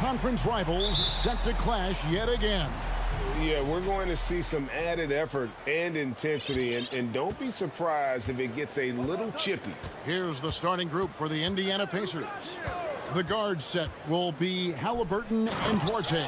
conference rivals set to clash yet again. Yeah, we're going to see some added effort and intensity, and don't be surprised if it gets a little chippy. Here's the starting group for the Indiana Pacers. The guard set will be Halliburton and Duarte.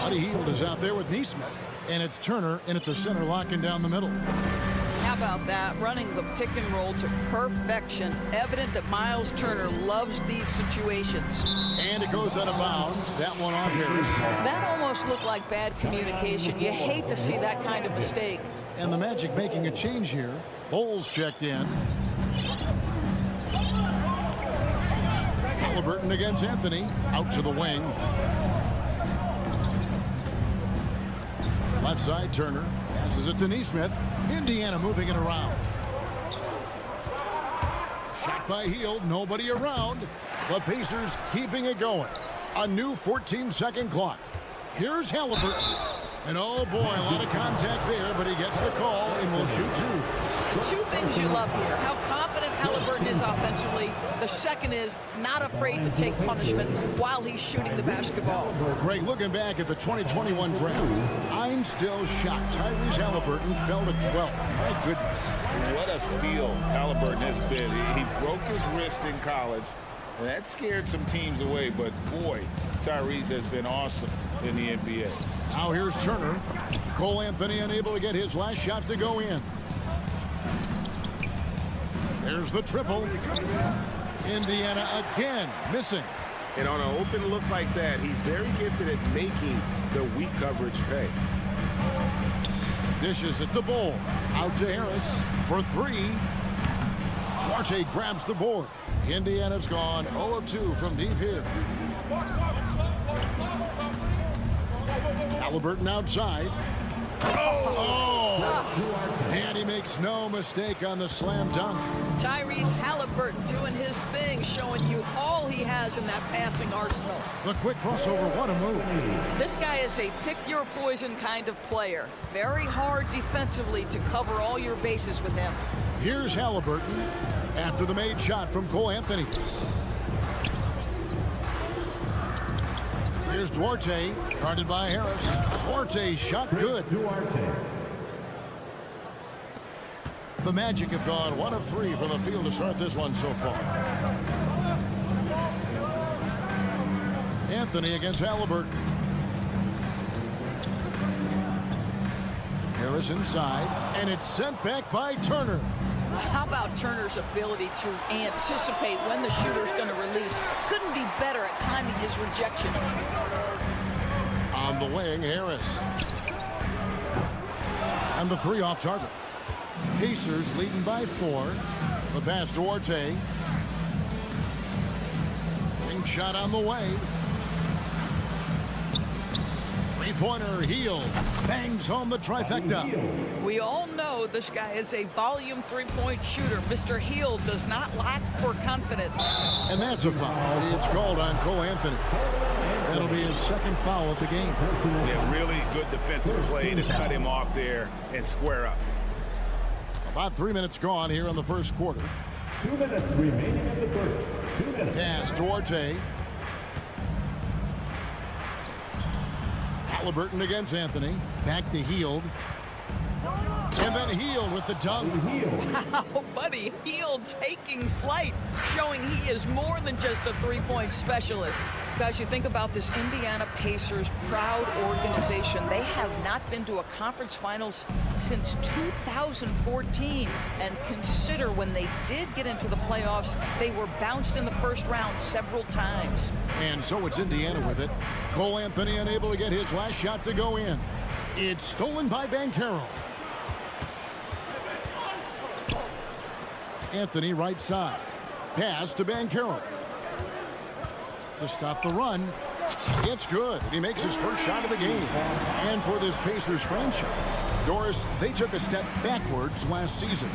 Buddy Hield is out there with Nesmith, and it's Turner in at the center, locking down the middle. How about that? Running the pick and roll to perfection. Evident that Miles Turner loves these situations. And it goes out of bounds. That one off Harris. That almost looked like bad communication. You hate to see that kind of mistake. And the Magic making a change here. Bowles checked in. Halliburton against Anthony. Out to the wing. Left side, Turner. Passes it to Nesmith. Indiana moving it around. Shot by Hield. Nobody around. The Pacers keeping it going. A new 14-second clock. Here's Halliburton. And oh boy, a lot of contact there, but he gets the call and will shoot two. Two things you love here. How confident Halliburton is offensively. The second is not afraid to take punishment while he's shooting the basketball. Greg, looking back at the 2021 draft, I'm still shocked. Tyrese Halliburton fell to 12th. My goodness. What a steal Halliburton has been. He broke his wrist in college, and that scared some teams away, but boy, Tyrese has been awesome in the NBA. Now here's Turner. Cole Anthony unable to get his last shot to go in. There's the triple. Indiana again missing. And on an open look like that, he's very gifted at making the weak coverage pay. Dishes at the bowl. Out to Harris for three. Duarte grabs the board. Indiana's gone 0 of 2 from deep here. Halliburton outside. And he makes no mistake on the slam dunk. Tyrese Halliburton doing his thing, showing you all he has in that passing arsenal. The quick crossover, what a move. This guy is a pick-your-poison kind of player. Very hard defensively to cover all your bases with him. Here's Halliburton after the made shot from Cole Anthony. Here's Duarte, guarded by Harris. Duarte's shot good. The Magic have gone 1 of 3 from the field to start this one so far. Anthony against Halliburton. Harris inside, and it's sent back by Turner. How about Turner's ability to anticipate when the shooter's going to release? Couldn't be better at timing his rejections. On the wing, Harris. And the three off target. Pacers leading by 4. The pass to Duarte. Wing shot on the way. Three-pointer, Hield bangs home the trifecta. We all know this guy is a volume three-point shooter. Mr. Hield does not lack for confidence. And that's a foul. It's called on Cole Anthony. That'll be his second foul of the game. Yeah, really good defensive play to cut him off there and square up. About 3 minutes gone here in the first quarter. 2 minutes remaining in the first. 2 minutes. Pass Duarte. Halliburton against Anthony. Back to Hield. And then Hield with the dunk. Wow, buddy, Hield taking flight, showing he is more than just a three-point specialist. Guys, you think about this Indiana Pacers proud organization. They have not been to a conference finals since 2014. And consider when they did get into the playoffs, they were bounced in the first round several times. And so it's Indiana with it. Cole Anthony unable to get his last shot to go in. It's stolen by Banchero. Anthony right side. Pass to Banchero. To stop the run. It's good. He makes his first shot of the game. And for this Pacers franchise, Doris, they took a step backwards last season.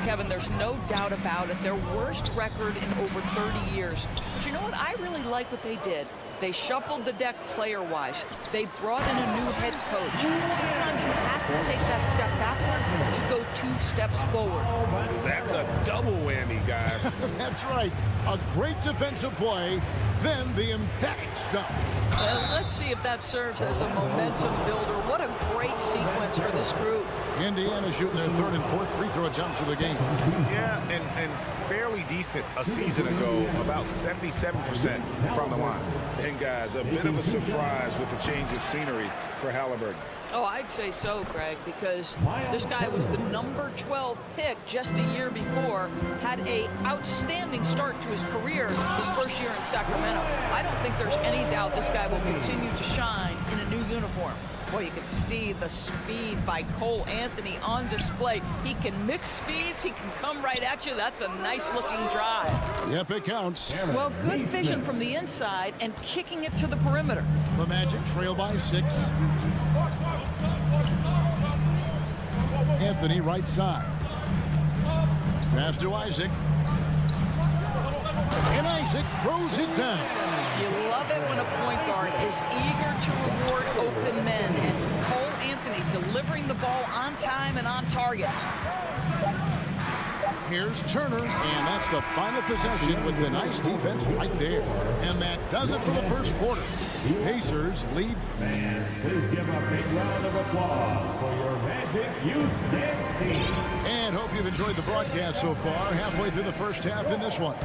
Kevin, there's no doubt about it. Their worst record in over 30 years. But you know what? I really like what they did. They shuffled the deck player-wise. They brought in a new head coach. Sometimes you have to take that step backward to go 2 steps forward. That's a double whammy, guys. That's right. A great defensive play, then the emphatic stuff. Let's see if that serves as a momentum builder. What a great sequence for this group. Indiana shooting their third and fourth free throw attempts of the game. Yeah, and fairly decent a season ago, about 77% from the line. And guys, a bit of a surprise with the change of scenery for Halliburton. Oh, I'd say so, Craig, because this guy was the number 12 pick just a year before, had a outstanding start to his career his first year in Sacramento. I don't think there's any doubt this guy will continue to shine in a new uniform. Boy, you can see the speed by Cole Anthony on display. He can mix speeds. He can come right at you. That's a nice-looking drive. Yep, it counts. Well, good vision from the inside and kicking it to the perimeter. The Magic trail by 6. Anthony right side. Pass to Isaac. And Isaac throws it down. You love it when a point guard is eager to reward open men, and Cole Anthony delivering the ball on time and on target. Here's Turner, and that's the final possession with the nice defense right there. And that does it for the first quarter. Pacers lead. Fans, please give a big round of applause for your Magic Youth Dance Team. And hope you've enjoyed the broadcast so far. Halfway through the first half in this one.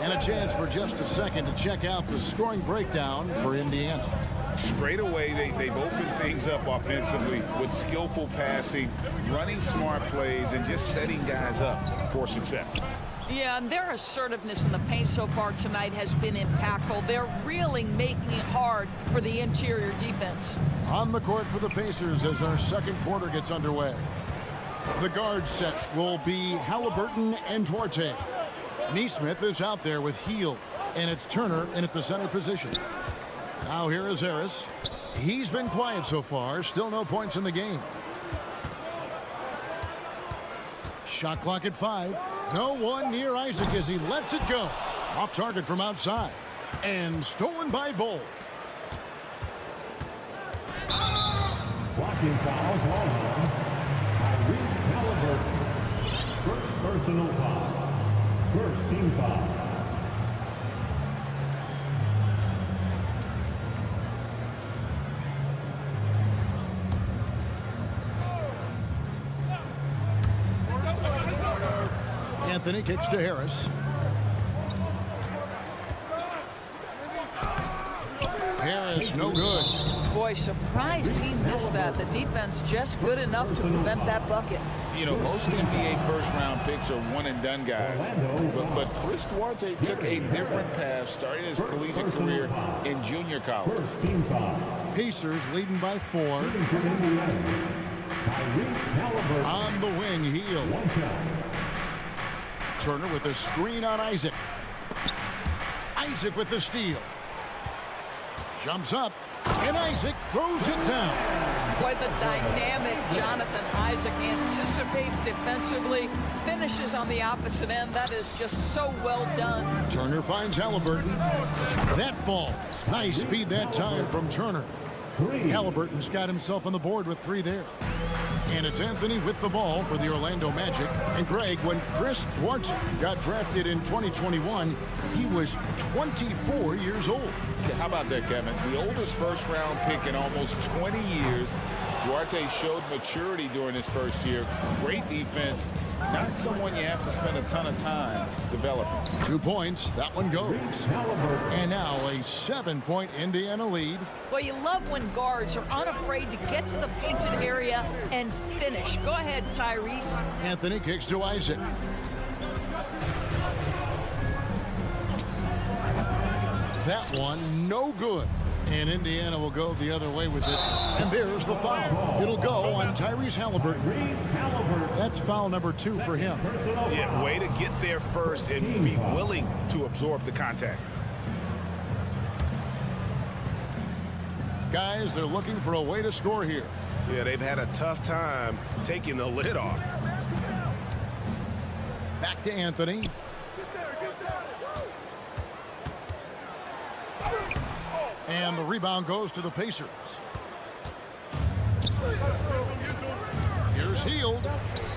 And a chance for just a second to check out the scoring breakdown for Indiana. Straight away, they've opened things up offensively with skillful passing, running smart plays, and just setting guys up for success. Yeah, and their assertiveness in the paint so far tonight has been impactful. They're really making it hard for the interior defense. On the court for the Pacers as our second quarter gets underway. The guard set will be Halliburton and Duarte. Neesmith is out there with Heel, and it's Turner in at the center position. Now here is Harris. He's been quiet so far. Still no points in the game. Shot clock at 5. No one near Isaac as he lets it go. Off target from outside. And stolen by Bull. Blocking foul, ball on. Tyrese Halliburton. First personal foul. First team foul. Anthony kicks to Harris. Harris, no good. Boy, surprised he missed that. The defense just good enough to prevent that bucket. You know, most NBA first-round picks are one-and-done guys. But Chris Duarte took a different path, starting his collegiate career in junior college. First team foul. Pacers leading by 4. Tyrese Halliburton. On the wing, Heel. One shot. Turner with a screen on Isaac. Isaac with the steal. Jumps up, and Isaac throws it down. Boy, the dynamic Jonathan Isaac anticipates defensively, finishes on the opposite end. That is just so well done. Turner finds Halliburton. That falls. Nice speed that time from Turner. Halliburton's got himself on the board with 3 there. And it's Anthony with the ball for the Orlando Magic. And Greg, when Chris Duarte got drafted in 2021, he was 24 years old. How about that, Kevin? The oldest first-round pick in almost 20 years. Duarte showed maturity during his first year. Great defense. Not someone you have to spend a ton of time developing. 2 points. That one goes. And now a 7-point Indiana lead. Well, you love when guards are unafraid to get to the painted area and finish. Go ahead, Tyrese. Anthony kicks to Isaac. That one, no good. And Indiana will go the other way with it. And there's the foul. It'll go on Tyrese Halliburton. That's foul number 2 for him. Yeah, way to get there first and be willing to absorb the contact. Guys, they're looking for a way to score here. Yeah, they've had a tough time taking the lid off. Back to Anthony. And the rebound goes to the Pacers. Here's Here's Hield,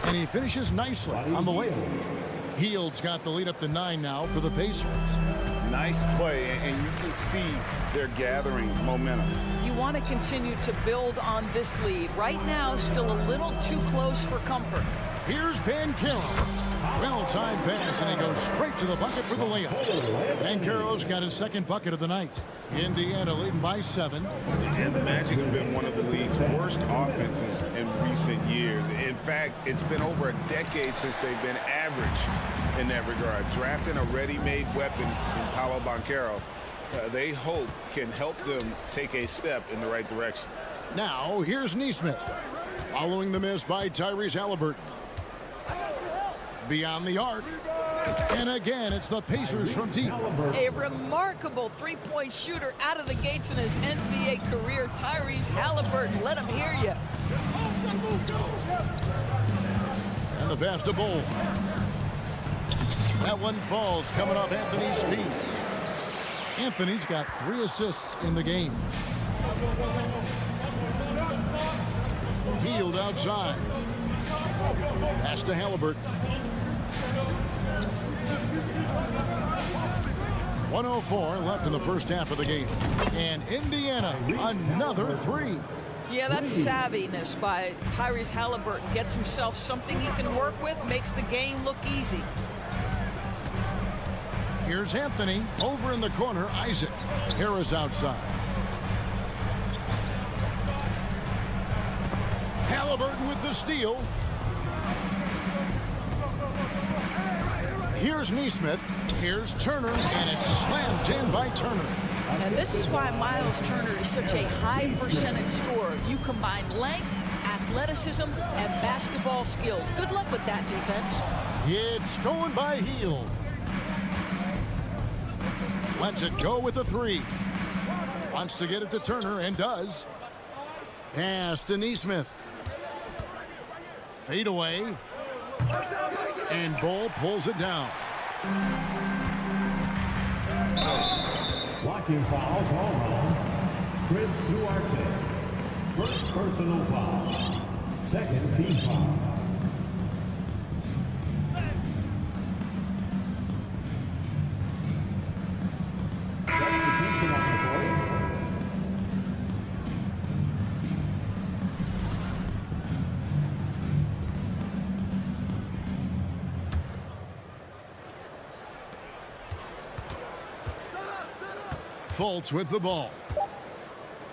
and he finishes nicely on the layup. Hield's got the lead up to 9 now for the Pacers. Nice play, and you can see they're gathering momentum. You want to continue to build on this lead. Right now, still a little too close for comfort. Here's Banchero. Well-timed pass, and he goes straight to the bucket for the layup. Banchero's got his second bucket of the night. Indiana leading by 7. And the Magic have been one of the league's worst offenses in recent years. In fact, it's been over a decade since they've been average in that regard. Drafting a ready-made weapon in Paolo Banchero, they hope can help them take a step in the right direction. Now, here's Nesmith. Following the miss by Tyrese Halliburton. Beyond the arc. And again, it's the Pacers from deep. A remarkable three-point shooter out of the gates in his NBA career, Tyrese Halliburton. Let him hear you. And the pass to Bull. That one falls coming off Anthony's feet. Anthony's got 3 assists in the game. Hield outside. Pass to Halliburton. 1:04 left in the first half of the game. And Indiana, another 3. Yeah, that's savviness by Tyrese Halliburton. Gets himself something he can work with, makes the game look easy. Here's Anthony. Over in the corner, Isaac. Harris outside. Halliburton with the steal. Here's Nesmith. Here's Turner, and it's slammed in by Turner. And this is why Miles Turner is such a high percentage scorer. You combine length, athleticism, and basketball skills. Good luck with that defense. It's stolen by Hield. Lets it go with a 3. Wants to get it to Turner, and does. Pass to Nesmith. Fade away. And Bull pulls it down. Blocking foul called on Chris Duarte. First personal foul. Second team foul. Substitution on the court. Fultz with the ball.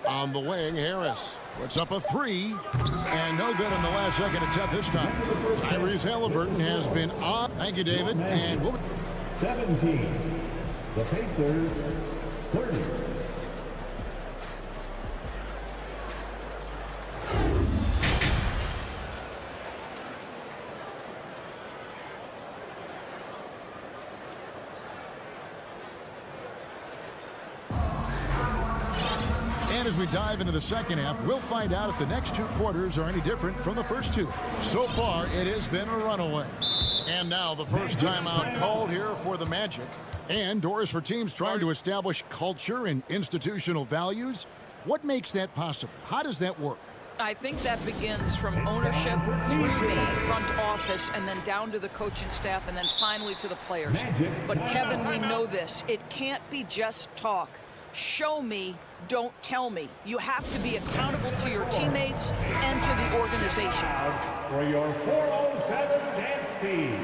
On the wing, Harris puts up a 3. And no good on the last second attempt this time. Tyrese Halliburton has been on. Thank you, David. And 17. The Pacers, 30. And as we dive into the second half, we'll find out if the next 2 quarters are any different from the first 2. So far, it has been a runaway. And now the first timeout called here for the Magic. And doors for teams trying to establish culture and institutional values. What makes that possible? How does that work? I think that begins from ownership through the front office and then down to the coaching staff and then finally to the players. But Kevin, we know this. It can't be just talk. Show me, don't tell me. You have to be accountable to your teammates and to the organization. For your 407 dance team.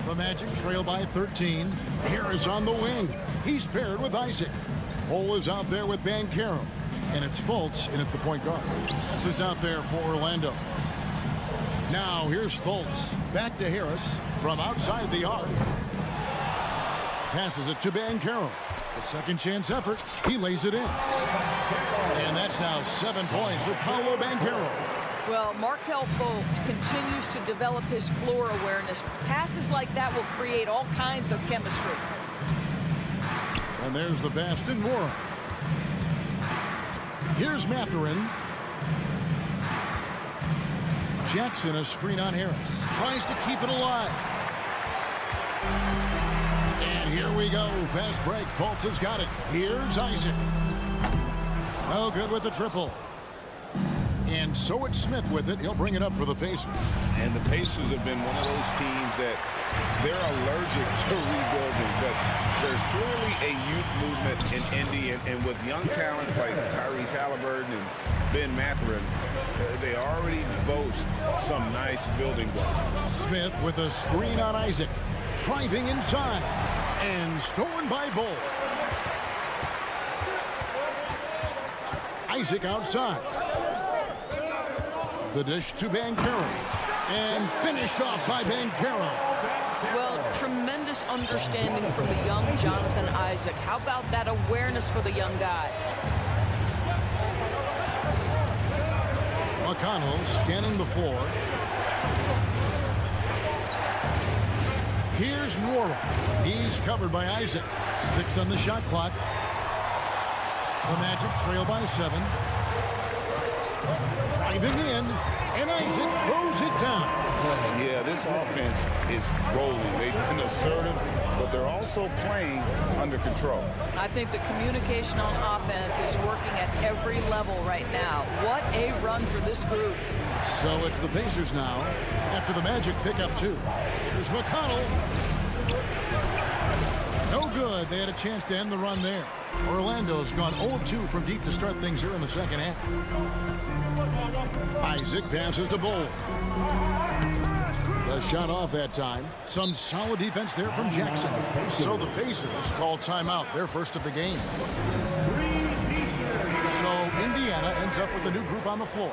The Magic trail by 13. Harris on the wing. He's paired with Isaac. Cole is out there with Banchero. And it's Fultz in at the point guard. This is out there for Orlando. Now here's Fultz. Back to Harris from outside the arc. Passes it to Banchero. A second chance effort. He lays it in. And that's now 7 points for Paolo Banchero. Well, Markelle Fultz continues to develop his floor awareness. Passes like that will create all kinds of chemistry. And there's the pass to Moore. Here's Mathurin. Jackson, a screen on Harris. Tries to keep it alive. And here we go. Fast break. Fultz has got it. Here's Isaac. No good with the triple. And so it's Smith with it. He'll bring it up for the Pacers. And the Pacers have been one of those teams that they're allergic to rebuilding. But there's clearly a youth movement in Indy. And with young talents like Tyrese Halliburton and Ben Mathurin, they already boast some nice building blocks. Smith with a screen on Isaac. Driving inside. And stolen by Bull. Isaac outside. The dish to Banchero. And finished off by Banchero. Well, tremendous understanding from the young Jonathan Isaac. How about that awareness for the young guy? McConnell scanning the floor. Here's Nora. He's covered by Isaac. 6 on the shot clock. The Magic trail by 7. Driving in, and Isaac throws it down. Yeah, this offense is rolling. They've been assertive, but they're also playing under control. I think the communication on offense is working at every level right now. What a run for this group. So it's the Pacers now after the Magic pick up 2. Here's McConnell. No good. They had a chance to end the run there. Orlando's gone 0-2 from deep to start things here in the second half. Isaac passes to Bull. The shot off that time. Some solid defense there from Jackson. So the Pacers call timeout, their first of the game. So Indiana ends up with a new group on the floor.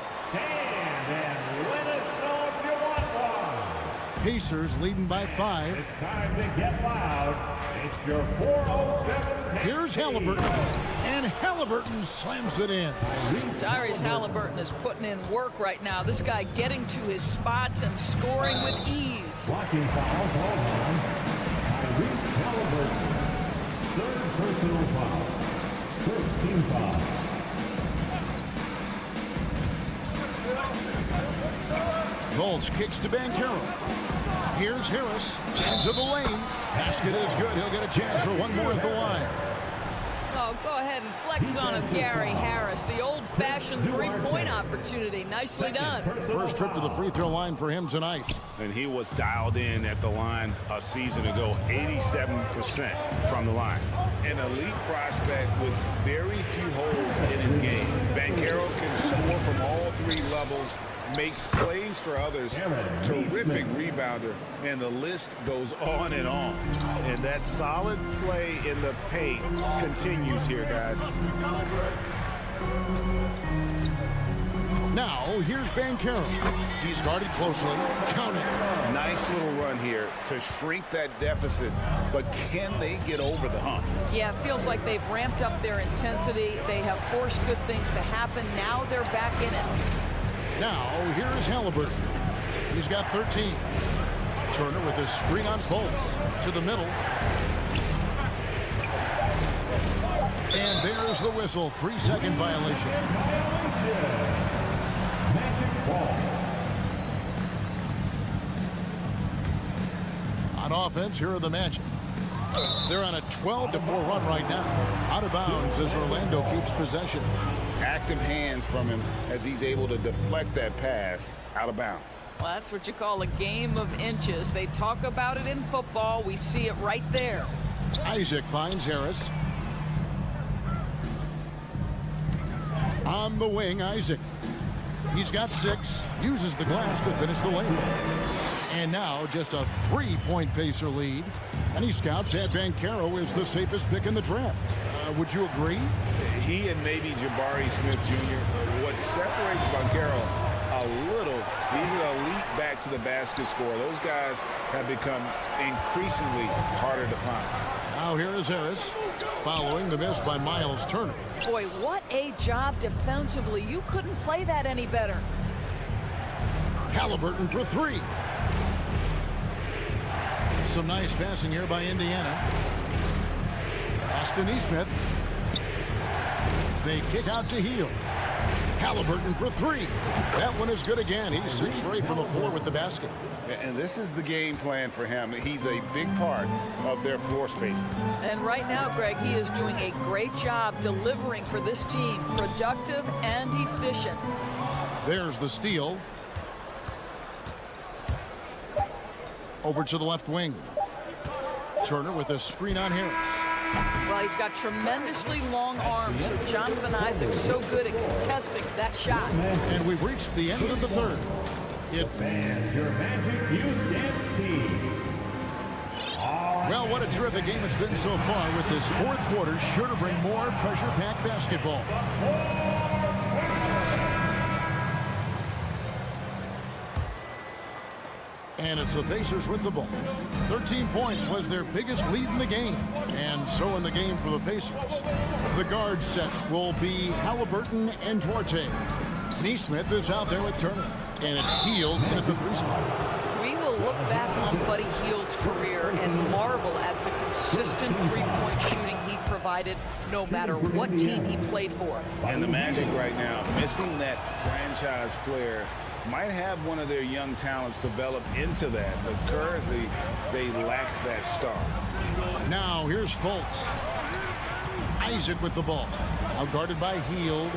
Pacers leading by 5. It's time to get loud. It's your 407. Here's Halliburton, and Halliburton slams it in. Tyrese Halliburton is putting in work right now. This guy getting to his spots and scoring with ease. Blocking foul called on Tyrese Halliburton. 3rd personal foul. 1st team foul. Volts kicks to Banchero. Here's Harris into the lane. Basket is good. He'll get a chance for one more at the line. Oh, go ahead and flex on him, Gary Harris. The old-fashioned three-point opportunity. Nicely done. First trip to the free throw line for him tonight. And he was dialed in at the line a season ago, 87% from the line. An elite prospect with very few holes in his game. Banchero can score from all 3 levels, makes plays for others, terrific rebounder, and the list goes on and on. And that solid play in the paint continues here, guys. Now, here's Banchero. He's guarded closely. Count it. Nice little run here to shrink that deficit, but can they get over the hump? Yeah, it feels like they've ramped up their intensity. They have forced good things to happen. Now they're back in it. Now, here's Halliburton. He's got 13. Turner with his screen on Pulse to the middle. And there's the whistle. 3-second violation. On offense, here are the Magic. They're on a 12-4 run right now. Out of bounds as Orlando keeps possession. Active hands from him as he's able to deflect that pass out of bounds. Well, that's what you call a game of inches. They talk about it in football. We see it right there. Isaac finds Harris. On the wing, Isaac. He's got 6. Uses the glass to finish the lane. And now just a 3-point Pacer lead. And he scouts at Banchero as the safest pick in the draft. Would you agree? He and maybe Jabari Smith Jr. What separates Banchero a little, he's an elite back to the basket scorer. Those guys have become increasingly harder to find. Now here is Harris, following the miss by Miles Turner. Boy, what a job defensively. You couldn't play that any better. Halliburton for 3. Some nice passing here by Indiana. Austin Neesmith. They kick out to Heel. Halliburton for 3. That one is good again. He's 6 for 8 from the floor with the basket. And this is the game plan for him. He's a big part of their floor spacing. And right now, Greg, he is doing a great job delivering for this team. Productive and efficient. There's the steal. Over to the left wing. Turner with a screen on Harris. Well, he's got tremendously long arms, so Jonathan Isaac's so good at contesting that shot. And we've reached the end of the third. And your Magic Youth Dance Team. Well, what a terrific game it's been so far, with this fourth quarter sure to bring more pressure-packed basketball. And it's the Pacers with the ball. 13 points was their biggest lead in the game. And so in the game for the Pacers. The guard set will be Halliburton and Duarte. Neesmith is out there with Turner. And it's Hield in at the 3 spot. We will look back on Buddy Hield's career and marvel at the consistent three-point shooting he provided no matter what team he played for. And the Magic right now, missing that franchise player, might have one of their young talents develop into that, but currently they lack that star. Now here's Fultz. Isaac with the ball. Now guarded by Hield.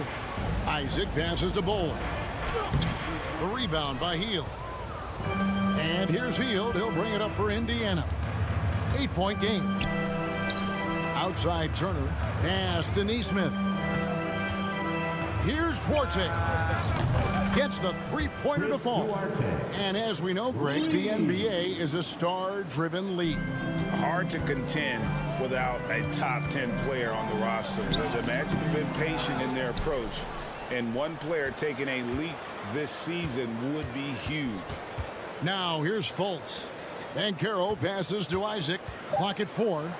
Isaac passes to Bowler. The rebound by Hield. And here's Hield. He'll bring it up for Indiana. 8-point game. Outside Turner. Pass to Neesmith. Here's Duarte. Gets the three-pointer to fall. And as we know, Greg, the NBA is a star-driven league. Hard to contend without a top 10 player on the roster. The Magic have been patient in their approach, and one player taking a leap this season would be huge. Now here's Fultz. Banchero passes to Isaac. Clock at 4.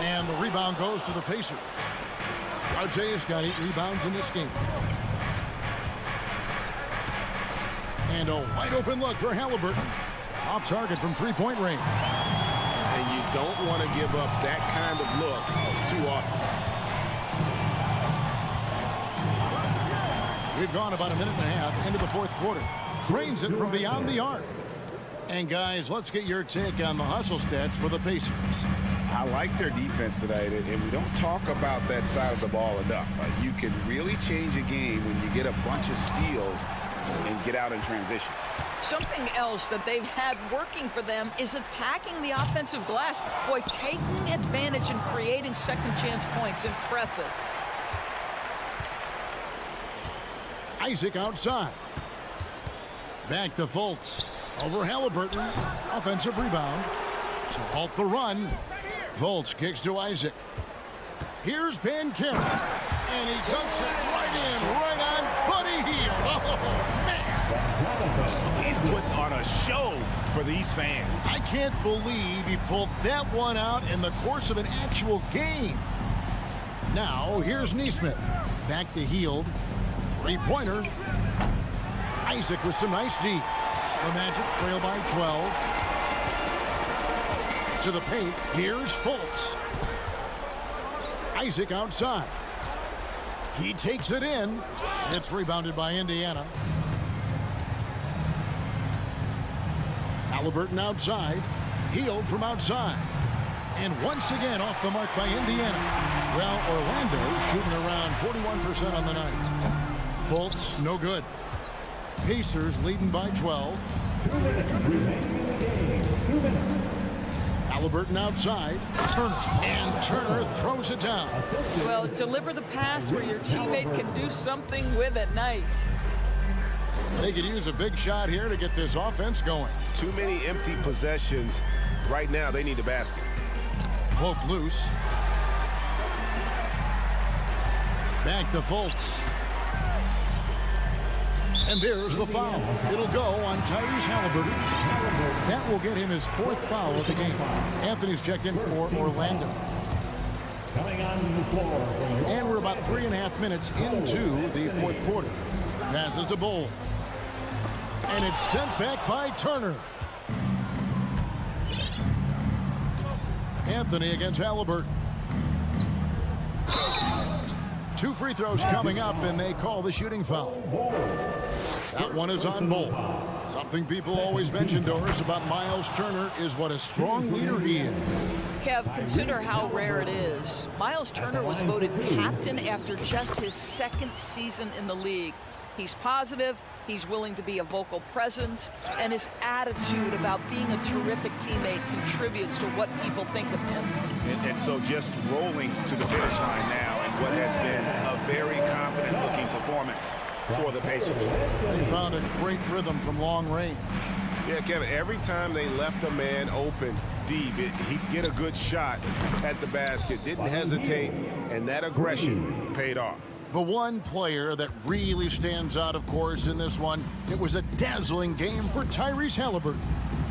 And the rebound goes to the Pacers. RJ has got 8 rebounds in this game. And a wide open look for Halliburton. Off target from three-point range. And you don't want to give up that kind of look too often. We've gone about a minute and a half into the fourth quarter. Drains it from beyond the arc. And guys, let's get your take on the hustle stats for the Pacers. I like their defense tonight, and we don't talk about that side of the ball enough. You can really change a game when you get a bunch of steals and get out in transition. Something else that they've had working for them is attacking the offensive glass. Boy, taking advantage and creating second chance points. Impressive. Isaac outside. Back to Fultz. Over Halliburton. Offensive rebound. To halt the run. Fultz kicks to Isaac. Here's Banchero. And he dumps it right in, right on Buddy Hield. Oh, man. He's putting on a show for these fans. I can't believe he pulled that one out in the course of an actual game. Now, here's Neesmith. Back to Hield. Three-pointer. Isaac with some nice D. The Magic trail by 12. To the paint. Here's Fultz. Isaac outside. He takes it in. It's rebounded by Indiana. Halliburton outside. Hield from outside. And once again off the mark by Indiana. Well, Orlando shooting around 41% on the night. Fultz, no good. Pacers leading by 12. 2 minutes remaining in the game. 2 minutes. Halliburton outside. Turner. And Turner throws it down. Well, deliver the pass where your teammate can do something with it. Nice. They could use a big shot here to get this offense going. Too many empty possessions. Right now, they need a basket. Poke loose. Back to Fultz. And there's the foul. It'll go on Tyrese Halliburton. That will get him his 4th foul of the game. Anthony's checked in for Orlando. Coming on the floor. And we're about 3.5 minutes into the fourth quarter. Passes to Bull. And it's sent back by Turner. Anthony against Halliburton. 2 free throws coming up, and they call the shooting foul. That one is on Bull. Something people always mention, Doris, about Miles Turner is what a strong leader he is. Kev, consider how rare it is. Miles Turner was voted captain after just his second season in the league. He's positive, he's willing to be a vocal presence, and his attitude about being a terrific teammate contributes to what people think of him. And so just rolling to the finish line now in what has been a very confident-looking performance for the Pacers. They found a great rhythm from long range. Yeah, Kevin, every time they left a man open deep, he'd get a good shot at the basket, didn't hesitate, and that aggression paid off. The one player that really stands out, of course, in this one, it was a dazzling game for Tyrese Halliburton.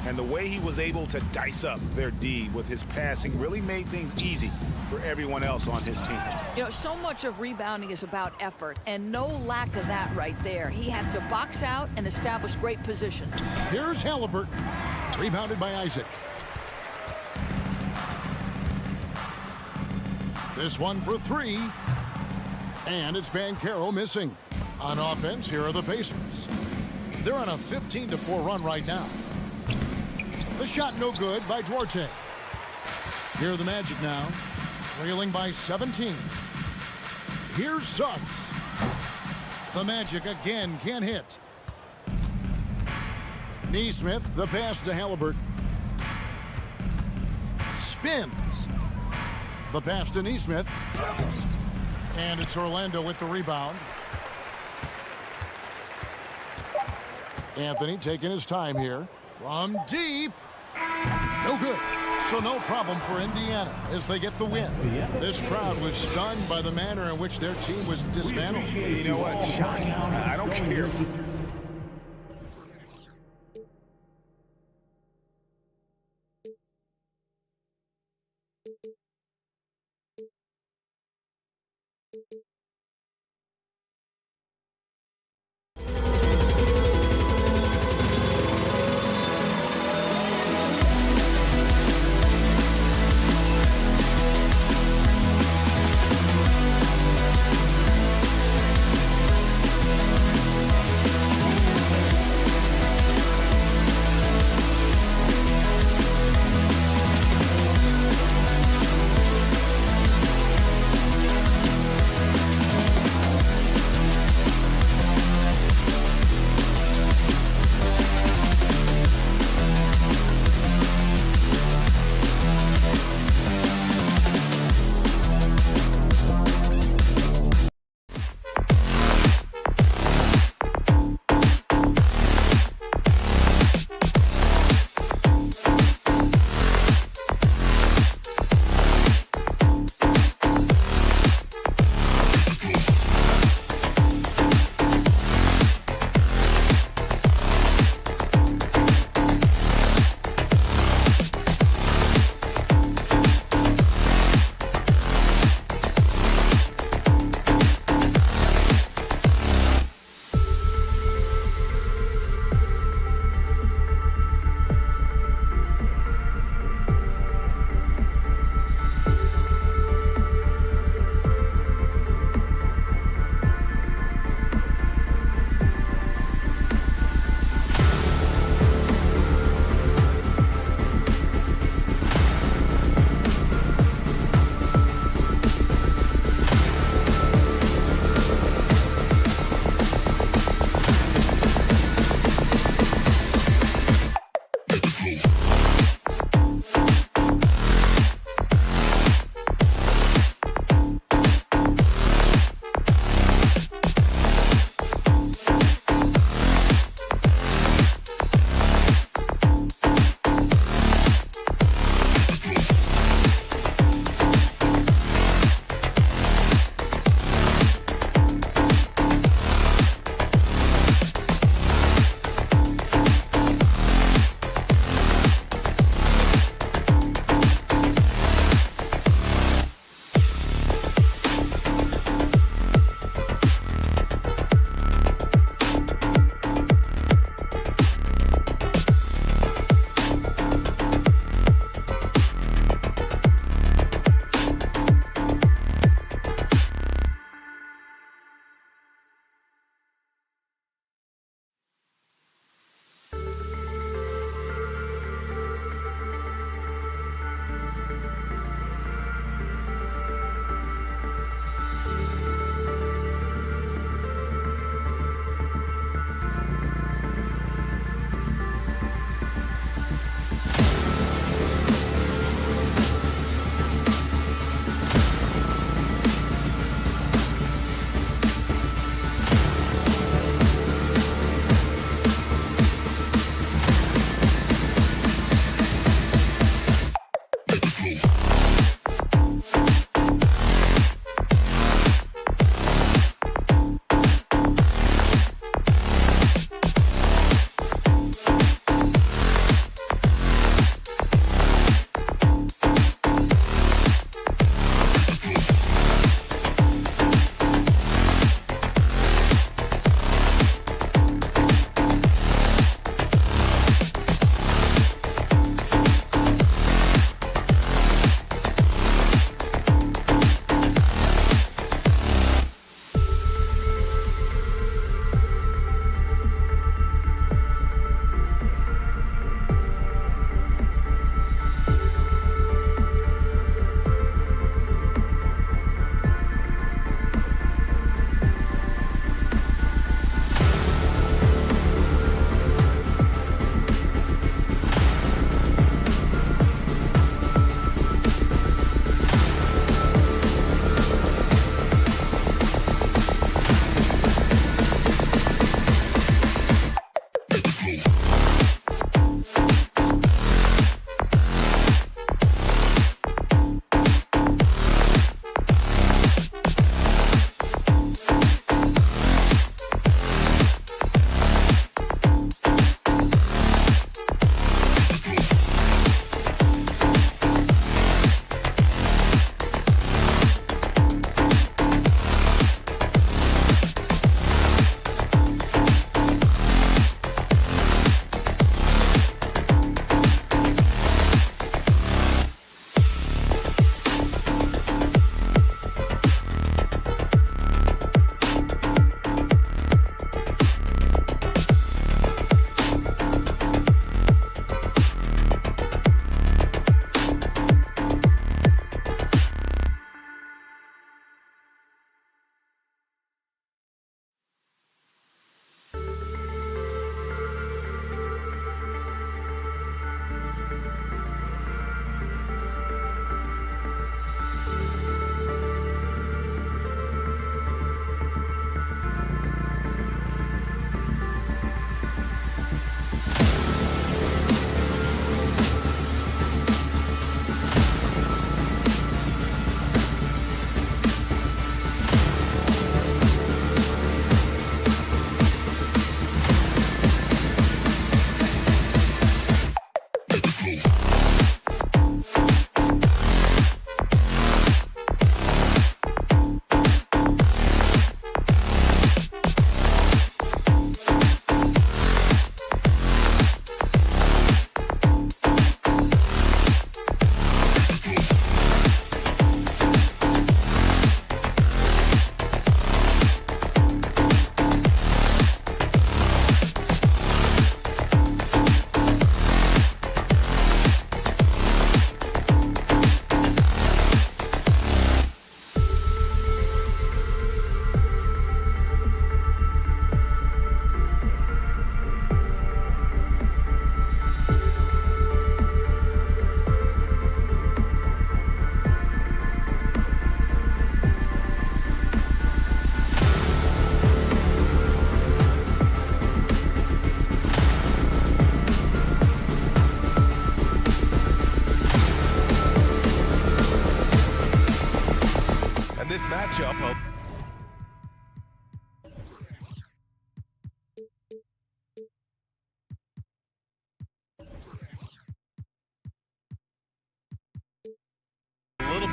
And the way he was able to dice up their D with his passing really made things easy for everyone else on his team. You know, so much of rebounding is about effort, and no lack of that right there. He had to box out and establish great position. Here's Halliburton, rebounded by Isaac. This one for three, and it's Banchero missing. On offense, here are the Pacers. They're on a 15-4 run right now. The shot no good by Duarte. Here are the Magic now, trailing by 17. Here's Suggs. The Magic again can't hit. Neesmith, the pass to Halliburton. Spins. The pass to Neesmith. And it's Orlando with the rebound. Anthony taking his time here. From deep. No good. So no problem for Indiana as they get the win. This crowd was stunned by the manner in which their team was dismantled. You know what? Shocking. I don't care.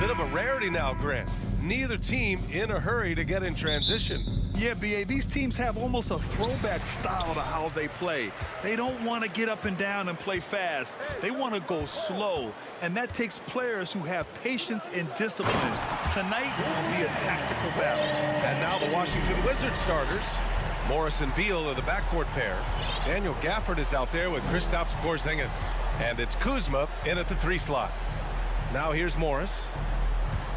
bit of a rarity now, Grant. Neither team in a hurry to get in transition. Yeah, B.A., these teams have almost a throwback style to how they play. They don't want to get up and down and play fast. They want to go slow, and that takes players who have patience and discipline. Tonight will be a tactical battle. And now the Washington Wizards starters. Morris and Beal are the backcourt pair. Daniel Gafford is out there with Kristaps Porzingis. And it's Kuzma in at the 3 slot. Now here's Morris.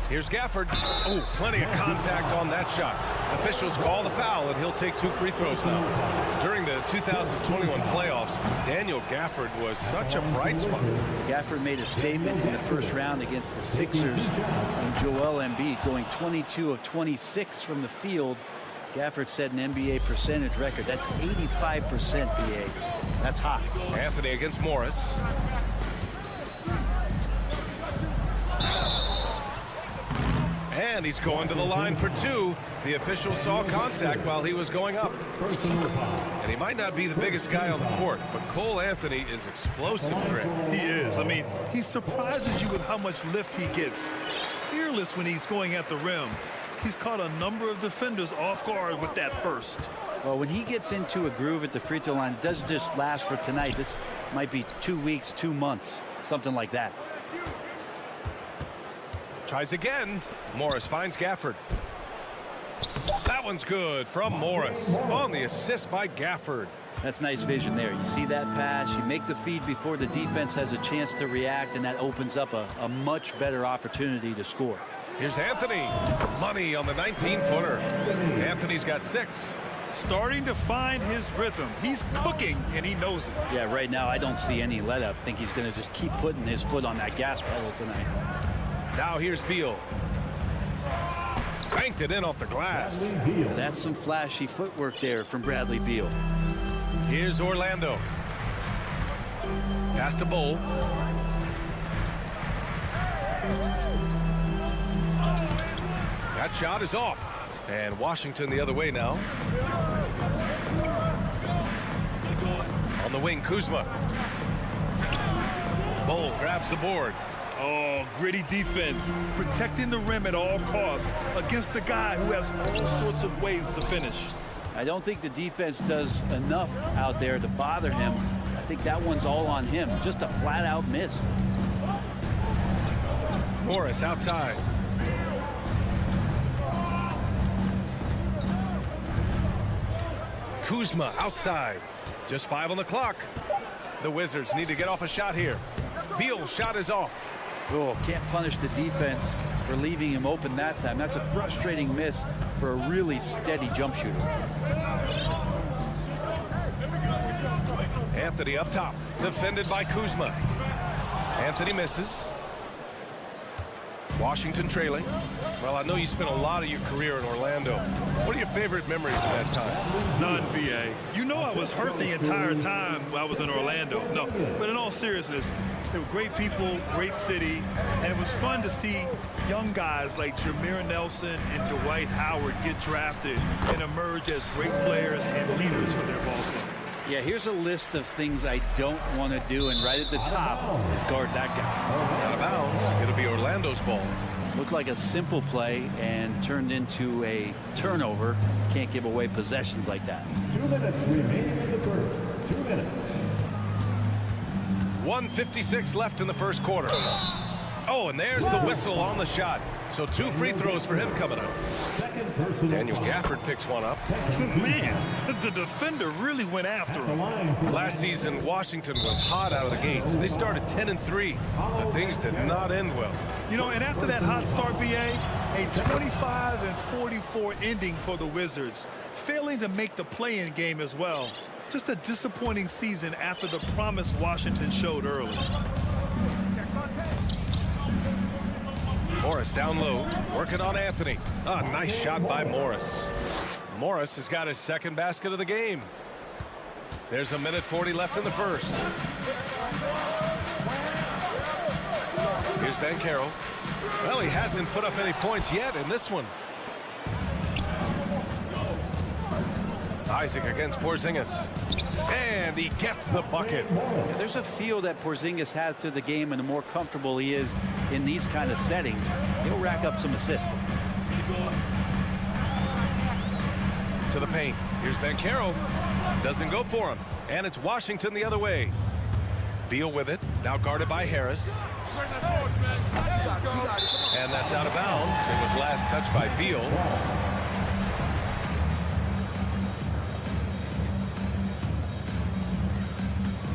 Here's Gafford. Oh, plenty of contact on that shot. Officials call the foul, and he'll take 2 free throws now. During the 2021 playoffs, Daniel Gafford was such a bright spot. Gafford made a statement in the first round against the Sixers. And Joel Embiid going 22 of 26 from the field. Gafford set an NBA percentage record. That's 85%, BA. That's hot. Anthony against Morris. And he's going to the line for 2. The official saw contact while he was going up. And he might not be the biggest guy on the court, but Cole Anthony is explosive, Grant. He is. I mean, he surprises you with how much lift he gets. Fearless when he's going at the rim. He's caught a number of defenders off guard with that burst. Well, when he gets into a groove at the free throw line, it doesn't just last for tonight. This might be 2 weeks, 2 months, something like that. Tries again. Morris finds Gafford. That one's good from Morris on the assist by Gafford. That's nice vision there. You see that pass, you make the feed before the defense has a chance to react, and that opens up a much better opportunity to score. Here's Anthony. Money on the 19-footer. Anthony's got 6. Starting to find his rhythm. He's cooking, and he knows it. Yeah, right now I don't see any let-up. I think he's going to just keep putting his foot on that gas pedal tonight. Now here's Beal. Banked it in off the glass. That's some flashy footwork there from Bradley Beal. Here's Orlando. Pass to Bowl. That shot is off. And Washington the other way now. On the wing, Kuzma. Bowl grabs the board. Oh, gritty defense. Protecting the rim at all costs against a guy who has all sorts of ways to finish. I don't think the defense does enough out there to bother him. I think that one's all on him. Just a flat-out miss. Morris outside. Kuzma outside. Just 5 on the clock. The Wizards need to get off a shot here. Beal's shot is off. Oh, can't punish the defense for leaving him open that time. That's a frustrating miss for a really steady jump shooter. Anthony up top, defended by Kuzma. Anthony misses. Washington trailing. Well, I know you spent a lot of your career in Orlando. What are your favorite memories of that time? None, B.A. You know I was hurt the entire time I was in Orlando. No, but in all seriousness, they were great people, great city, and it was fun to see young guys like Jameer Nelson and Dwight Howard get drafted and emerge as great players and leaders for their ball team. Yeah, here's a list of things I don't want to do, and right at the top is guard that guy. Out of bounds. It'll be Orlando's ball. Looked like a simple play and turned into a turnover. Can't give away possessions like that. 2 minutes remaining in the first. 2 minutes. 1:56 left in the first quarter. Oh, and there's the whistle on the shot. So 2 free throws for him coming up. Daniel Gafford picks one up. Man, the defender really went after him. Last season, Washington was hot out of the gates. They started 10-3, but things did not end well. You know, and after that hot start, B.A., a 25-44 ending for the Wizards, failing to make the play-in game as well. Just a disappointing season after the promise Washington showed early. Morris down low, working on Anthony. Ah, nice shot by Morris. Morris has got his second basket of the game. There's 1:40 left in the first. Here's Banchero. Well, he hasn't put up any points yet in this one. Isaac against Porzingis. And he gets the bucket. Yeah, there's a feel that Porzingis has to the game, and the more comfortable he is in these kind of settings, he'll rack up some assists. To the paint. Here's Banchero. Doesn't go for him. And it's Washington the other way. Beal with it. Now guarded by Harris. And that's out of bounds. It was last touched by Beal.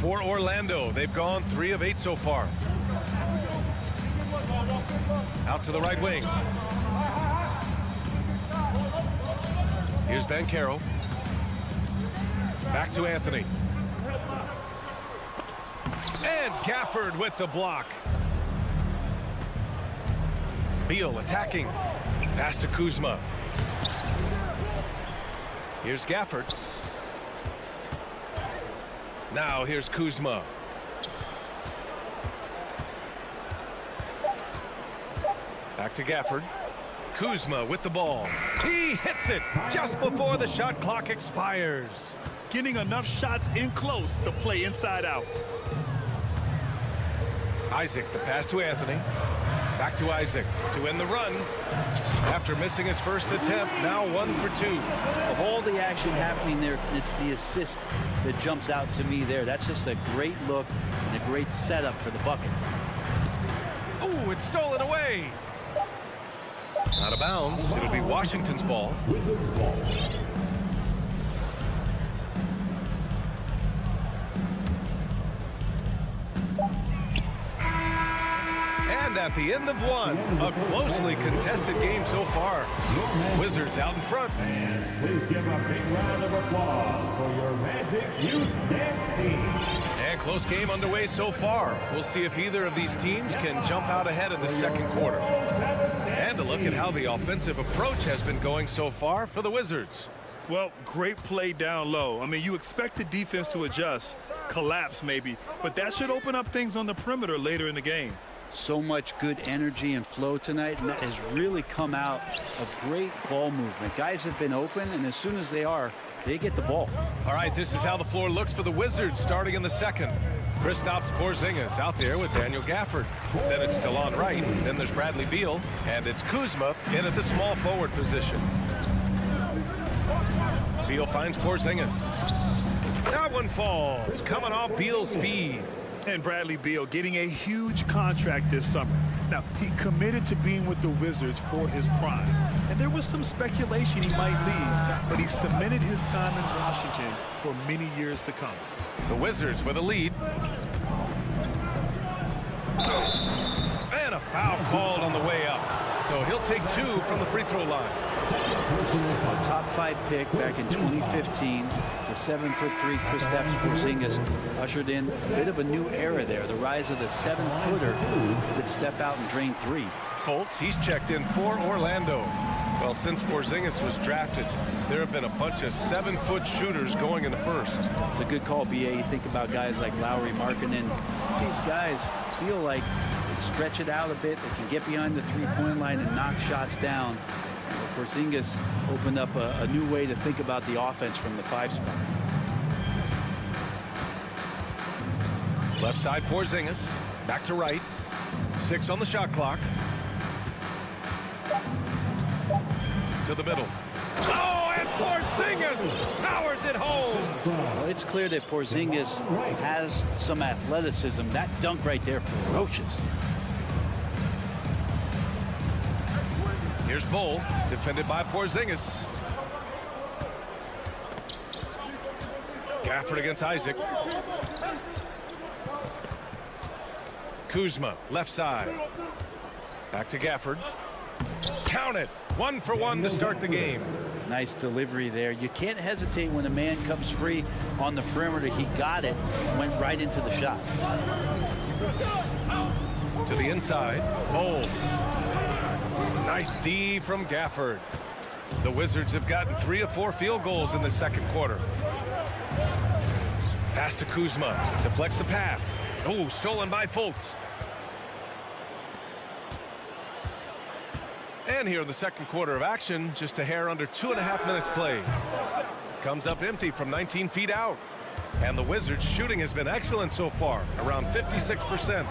For Orlando, they've gone 3 of 8 so far. Out to the right wing. Here's Banchero. Back to Anthony. And Gafford with the block. Beal attacking. Pass to Kuzma. Here's Gafford. Now here's Kuzma. Back to Gafford. Kuzma with the ball. He hits it just before the shot clock expires. Getting enough shots in close to play inside out. Isaac, the pass to Anthony. Back to Isaac to end the run. After missing his first attempt, now 1 for 2. Of all the action happening there, it's the assist that jumps out to me there. That's just a great look and a great setup for the bucket. Ooh, it's stolen away. Out of bounds. It'll be Washington's ball. And at the end of one, a closely contested game so far. Wizards out in front. Please give a big round of applause for your Magic Youth Dance Team. And close game underway so far. We'll see if either of these teams can jump out ahead of the second quarter. And a look at how the offensive approach has been going so far for the Wizards. Well, great play down low. I mean, you expect the defense to adjust, collapse maybe, but that should open up things on the perimeter later in the game. So much good energy and flow tonight, and that has really come out of great ball movement. Guys have been open, and as soon as they are, they get the ball. All right, this is how the floor looks for the Wizards starting in the second. Kristaps Porzingis out there with Daniel Gafford. Then it's Delon Wright. Then there's Bradley Beal. And it's Kuzma in at the small forward position. Beal finds Porzingis. That one falls. Coming off Beal's feed. And Bradley Beal getting a huge contract this summer. Now, he committed to being with the Wizards for his prime. And there was some speculation he might leave, but he cemented his time in Washington for many years to come. The Wizards with a lead. And a foul called on the way up. So he'll take 2 from the free throw line. A top 5 pick back in 2015. The 7'3" Kristaps Porzingis ushered in a bit of a new era there. The rise of the 7-footer who could step out and drain 3. Fultz, he's checked in for Orlando. Well, since Porzingis was drafted, there have been a bunch of 7-foot shooters going in the first. It's a good call, BA. You think about guys like Lowry, Markkanen. These guys feel like they stretch it out a bit. They can get behind the three-point line and knock shots down. Porzingis opened up a new way to think about the offense from the 5 spot. Left side Porzingis. Back to right. 6 on the shot clock. To the middle. Oh, and Porzingis powers it home. Well, it's clear that Porzingis has some athleticism. That dunk right there, ferocious. Here's Bull, defended by Porzingis. Gafford against Isaac. Kuzma, left side. Back to Gafford. Count it. 1 for 1 to start the game. Nice delivery there. You can't hesitate when a man comes free on the perimeter. He got it, went right into the shot. To the inside. Bull. Nice D from Gafford. The Wizards have gotten 3 of 4 field goals in the second quarter. Pass to Kuzma. Deflects the pass. Oh, stolen by Fultz. And here in the second quarter of action, just a hair under 2.5 minutes played. comes up empty from 19 feet out. And the Wizards' shooting has been excellent so far, around 56%.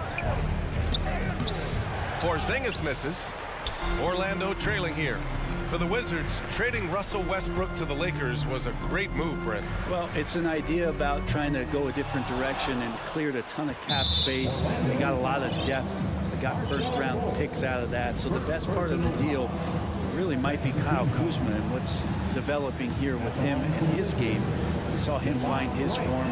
Porzingis misses. Orlando trailing here. For the Wizards, trading Russell Westbrook to the Lakers was a great move, Brent. Well, it's an idea about trying to go a different direction and cleared a ton of cap space. They got a lot of depth. They got first-round picks out of that. So the best part of the deal really might be Kyle Kuzma and what's developing here with him and his game. We saw him find his form.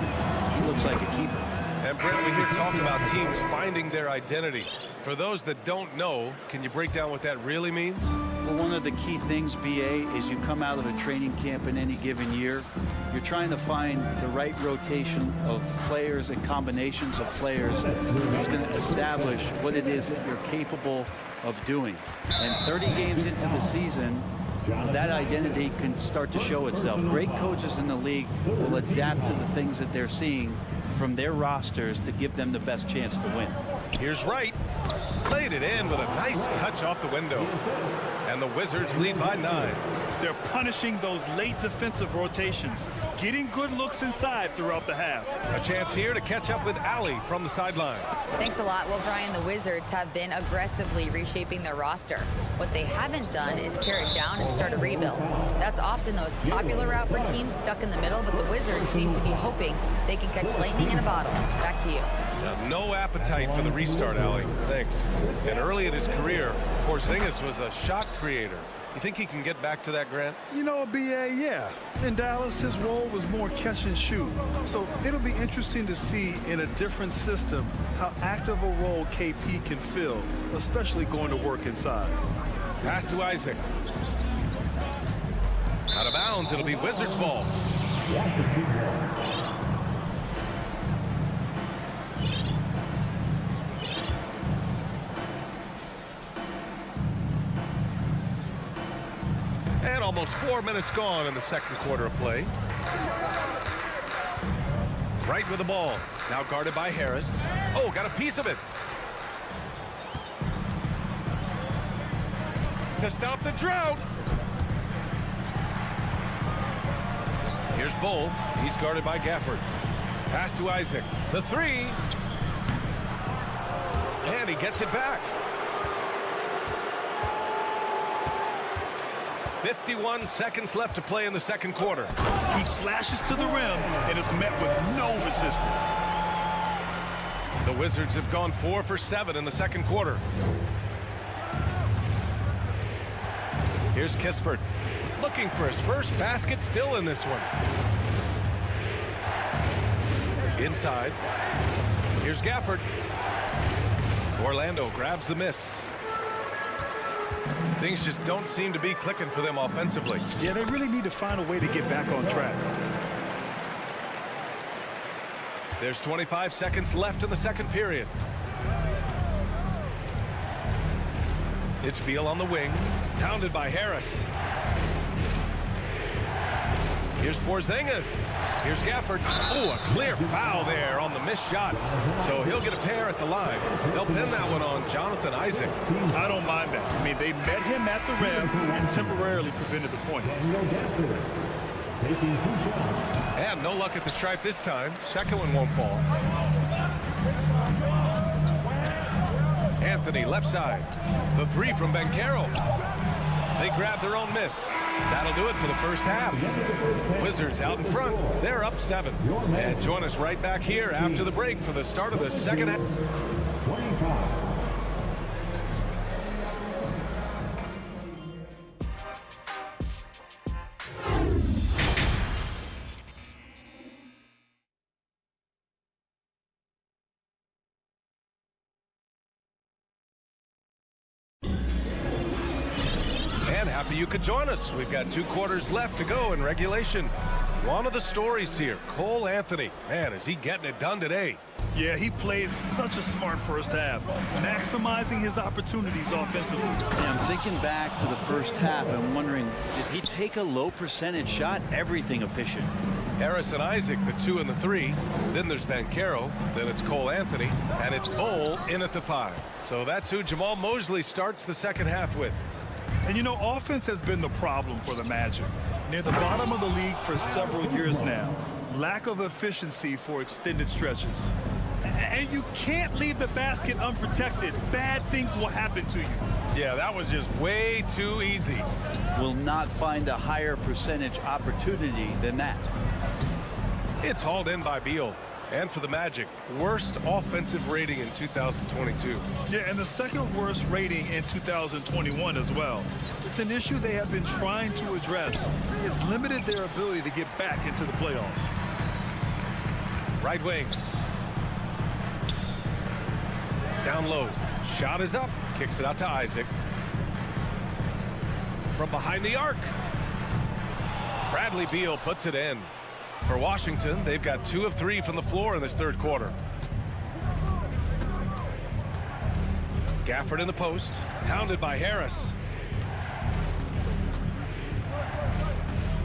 He looks like a keeper. And Brent, we hear talk about teams finding their identity. For those that don't know, can you break down what that really means? Well, one of the key things, BA, is you come out of a training camp in any given year. You're trying to find the right rotation of players and combinations of players that's going to establish what it is that you're capable of doing. And 30 games into the season, that identity can start to show itself. Great coaches in the league will adapt to the things that they're seeing from their rosters to give them the best chance to win. Here's Wright. Played it in with a nice touch off the window. And the Wizards lead by 9. They're punishing those late defensive rotations, getting good looks inside throughout the half. A chance here to catch up with Allie from the sideline. Thanks a lot. Well, Brian, the Wizards have been aggressively reshaping their roster. What they haven't done is tear it down and start a rebuild. That's often the most popular route for teams stuck in the middle, but the Wizards seem to be hoping they can catch lightning in a bottle. Back to you. No appetite for the restart, Allie. Thanks. And early in his career, Porzingis was a shot creator. You think he can get back to that, Grant? You know, BA, yeah. In Dallas, his role was more catch and shoot. So it'll be interesting to see in a different system how active a role KP can fill, especially going to work inside. Pass to Isaac. Out of bounds, it'll be Wizards ball. And almost 4 minutes gone in the second quarter of play. Right with the ball. Now guarded by Harris. Oh, got a piece of it. To stop the drought. Here's Bull. He's guarded by Gafford. Pass to Isaac. The three. And he gets it back. 51 seconds left to play in the second quarter. He flashes to the rim and is met with no resistance. The Wizards have gone 4 for 7 in the second quarter. Here's Kispert, looking for his first basket, still in this one. Inside. Here's Gafford. Orlando grabs the miss. Things just don't seem to be clicking for them offensively. Yeah, they really need to find a way to get back on track. There's 25 seconds left in the second period. It's Beal on the wing, pounded by Harris. Here's Porzingis. Here's Gafford. Oh, a clear foul there on the missed shot. So he'll get a pair at the line. They'll pin that one on Jonathan Isaac. I don't mind that. I mean, they met him at the rim and temporarily prevented the points. And no luck at the stripe this time. Second one won't fall. Anthony, left side. The three from Banchero. They grab their own miss. That'll do it for the first half. Wizards out in front. They're up 7. And join us right back here after the break for the start of the second half. Happy you could join us. We've got 2 quarters left to go in regulation. One of the stories here, Cole Anthony. Man, is he getting it done today? Yeah, he played such a smart first half, maximizing his opportunities offensively. Yeah, I'm thinking back to the first half. I'm wondering, did he take a low percentage shot? Everything efficient. Harris and Isaac, the 2 and the 3. Then there's Banchero. Then it's Cole Anthony. And it's Bull in at the 5. So that's who Jamal Mosley starts the second half with. And you know, offense has been the problem for the Magic. Near the bottom of the league for several years now. Lack of efficiency for extended stretches. And you can't leave the basket unprotected. Bad things will happen to you. Yeah, that was just way too easy. Will not find a higher percentage opportunity than that. It's hauled in by Beal. And for the Magic, worst offensive rating in 2022. Yeah, and the second worst rating in 2021 as well. It's an issue they have been trying to address. It's limited their ability to get back into the playoffs. Right wing. Down low. Shot is up. Kicks it out to Isaac. From behind the arc. Bradley Beal puts it in. For Washington, they've got 2 of 3 from the floor in this third quarter. Gafford in the post. Hounded by Harris.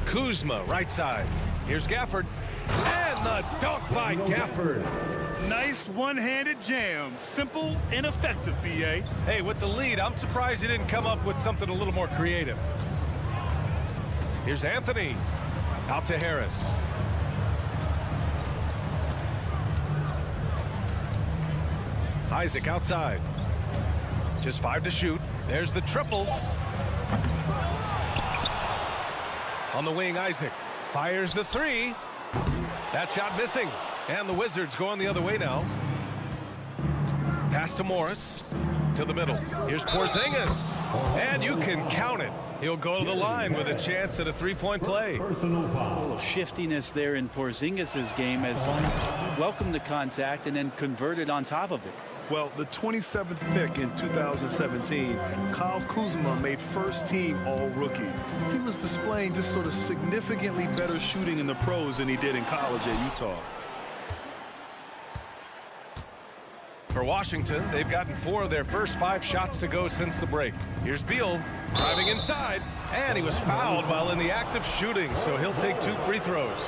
Kuzma, right side. Here's Gafford. And the dunk by Gafford. Nice one-handed jam. Simple and effective, B.A. Hey, with the lead, I'm surprised he didn't come up with something a little more creative. Here's Anthony. Out to Harris. Isaac outside. Just 5 to shoot. There's the triple. On the wing, Isaac fires the 3. That shot missing. And the Wizards going the other way now. Pass to Morris. To the middle. Here's Porzingis. And you can count it. He'll go to the line with a chance at a 3-point play. A little shiftiness there in Porzingis' game as welcomed the contact and then converted on top of it. Well, the 27th pick in 2017, Kyle Kuzma made first-team All-Rookie. He was displaying just sort of significantly better shooting in the pros than he did in college at Utah. For Washington, they've gotten 4 of their first 5 shots to go since the break. Here's Beal driving inside, and he was fouled while in the act of shooting, so he'll take 2 free throws.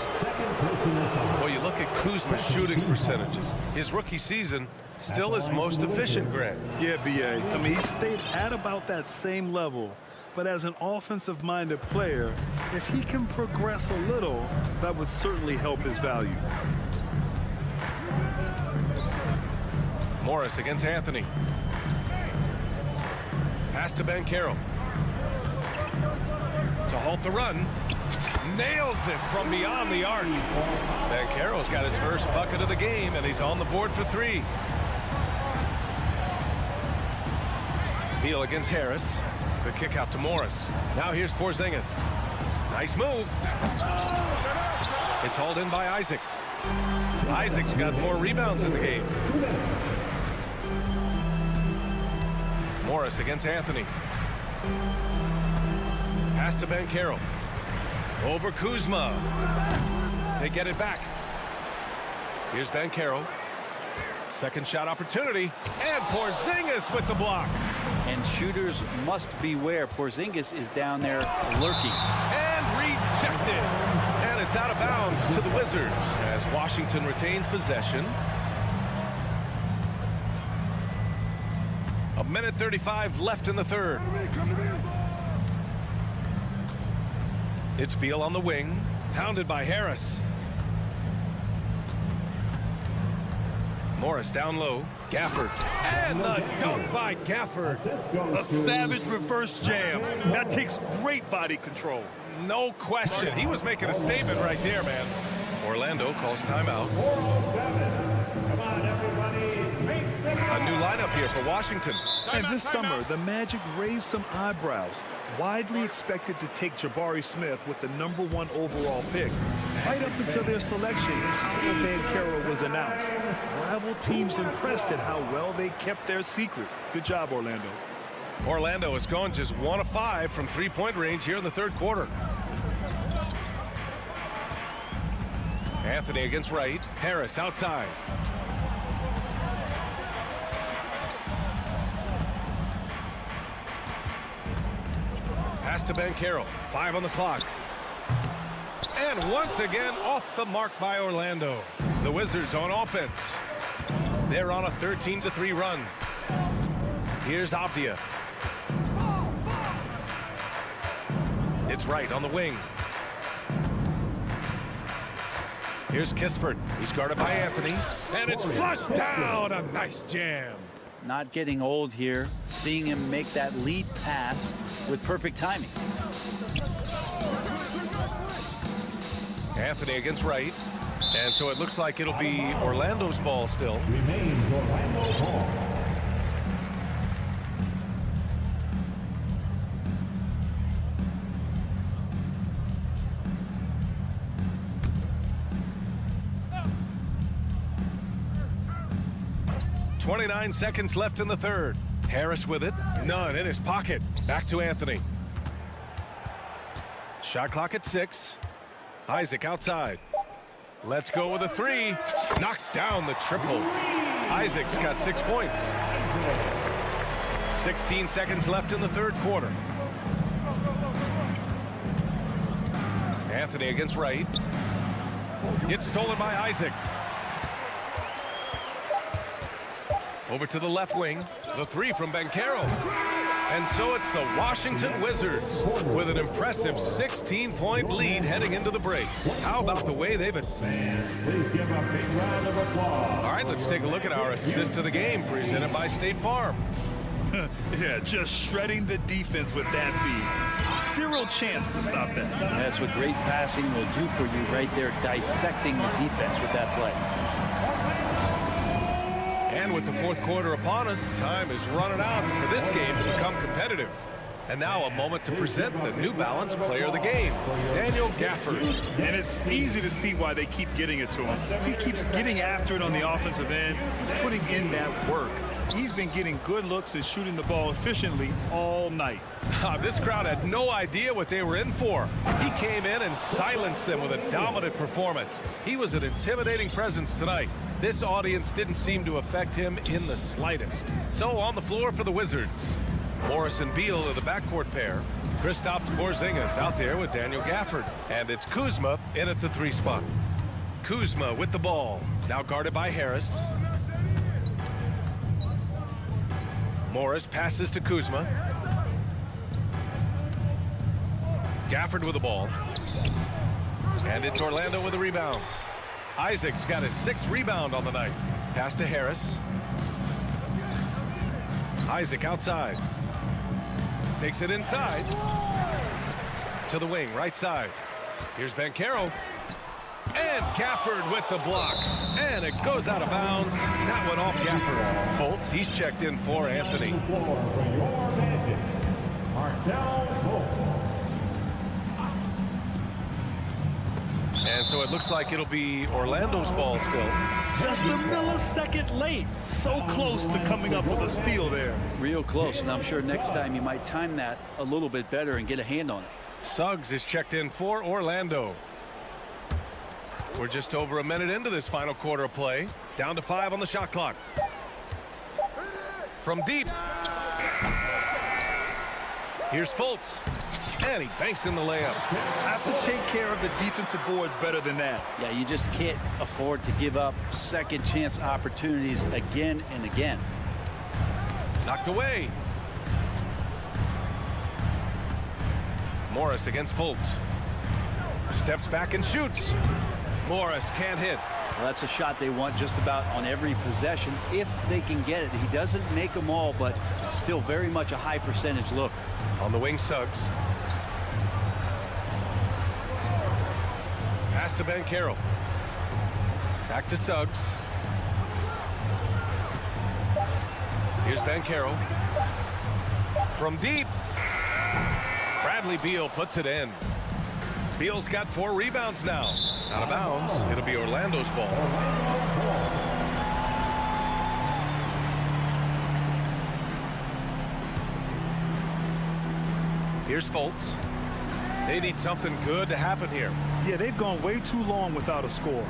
Well, you look at Kuzma's shooting percentages. His rookie season, still his most efficient, Grant. Yeah, B.A. I mean, he stayed at about that same level. But as an offensive-minded player, if he can progress a little, that would certainly help his value. Morris against Anthony. Pass to Banchero. To halt the run. Nails it from beyond the arc. Banchero's got his first bucket of the game, and he's on the board for 3. Beal against Harris. The kick out to Morris. Now here's Porzingis. Nice move. It's hauled in by Isaac. Isaac's got 4 rebounds in the game. Morris against Anthony. Pass to Banchero. Over Kuzma. They get it back. Here's Banchero. Second shot opportunity. And Porzingis with the block. And shooters must beware. Porzingis is down there lurking. And rejected. And it's out of bounds to the Wizards as Washington retains possession. 1:35 left in the third. It's Beal on the wing, hounded by Harris. Morris down low. Gafford. And the dunk by Gafford. A savage reverse jam. That takes great body control. No question. He was making a statement right there, man. Orlando calls timeout. A new lineup here for Washington. And this summer, the Magic raised some eyebrows. Widely expected to take Jabari Smith with the #1 overall pick. Right up until their selection, Paolo Banchero was announced. Rival teams impressed at how well they kept their secret. Good job, Orlando. Orlando has gone just 1 of 5 from 3-point range here in the third quarter. Anthony against Wright. Harris outside. Pass to Banchero. 5 on the clock. And once again off the mark by Orlando. The Wizards on offense. They're on a 13-3 run. Here's Avdia. It's Wright on the wing. Here's Kispert. He's guarded by Anthony. And it's flushed down. A nice jam. Not getting old here. Seeing him make that lead pass with perfect timing. Anthony against Wright. And so it looks like it'll be Orlando's ball still. Remains Orlando ball. .29 seconds left in the third. Harris with it. None in his pocket. Back to Anthony. Shot clock at 6. Isaac outside. Let's go with a 3. Knocks down the triple. Isaac's got 6 points. 16 seconds left in the third quarter. Anthony against Wright. It's stolen by Isaac. Over to the left wing. The 3 from Banchero. And so it's the Washington Wizards with an impressive 16-point lead heading into the break. How about the way they've been? Please give a big round of applause. All right, let's take a look at our assist of the game presented by State Farm. Yeah, just shredding the defense with that feed. Zero chance to stop that. That's what great passing will do for you right there, dissecting the defense with that play. And with the fourth quarter upon us, time is running out for this game to become competitive. And now a moment to present the New Balance Player of the Game, Daniel Gafford. And it's easy to see why they keep getting it to him. He keeps getting after it on the offensive end, putting in that work. He's been getting good looks and shooting the ball efficiently all night. This crowd had no idea what they were in for. He came in and silenced them with a dominant performance. He was an intimidating presence tonight. This audience didn't seem to affect him in the slightest. So on the floor for the Wizards, Morris and Beal are the backcourt pair. Kristaps Porzingis out there with Daniel Gafford. And it's Kuzma in at the 3 spot. Kuzma with the ball. Now guarded by Harris. Morris passes to Kuzma. Gafford with the ball. And it's Orlando with a rebound. Isaac's got his 6th rebound on the night. Pass to Harris. Isaac outside. Takes it inside. To the wing, right side. Here's Banchero. And Gafford with the block. And it goes out of bounds. That went off Gafford. Fultz, he's checked in for Anthony. And so it looks like it'll be Orlando's ball still. Just a millisecond late. So close to coming up with a steal there. Real close, and I'm sure next time you might time that a little bit better and get a hand on it. Suggs is checked in for Orlando. We're just over a minute into this final quarter of play. Down to 5 on the shot clock. From deep. Here's Fultz. And he banks in the layup. Have to take care of the defensive boards better than that. Yeah, you just can't afford to give up second chance opportunities again and again. Knocked away. Morris against Fultz. Steps back and shoots. Morris can't hit. Well, that's a shot they want just about on every possession if they can get it. He doesn't make them all, but still very much a high percentage look. On the wing, Suggs. Pass to Banchero. Back to Suggs. Here's Banchero. From deep. Bradley Beal puts it in. Beal's got 4 rebounds now. Out of bounds. It'll be Orlando's ball. Here's Fultz. They need something good to happen here. Yeah, they've gone way too long without a score.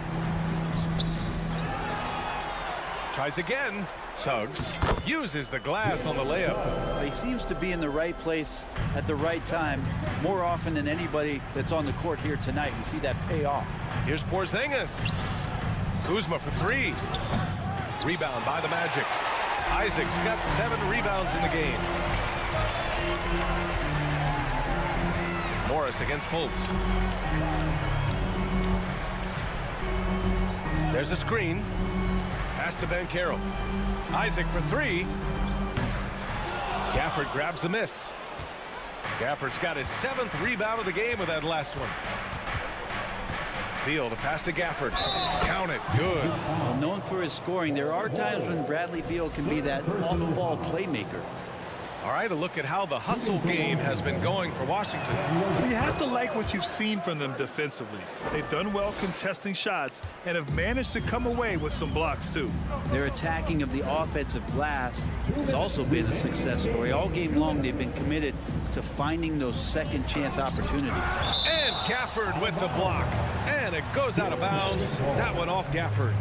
Tries again. Suggs uses the glass on the layup. Well, he seems to be in the right place at the right time more often than anybody that's on the court here tonight. We see that pay off. Here's Porzingis. Kuzma for 3. Rebound by the Magic. Isaac's got 7 rebounds in the game. Morris against Fultz. There's a screen. Pass to Banchero. Isaac for three. Gafford grabs the miss. Gafford's got his 7th rebound of the game with that last one. Beal to pass to Gafford. Count it. Good. Well, known for his scoring, there are times when Bradley Beal can be that off-ball playmaker. All right, a look at how the hustle game has been going for Washington. You have to like what you've seen from them defensively. They've done well contesting shots and have managed to come away with some blocks, too. Their attacking of the offensive glass has also been a success story. All game long, they've been committed to finding those second chance opportunities. And Gafford with the block. And it goes out of bounds. That one off Gafford.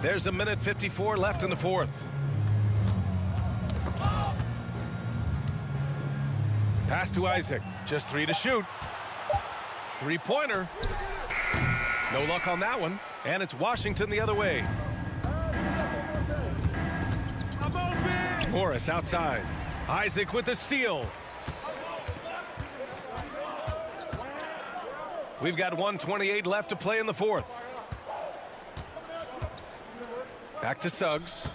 There's 1:54 left in the fourth. Pass to Isaac. Just 3 to shoot. Three-pointer. No luck on that one. And it's Washington the other way. Morris outside. Isaac with the steal. We've got 1:28 left to play in the fourth. Back to Suggs.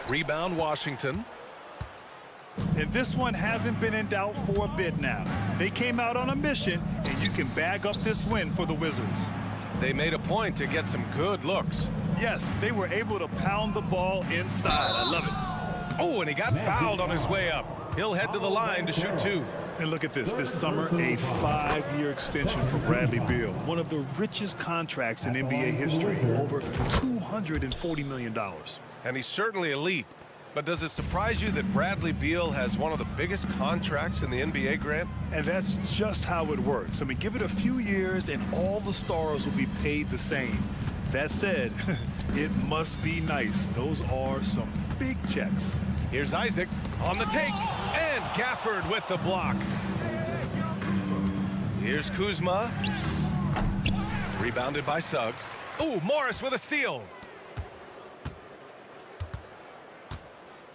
Rebound Washington. And this one hasn't been in doubt for a bit now. They came out on a mission, and you can bag up this win for the Wizards. They made a point to get some good looks. Yes, they were able to pound the ball inside. I love it. Oh, and he got fouled on his way up. He'll head to the line to shoot 2. And look at this summer, a 5-year extension for Bradley Beal. One of the richest contracts in NBA history, over $240 million. And he's certainly elite. But does it surprise you that Bradley Beal has one of the biggest contracts in the NBA, Grant? And that's just how it works. I mean, give it a few years and all the stars will be paid the same. That said, it must be nice. Those are some big checks. Here's Isaac on the take. And Gafford with the block. Here's Kuzma. Rebounded by Suggs. Oh, Morris with a steal.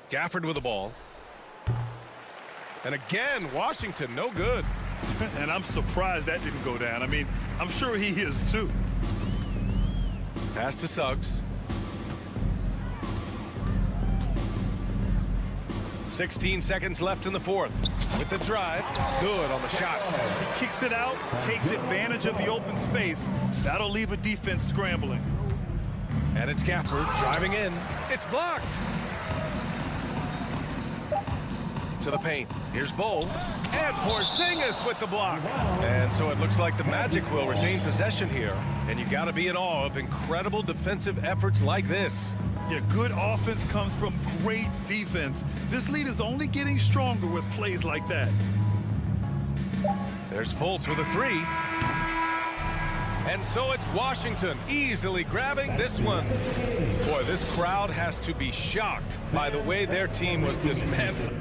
Gafford with the ball. And again, Washington, no good. And I'm surprised that didn't go down. I mean, I'm sure he is too. Pass to Suggs. 16 seconds left in the fourth. With the drive, good on the shot. He kicks it out, takes advantage of the open space. That'll leave a defense scrambling. And it's Gafford driving in. It's blocked. To the paint. Here's Bowl. And Porzingis with the block. And so it looks like the Magic will retain possession here. And you got to be in awe of incredible defensive efforts like this. Yeah, good offense comes from great defense. This lead is only getting stronger with plays like that. There's Fultz with a 3. And so it's Washington easily grabbing this one. Boy, this crowd has to be shocked by the way their team was dismantled.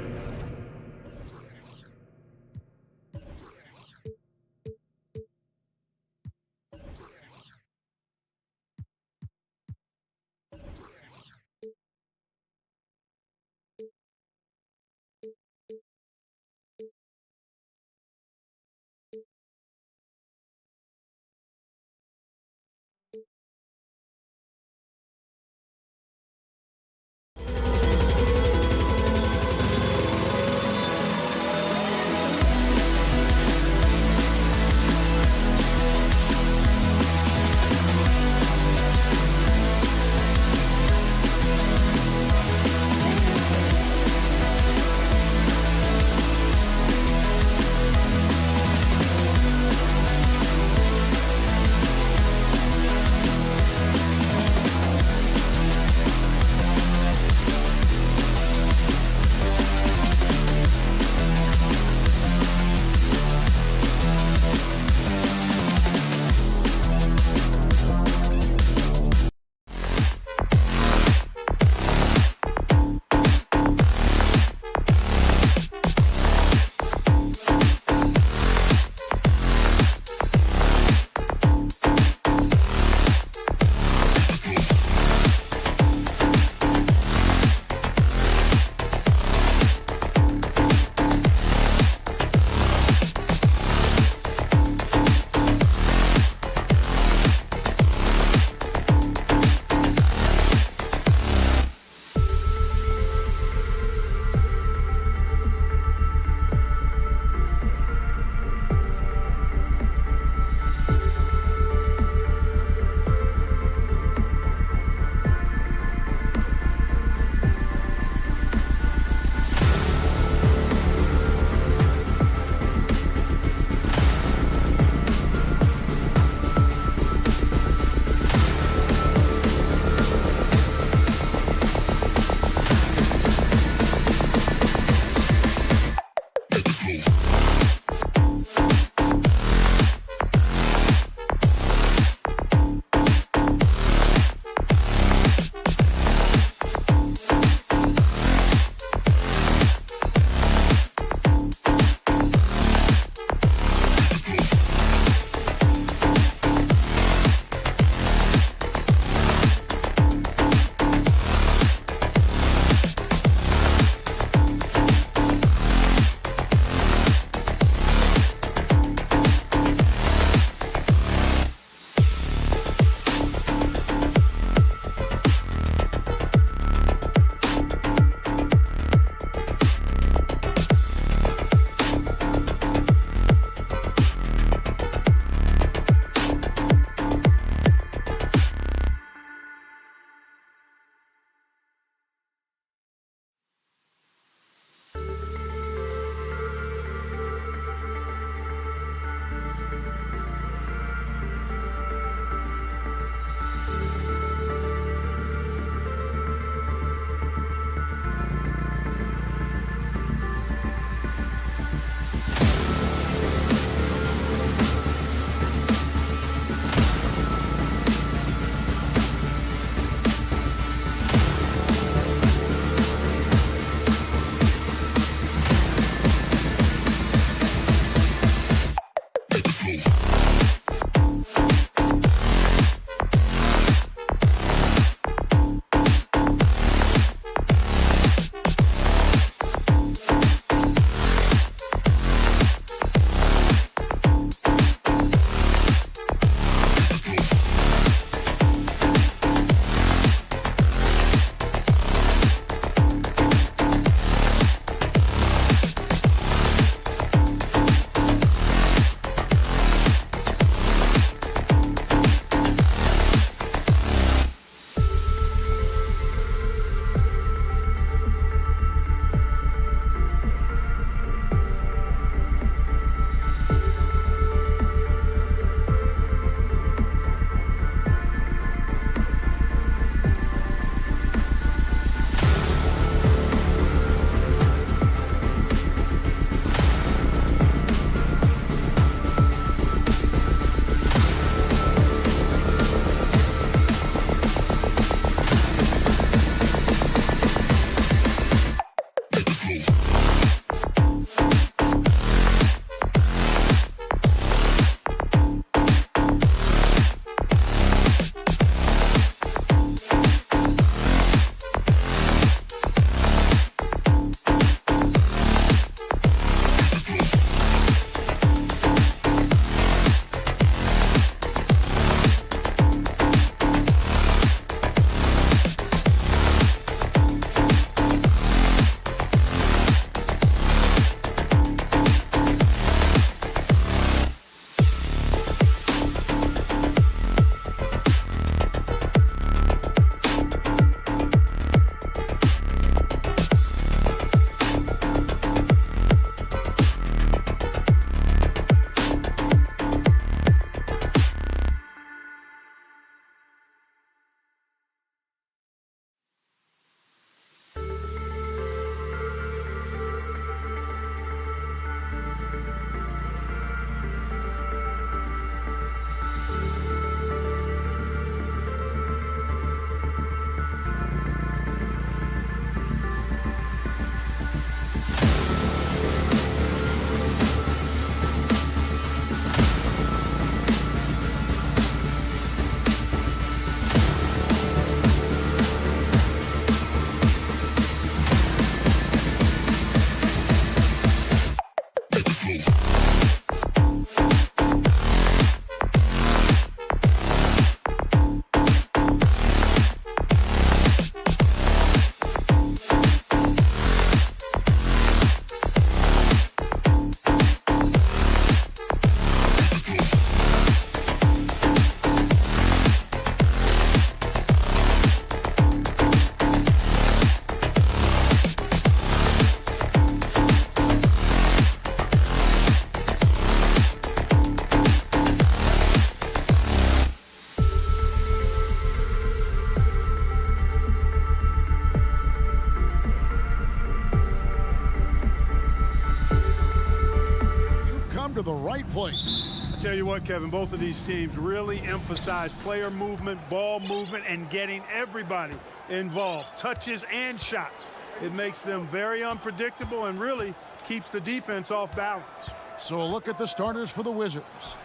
to the right place. I tell you what, Kevin, both of these teams really emphasize player movement, ball movement, and getting everybody involved, touches and shots. It makes them very unpredictable and really keeps the defense off balance. So a look at the starters for the Wizards.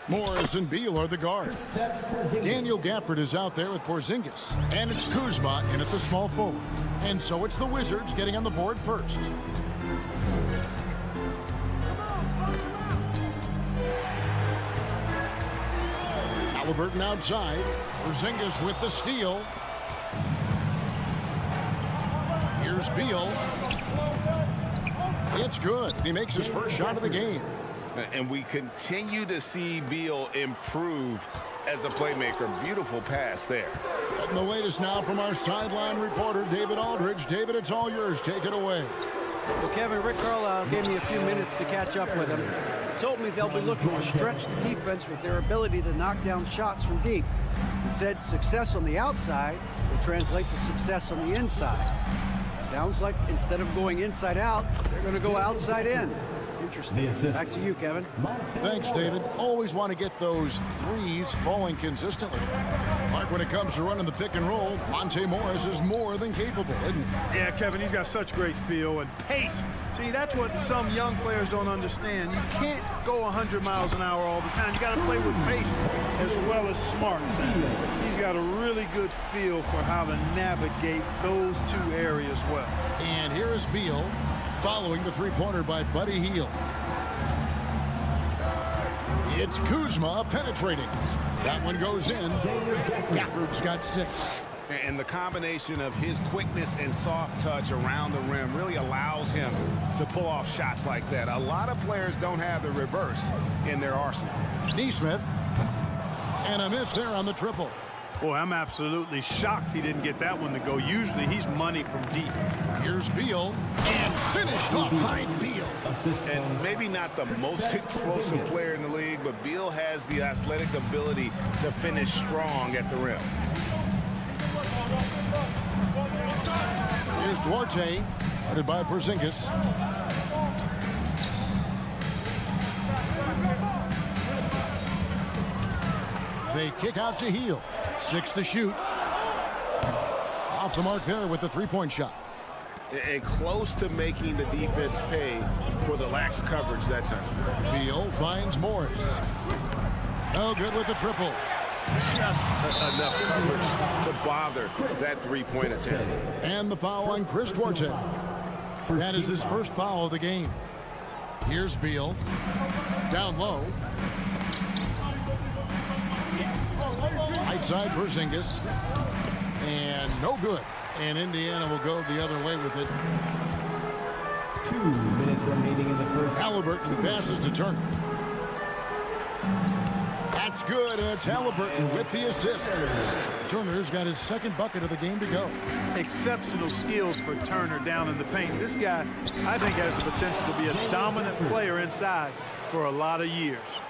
Morris and Beal are the guards. Daniel Gafford is out there with Porzingis. And it's Kuzma in at the small forward. And so it's the Wizards getting on the board first. Halliburton outside. Porzingis with the steal. Here's Beal. It's good. He makes his first shot of the game. And we continue to see Beal improve as a playmaker. Beautiful pass there. And the latest now from our sideline reporter, David Aldridge. David, it's all yours. Take it away. Well, Kevin, Rick Carlisle gave me a few minutes to catch up with him. Told me they'll be looking to stretch the defense with their ability to knock down shots from deep. He said success on the outside will translate to success on the inside. Sounds like instead of going inside out, they're going to go outside in. Interesting. Back to you, Kevin. Thanks, David. Always want to get those threes falling consistently. Like when it comes to running the pick and roll, Monte Morris is more than capable, isn't he? Yeah, Kevin, he's got such great feel and pace. See, that's what some young players don't understand. You can't go 100 miles an hour all the time. You got to play with pace as well as smarts. And he's got a really good feel for how to navigate those two areas well. And here is Beal following the three-pointer by Buddy Hield. It's Kuzma penetrating. That one goes in. Gafford's got 6. And the combination of his quickness and soft touch around the rim really allows him to pull off shots like that. A lot of players don't have the reverse in their arsenal. Neesmith. And a miss there on the triple. Boy, I'm absolutely shocked he didn't get that one to go. Usually he's money from deep. Here's Beal. And finished off by Beal. And maybe not the most explosive player in the league, but Beal has the athletic ability to finish strong at the rim. Here's Duarte, headed by Porzingis. They kick out to Hield. 6 to shoot. Off the mark there with the three-point shot. And close to making the defense pay for the lax coverage that time. Beal finds Morris. No good with the triple. Just enough coverage to bother that three-point attempt. And the foul on Chris Duarte. That is his first foul of the game. Here's Beal. Down low. Right side Porzingis. And no good. And Indiana will go the other way with it. 2 minutes remaining in the first. Halliburton passes to Turner. That's good, and it's Halliburton with the assist. Turner's got his second bucket of the game to go. Exceptional skills for Turner down in the paint. This guy, I think, has the potential to be a dominant player inside for a lot of years.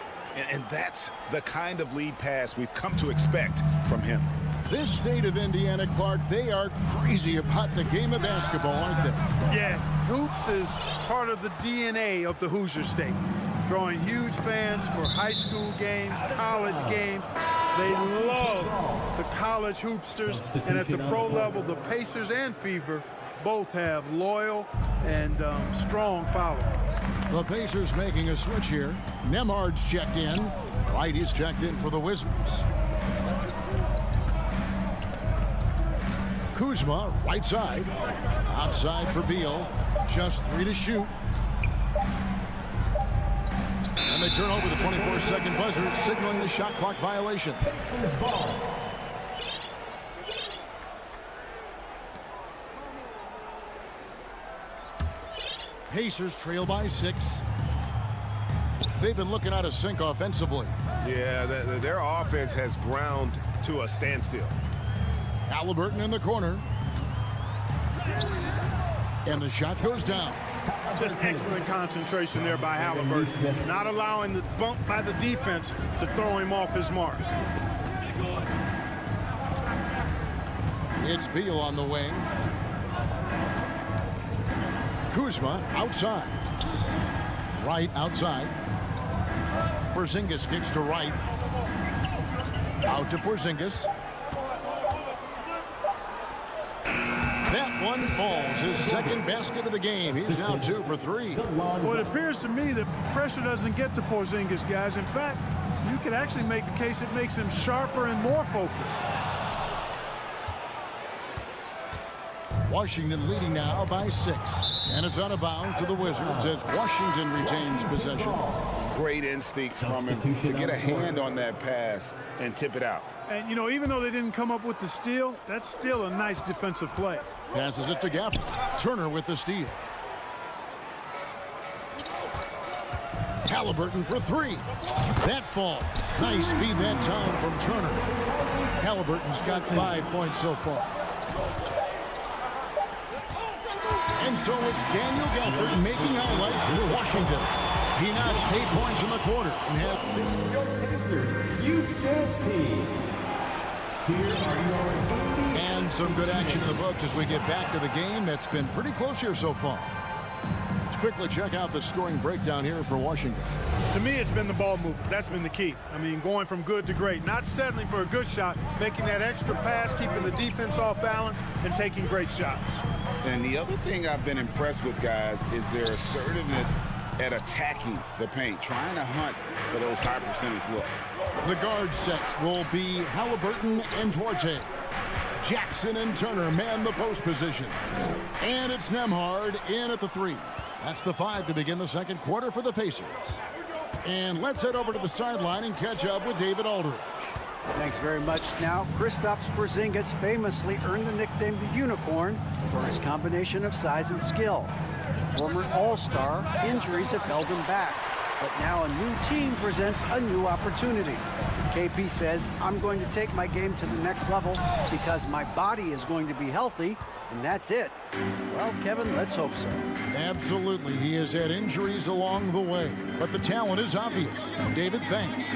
And that's the kind of lead pass we've come to expect from him. This state of Indiana, Clark, they are crazy about the game of basketball, aren't they? Yeah, hoops is part of the DNA of the Hoosier State. Drawing huge fans for high school games, college games. They love the college hoopsters. And at the pro level, the Pacers and Fever both have loyal and strong followings. The Pacers making a switch here. Nemhard's checked in. Wright is checked in for the Wizards. Kuzma, right side. Outside for Beal. Just 3 to shoot. And they turn over the 24-second buzzer, signaling the shot clock violation. Pacers trail by 6. They've been looking out of sync offensively. Yeah, their offense has ground to a standstill. Halliburton in the corner. And the shot goes down. Just excellent concentration there by Halliburton. Not allowing the bump by the defense to throw him off his mark. It's Beal on the wing. Kuzma outside. Right outside. Porzingis kicks to right. Out to Porzingis. That one falls. His second basket of the game. He's now 2 for 3. Well, it appears to me that pressure doesn't get to Porzingis, guys. In fact, you could actually make the case it makes him sharper and more focused. Washington leading now by 6. And it's out of bounds to the Wizards as Washington retains possession. Great instincts from him to get a hand on that pass and tip it out. And, you know, even though they didn't come up with the steal, that's still a nice defensive play. Passes it to Gafford. Turner with the steal. Halliburton for 3. That falls. Nice feed that time from Turner. Halliburton's got 5 points so far. And so it's Daniel Gafford making highlights for Washington. He notched 8 points in the quarter and had Youth Dance Team. Here are your and some good action in the books as we get back to the game that's been pretty close here so far. Let's quickly check out the scoring breakdown here for Washington. To me, it's been the ball movement. That's been the key. I mean, going from good to great. Not settling for a good shot, making that extra pass, keeping the defense off balance, and taking great shots. And the other thing I've been impressed with, guys, is their assertiveness at attacking the paint, trying to hunt for those high percentage looks. The guard set will be Halliburton and Duarte. Jackson and Turner man the post position. And it's Nembhard in at the 3. That's the 5 to begin the second quarter for the Pacers. And let's head over to the sideline and catch up with David Aldridge. Thanks very much. Now, Kristaps Porzingis famously earned the nickname the Unicorn for his combination of size and skill. Former All-Star, injuries have held him back. But now a new team presents a new opportunity. KP says, I'm going to take my game to the next level because my body is going to be healthy, and that's it. Well, Kevin, let's hope so. Absolutely. He has had injuries along the way, but the talent is obvious. David, thanks.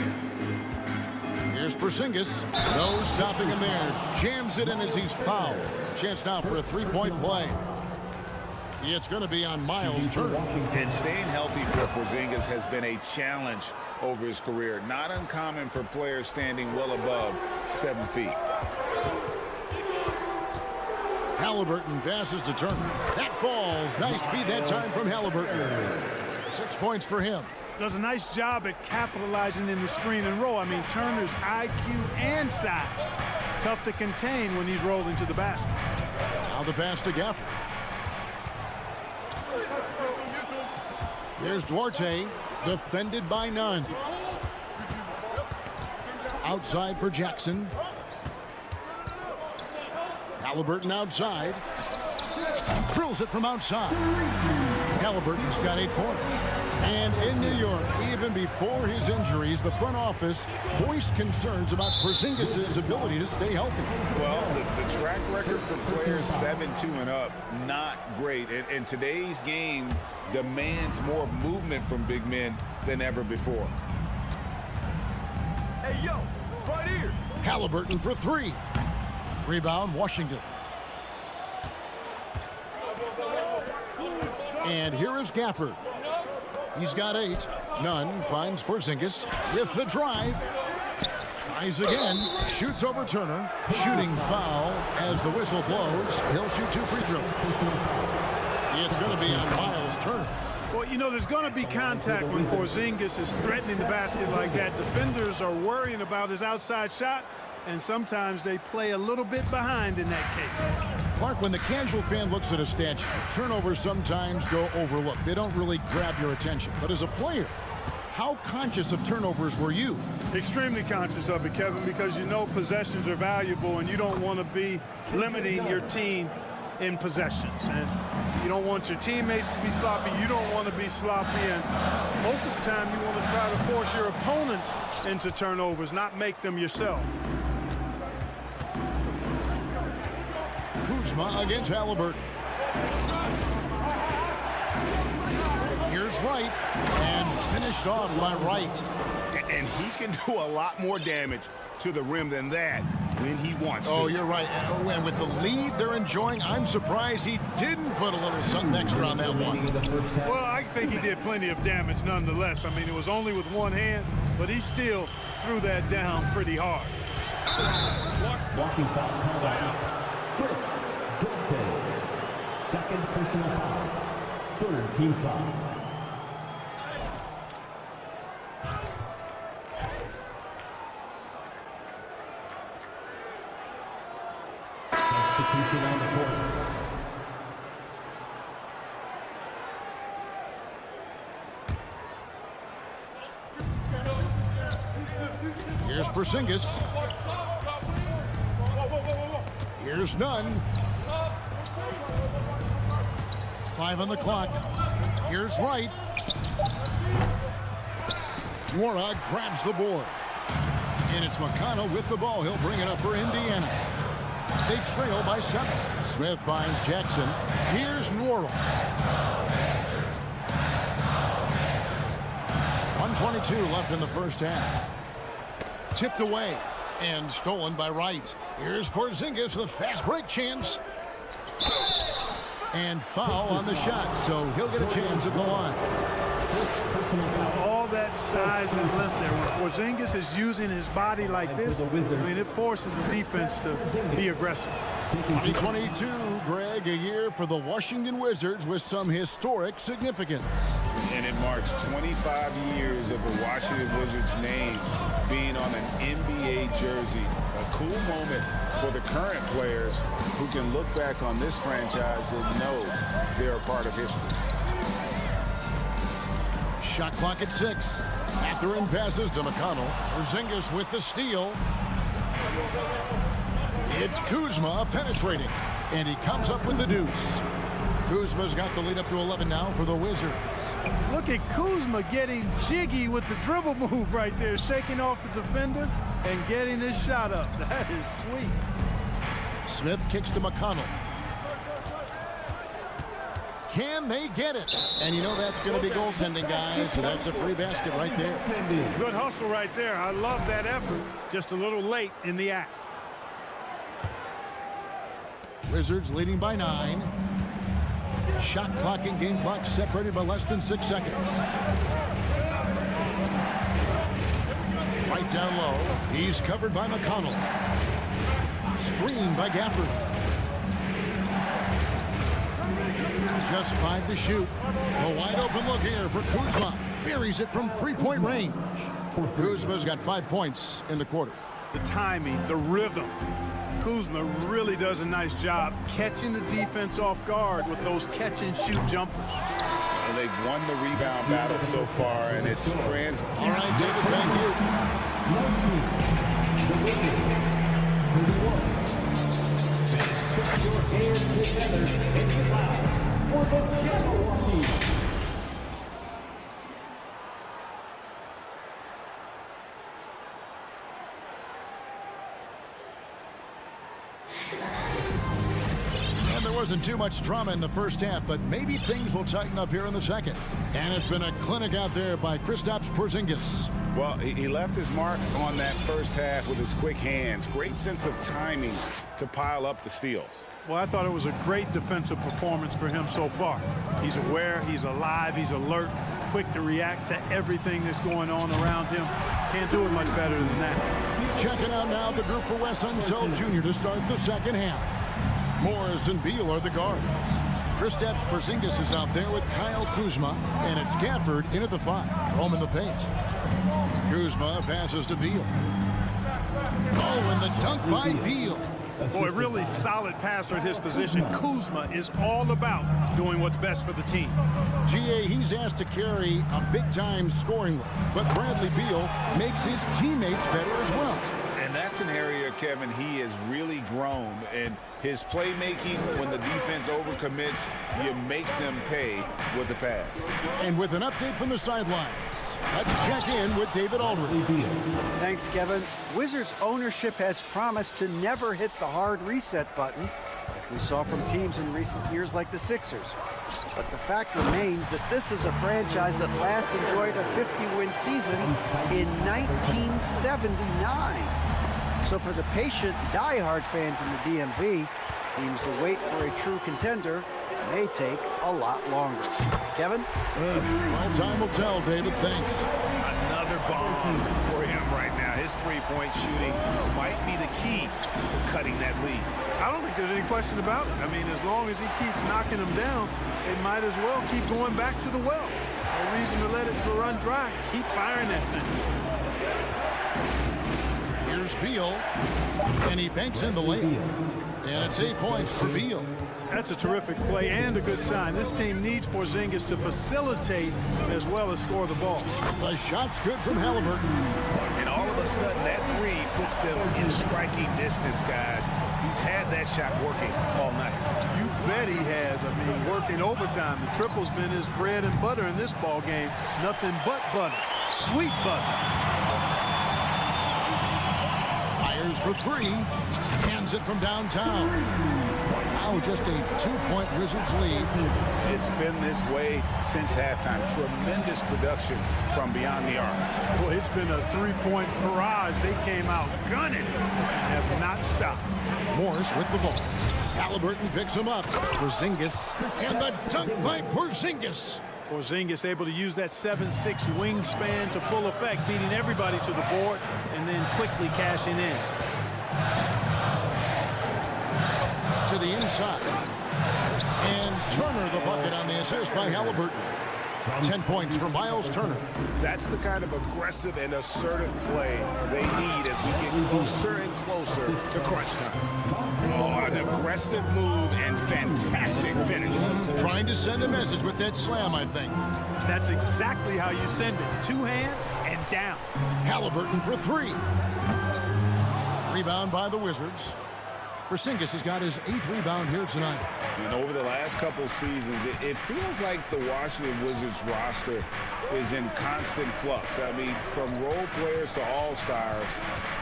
Here's Porzingis. No stopping him there. Jams it in as he's fouled. Chance now for a three-point play. It's going to be on Miles Turner. And staying healthy for Porzingis has been a challenge over his career. Not uncommon for players standing well above 7 feet. Halliburton passes to Turner. That falls. Nice feed that time from Halliburton. 6 points for him. Does a nice job at capitalizing in the screen and roll. I mean, Turner's IQ and size. Tough to contain when he's rolling to the basket. Now the pass to Gafford. Here's Duarte, defended by none. Outside for Jackson. Halliburton outside. Drills it from outside. Halliburton's got 8 points. And in New York, even before his injuries, the front office voiced concerns about Porzingis' ability to stay healthy. Well, the track record for players 7-2 and up, not great. And today's game demands more movement from big men than ever before. Hey, yo, right here. Halliburton for 3. Rebound, Washington. And here is Gafford. He's got 8. None. Finds Porzingis with the drive. Tries again. Shoots over Turner. Shooting foul as the whistle blows. He'll shoot 2 free throws. It's going to be on Miles Turner. Well, you know, there's going to be contact when Porzingis is threatening the basket like that. Defenders are worrying about his outside shot, and sometimes they play a little bit behind in that case. Clark, when the casual fan looks at a stat sheet, turnovers sometimes go overlooked. They don't really grab your attention. But as a player, how conscious of turnovers were you? Extremely conscious of it, Kevin, because you know possessions are valuable and you don't want to be limiting your team in possessions. And you don't want your teammates to be sloppy. You don't want to be sloppy. And most of the time, you want to try to force your opponents into turnovers, not make them yourself. Kuzma against Halliburton. Here's Wright, and finished off by Wright. And he can do a lot more damage to the rim than that when he wants to. Oh, you're right. And with the lead they're enjoying, I'm surprised he didn't put a little something extra on that one. Well, I think he did plenty of damage nonetheless. I mean, it was only with one hand, but he still threw that down pretty hard. Walking foul comes out. Chris Dobek. Second personal foul. Third team foul. Substitution on the court. Here's Porzingis. Here's none. 5 on the clock. Here's Wright. Warog grabs the board. And it's McConnell with the ball. He'll bring it up for Indiana. They trail by 7. Smith finds Jackson. Here's Norrell. 1:22 left in the first half. Tipped away and stolen by Wright. Here's Porzingis, the fast break chance. And foul on the shot, so he'll get a chance at the line. All that size and length there. When Porzingis is using his body like this, I mean, it forces the defense to be aggressive. 2022, Greg, a year for the Washington Wizards with some historic significance. And it marks 25 years of the Washington Wizards name being on an NBA jersey. A cool moment for the current players who can look back on this franchise and know they're a part of history. Shot clock at 6. Mathurin passes to McConnell. Porzingis with the steal. It's Kuzma penetrating, and he comes up with the deuce. Kuzma's got the lead up to 11 now for the Wizards. Look at Kuzma getting jiggy with the dribble move right there, shaking off the defender and getting his shot up. That is sweet. Smith kicks to McConnell. Can they get it? And you know that's going to be goaltending, guys, so that's a free basket right there. Good hustle right there. I love that effort. Just a little late in the act. Wizards leading by 9. Shot clock and game clock separated by less than 6 seconds. Right down low. He's covered by McConnell. Screened by Gafford. Just 5 to shoot. A wide open look here for Kuzma. Buries it from 3-point range. Kuzma's got 5 points in the quarter. The timing, the rhythm. Kuzma really does a nice job catching the defense off guard with those catch-and-shoot jumpers. And they've won the rebound battle so far, and it's trans. All right, David, thank you. Put your hands together and get loud for the Jabberwockies. And there wasn't too much drama in the first half, but maybe things will tighten up here in the second. And it's been a clinic out there by Kristaps Porzingis. Well, he left his mark on that first half with his quick hands. Great sense of timing to pile up the steals. Well, I thought it was a great defensive performance for him so far. He's aware, he's alive, he's alert, quick to react to everything that's going on around him. Can't do it much better than that. Checking out now the group for Wes Unseld Jr. to start the second half. Morris and Beal are the guards. Kristaps Porzingis is out there with Kyle Kuzma, and it's Gafford in at the 5. Roman the paint. Kuzma passes to Beal. Oh, and the dunk by Beal. Boy, really solid passer at his position. Kuzma is all about doing what's best for the team. GA, he's asked to carry a big-time scoring load, but Bradley Beal makes his teammates better as well. And that's an area, Kevin, he has really grown. And his playmaking, when the defense overcommits, you make them pay with the pass. And with an update from the sidelines, let's check in with David Aldridge. Thanks, Kevin. Wizards ownership has promised to never hit the hard reset button, like we saw from teams in recent years like the Sixers. But the fact remains that this is a franchise that last enjoyed a 50-win season in 1979. So for the patient, diehard fans in the DMV, seems to wait for a true contender may take a lot longer. Kevin? Well, time will tell, David. Thanks. Another bomb for him right now. His three-point shooting might be the key to cutting that lead. I don't think there's any question about it. I mean, as long as he keeps knocking them down, they might as well keep going back to the well. No reason to let it run dry. Keep firing that thing. Here's Beal, and he banks in the layup. And it's 8 points for Beal. That's a terrific play and a good sign. This team needs Porzingis to facilitate as well as score the ball. The shot's good from Halliburton. And all of a sudden, that three puts them in striking distance, guys. He's had that shot working all night. You bet he has. I mean, working overtime. The triple's been his bread and butter in this ball game. Nothing but butter. Sweet butter. Fires for three. Hands it from downtown. Now just a 2-point Wizards lead. It's been this way since halftime. Tremendous production from beyond the arc. Well, it's been a three-point barrage. They came out gunning and have not stopped. Morris with the ball. Halliburton picks him up. Porzingis. And the dunk by Porzingis. Porzingis able to use that 7'6" wingspan to full effect, beating everybody to the board and then quickly cashing in. To the inside. And Turner the bucket on the assist by Halliburton. 10 points for Miles Turner. That's the kind of aggressive and assertive play they need as we get closer and closer to crunch time. Oh, an aggressive move and fantastic finish. Trying to send a message with that slam, I think. That's exactly how you send it. Two hands and down. Halliburton for three. Rebound by the Wizards. Porzingis has got his 8th rebound here tonight. And over the last couple seasons, it feels like the Washington Wizards roster is in constant flux. I mean, from role players to all-stars,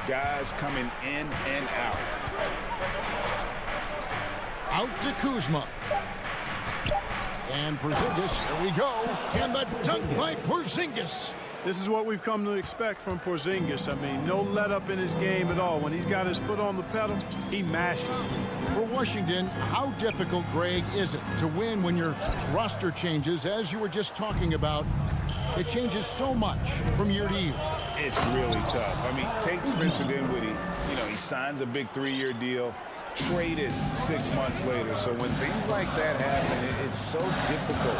guys coming in and out. Out to Kuzma. And Porzingis, here we go. And the dunk by Porzingis. This is what we've come to expect from Porzingis. I mean, no let up in his game at all. When he's got his foot on the pedal, he mashes it. For Washington, how difficult, Greg, is it to win when your roster changes, as you were just talking about? It changes so much from year to year. It's really tough. I mean, take Spencer Dinwiddie. You know, he signs a big 3-year deal, traded 6 months later. So when things like that happen, it's so difficult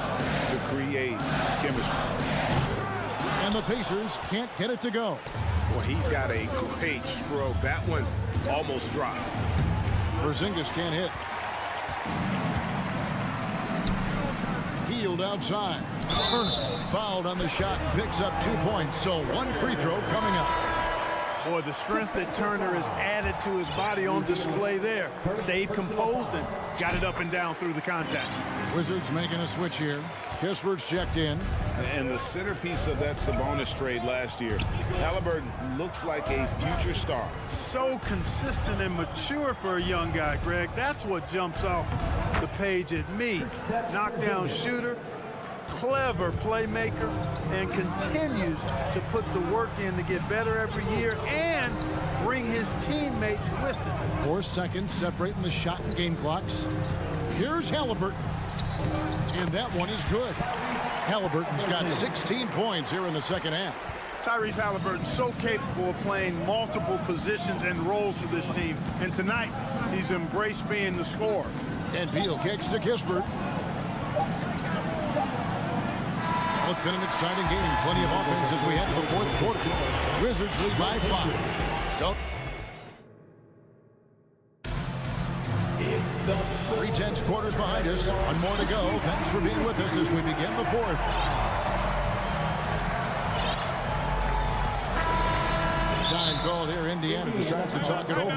to create chemistry. And the Pacers can't get it to go. Well, he's got a great stroke. That one almost dropped. Porzingis can't hit. Healed outside. Turner fouled on the shot and picks up 2 points. So one free throw coming up. Boy, the strength that Turner has added to his body on display there. Stayed composed and got it up and down through the contact. Wizards making a switch here. Kispert's checked in. And the centerpiece of that Sabonis trade last year, Halliburton looks like a future star. So consistent and mature for a young guy, Greg. That's what jumps off the page at me. Knockdown shooter, clever playmaker, and continues to put the work in to get better every year and bring his teammates with him. 4 seconds separating the shot and game clocks. Here's Halliburton. And that one is good. Halliburton's got 16 points here in the second half. Tyrese Halliburton so capable of playing multiple positions and roles for this team. And tonight, he's embraced being the scorer. And Beal kicks to Kispert. Well, it's been an exciting game. Plenty of offense as we head to the fourth quarter. Wizards lead by 5. So 3/10 quarters behind us. One more to go. Thanks for being with us as we begin the fourth. Time called here. Indiana decides to talk it over.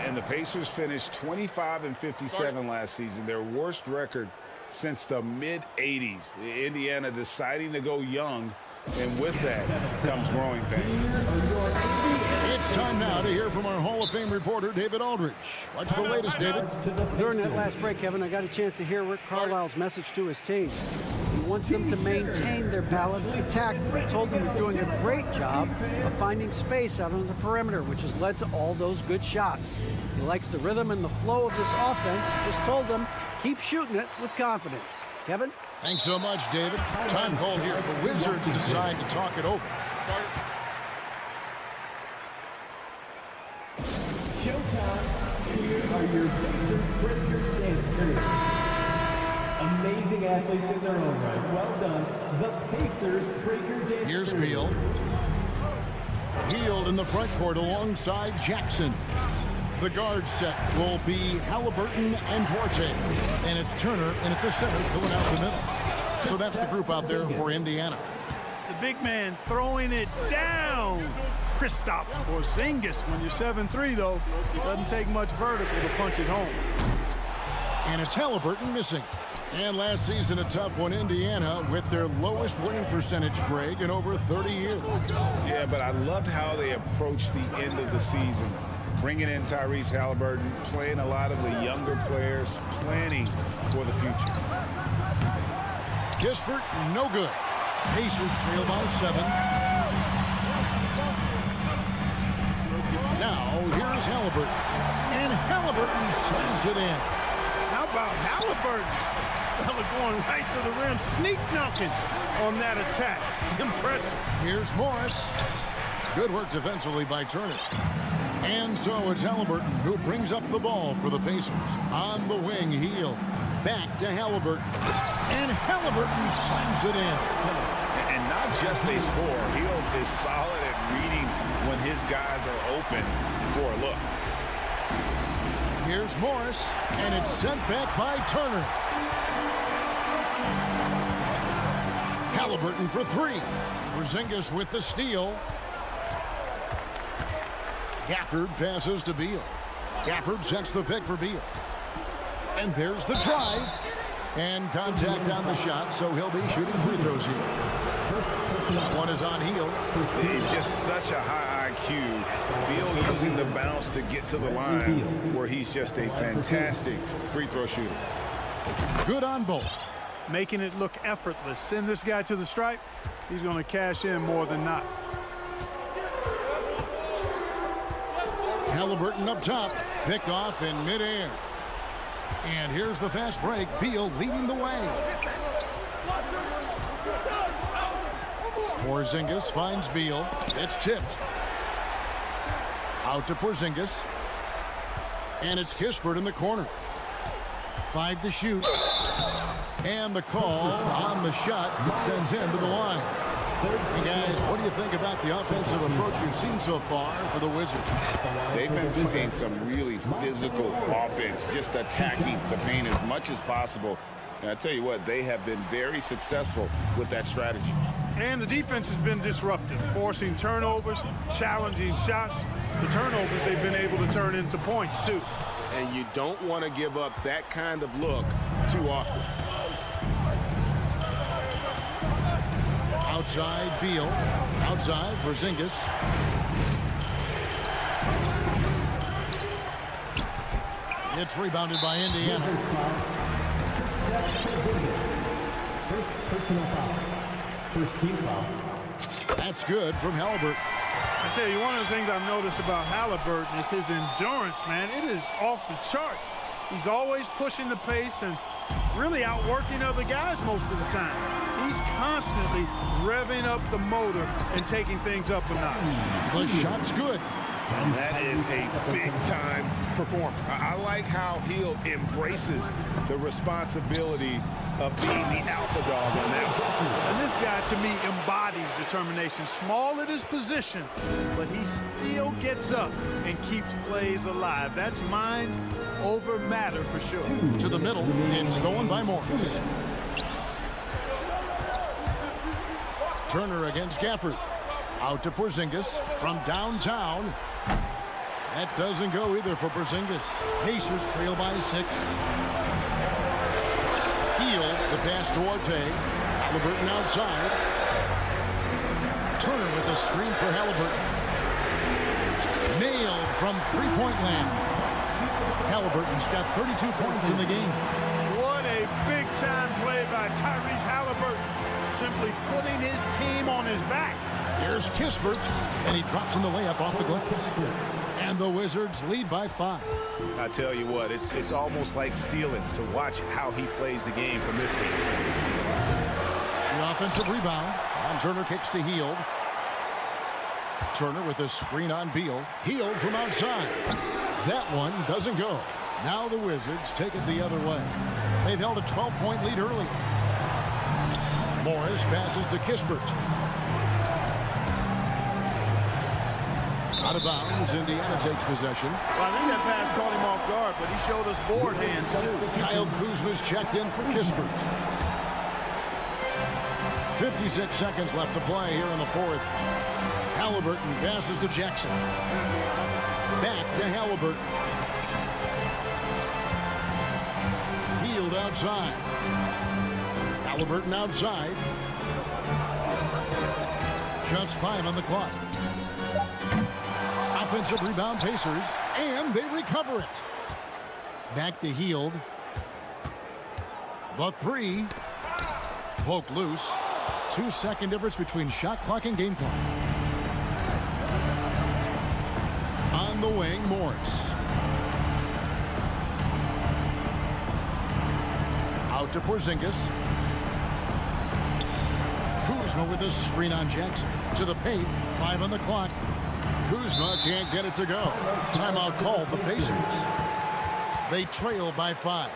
And the Pacers finished 25-57 last season, their worst record since the mid-'80s. Indiana deciding to go young, and with that comes growing pains. It's time now to hear from our Hall of Fame reporter, David Aldridge. What's the latest, David? During that last break, Kevin, I got a chance to hear Rick Carlisle's message to his team. He wants them to maintain their balanced attack. I told him they're doing a great job of finding space out on the perimeter, which has led to all those good shots. He likes the rhythm and the flow of this offense. Just told them, keep shooting it with confidence. Kevin? Thanks so much, David. Time called here. The Wizards decide to talk it over. Showtime. Here are your Pacers Breaker Dancers. Amazing athletes in their own right. Well done. The Pacers Breaker Dancers. Here's Beal. Healed in the front court alongside Jackson. The guard set will be Halliburton and Duarte. And it's Turner, and at the center, filling out the middle. So that's the group out there for Indiana. The big man throwing it down. Kristaps Porzingis. When you're 7'3", though, it doesn't take much vertical to punch it home. And it's Halliburton missing. And last season, a tough one, Indiana, with their lowest winning percentage, Greg, in over 30 years. Yeah, but I loved how they approached the end of the season. Bringing in Tyrese Halliburton, playing a lot of the younger players, planning for the future. Kispert, no good. Pacers trail by 7. Now, here's Halliburton. And Halliburton slams it in. How about Halliburton? Fella going right to the rim, sneak dunking on that attack. Impressive. Here's Morris. Good work defensively by Turner. And so it's Halliburton who brings up the ball for the Pacers. On the wing, Heel. Back to Halliburton. And Halliburton slams it in. And not just a score. Heel is solid at reading when his guys are open for a look. Here's Morris. And it's sent back by Turner. Halliburton for 3. Porzingis with the steal. Gafford passes to Beal. Gafford sets the pick for Beal. And there's the drive. And contact on the shot, so he'll be shooting free throws here. One is on Heel. It's just such a high IQ. Beal using the bounce to get to the line where he's just a fantastic free throw shooter. Good on both. Making it look effortless. Send this guy to the stripe. He's going to cash in more than not. Halliburton up top. Pick off in midair. And here's the fast break. Beal leading the way. Porzingis finds Beal. It's tipped. Out to Porzingis. And it's Kispert in the corner. 5 to shoot. And the call on the shot sends him to the line. Hey guys, what do you think about the offensive approach we've seen so far for the Wizards? They've been playing some really physical offense, just attacking the paint as much as possible. And I tell you what, they have been very successful with that strategy. And the defense has been disruptive, forcing turnovers, challenging shots. The turnovers they've been able to turn into points, too. And you don't want to give up that kind of look too often. Outside Beal. Outside Porzingis. It's rebounded by Indiana. First personal foul. First team foul. That's good from Halliburton. I tell you, one of the things I've noticed about Halliburton is his endurance, man. It is off the charts. He's always pushing the pace and really outworking other guys most of the time. He's constantly revving up the motor and taking things up a notch. The shot's good. That is a big-time performer. I like how Hill embraces the responsibility of being the alpha dog on that one. And this guy, to me, embodies determination. Small at his position, but he still gets up and keeps plays alive. That's mind over matter for sure. To the middle, it's stolen by Morris. Turner against Gafford. Out to Porzingis from downtown. That doesn't go either for Porzingis. Pacers trail by 6. Heel, the pass to Duarte. Halliburton outside. Turner with a screen for Halliburton. Nailed from three-point land. Halliburton's got 32 points in the game. What a big Big-time play by Tyrese Halliburton, simply putting his team on his back. Here's Kispert, and he drops in the layup off the glass. And the Wizards lead by 5. I tell you what, it's almost like stealing to watch how he plays the game from this side. The offensive rebound, and Turner kicks to Hield. Turner with a screen on Beal. Hield from outside. That one doesn't go. Now the Wizards take it the other way. They've held a 12-point lead early. Morris passes to Kispert. Out of bounds, Indiana takes possession. Well, I think that pass caught him off guard, but he showed us board hands, too. Kyle Kuzma's checked in for Kispert. 56 seconds left to play here in the fourth. Halliburton passes to Jackson. Back to Halliburton. Hield outside. Halliburton outside. Just 5 on the clock. Offensive rebound Pacers, and they recover it. Back to Hield. The 3. Poked loose. 2-second difference between shot clock and game clock. On the wing, Morris. Out to Porzingis. Kuzma with a screen on Jackson. To the paint, 5 on the clock. Kuzma can't get it to go. Timeout called the Pacers. They trail by 5.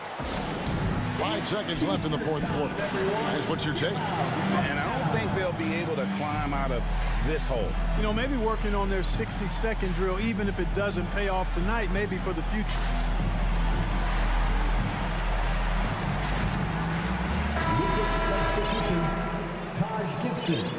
5 seconds left in the fourth quarter. Guys, what's your take? And I don't think they'll be able to climb out of this hole. You know, maybe working on their 60-second drill, even if it doesn't pay off tonight, maybe for the future. Taj Gibson.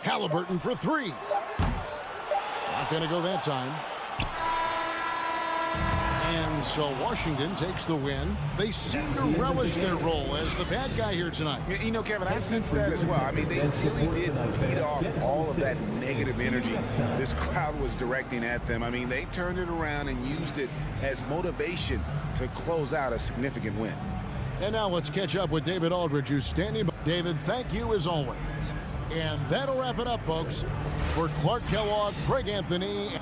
Halliburton for 3. Not going to go that time. And so Washington takes the win. They seem to relish their role as the bad guy here tonight. You know, Kevin, I sense that as well. I mean, they really did feed off all of that negative energy this crowd was directing at them. I mean, they turned it around and used it as motivation to close out a significant win. And now let's catch up with David Aldridge, who's standing by. David, thank you as always. And that'll wrap it up, folks. For Clark Kellogg, Greg Anthony.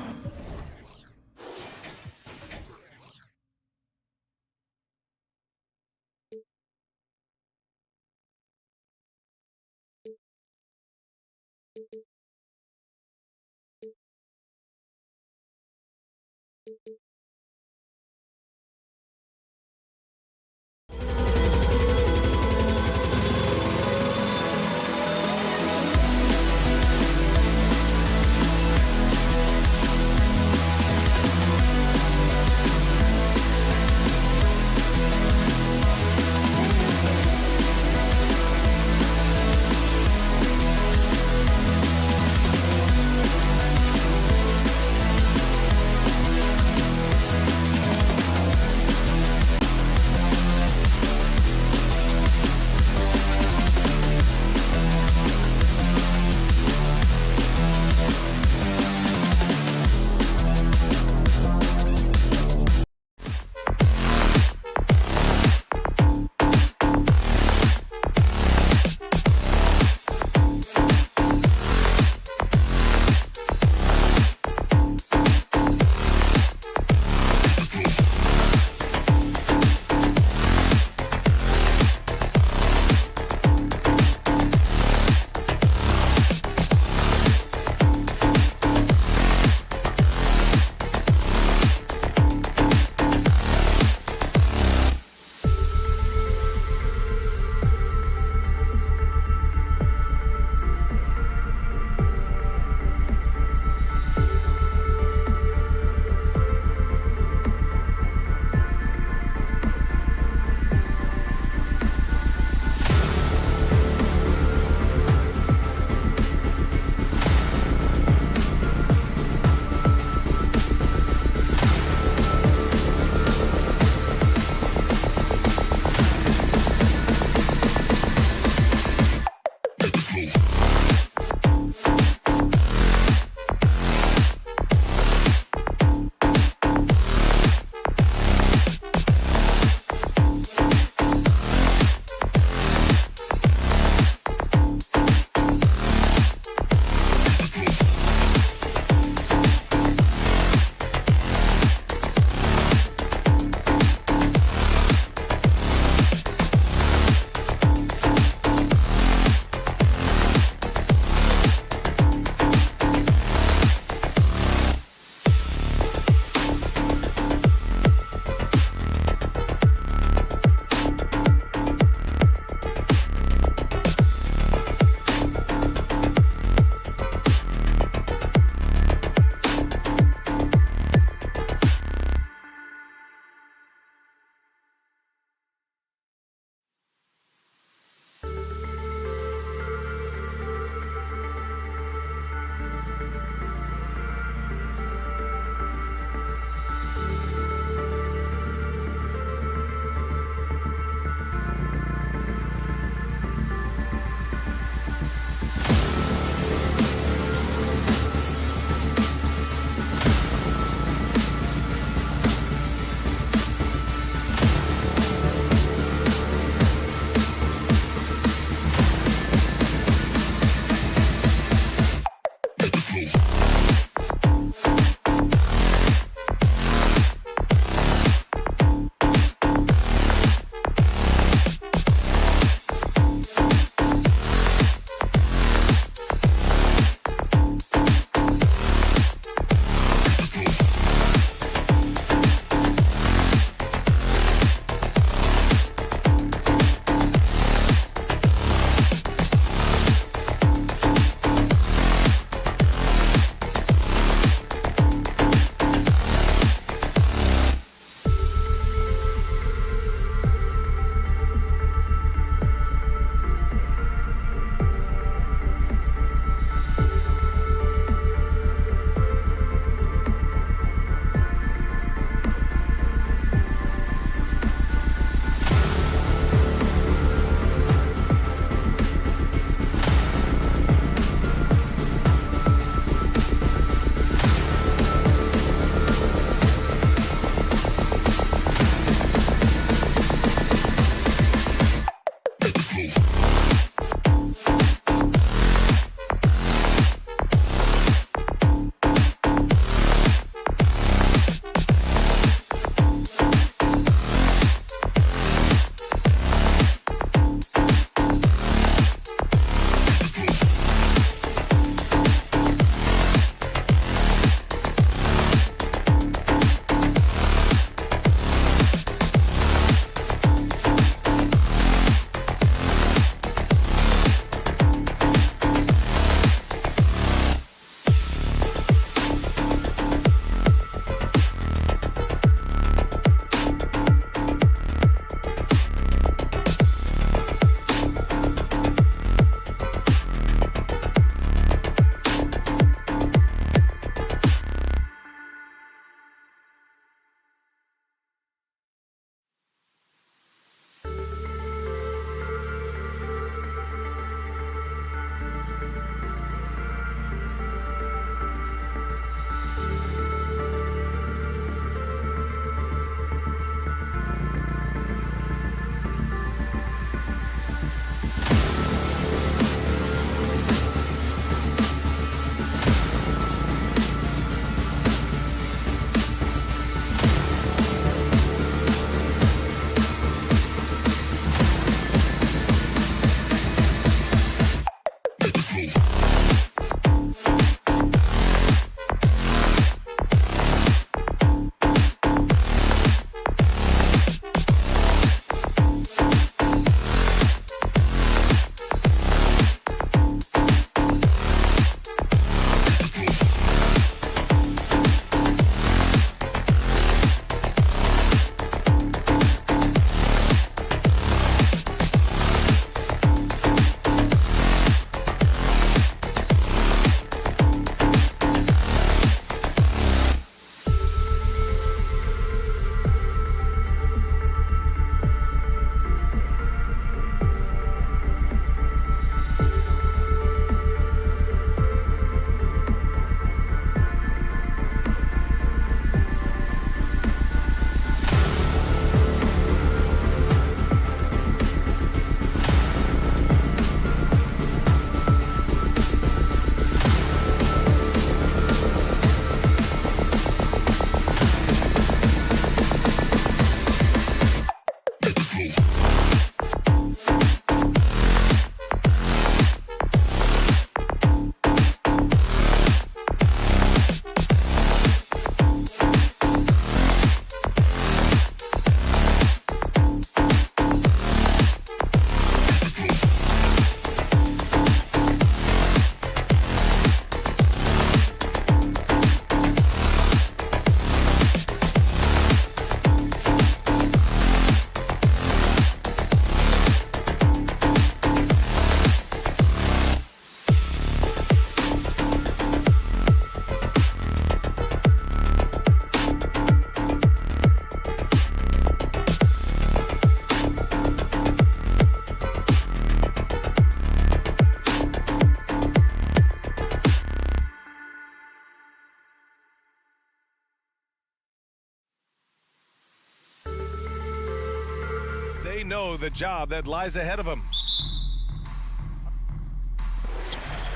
know the job that lies ahead of them.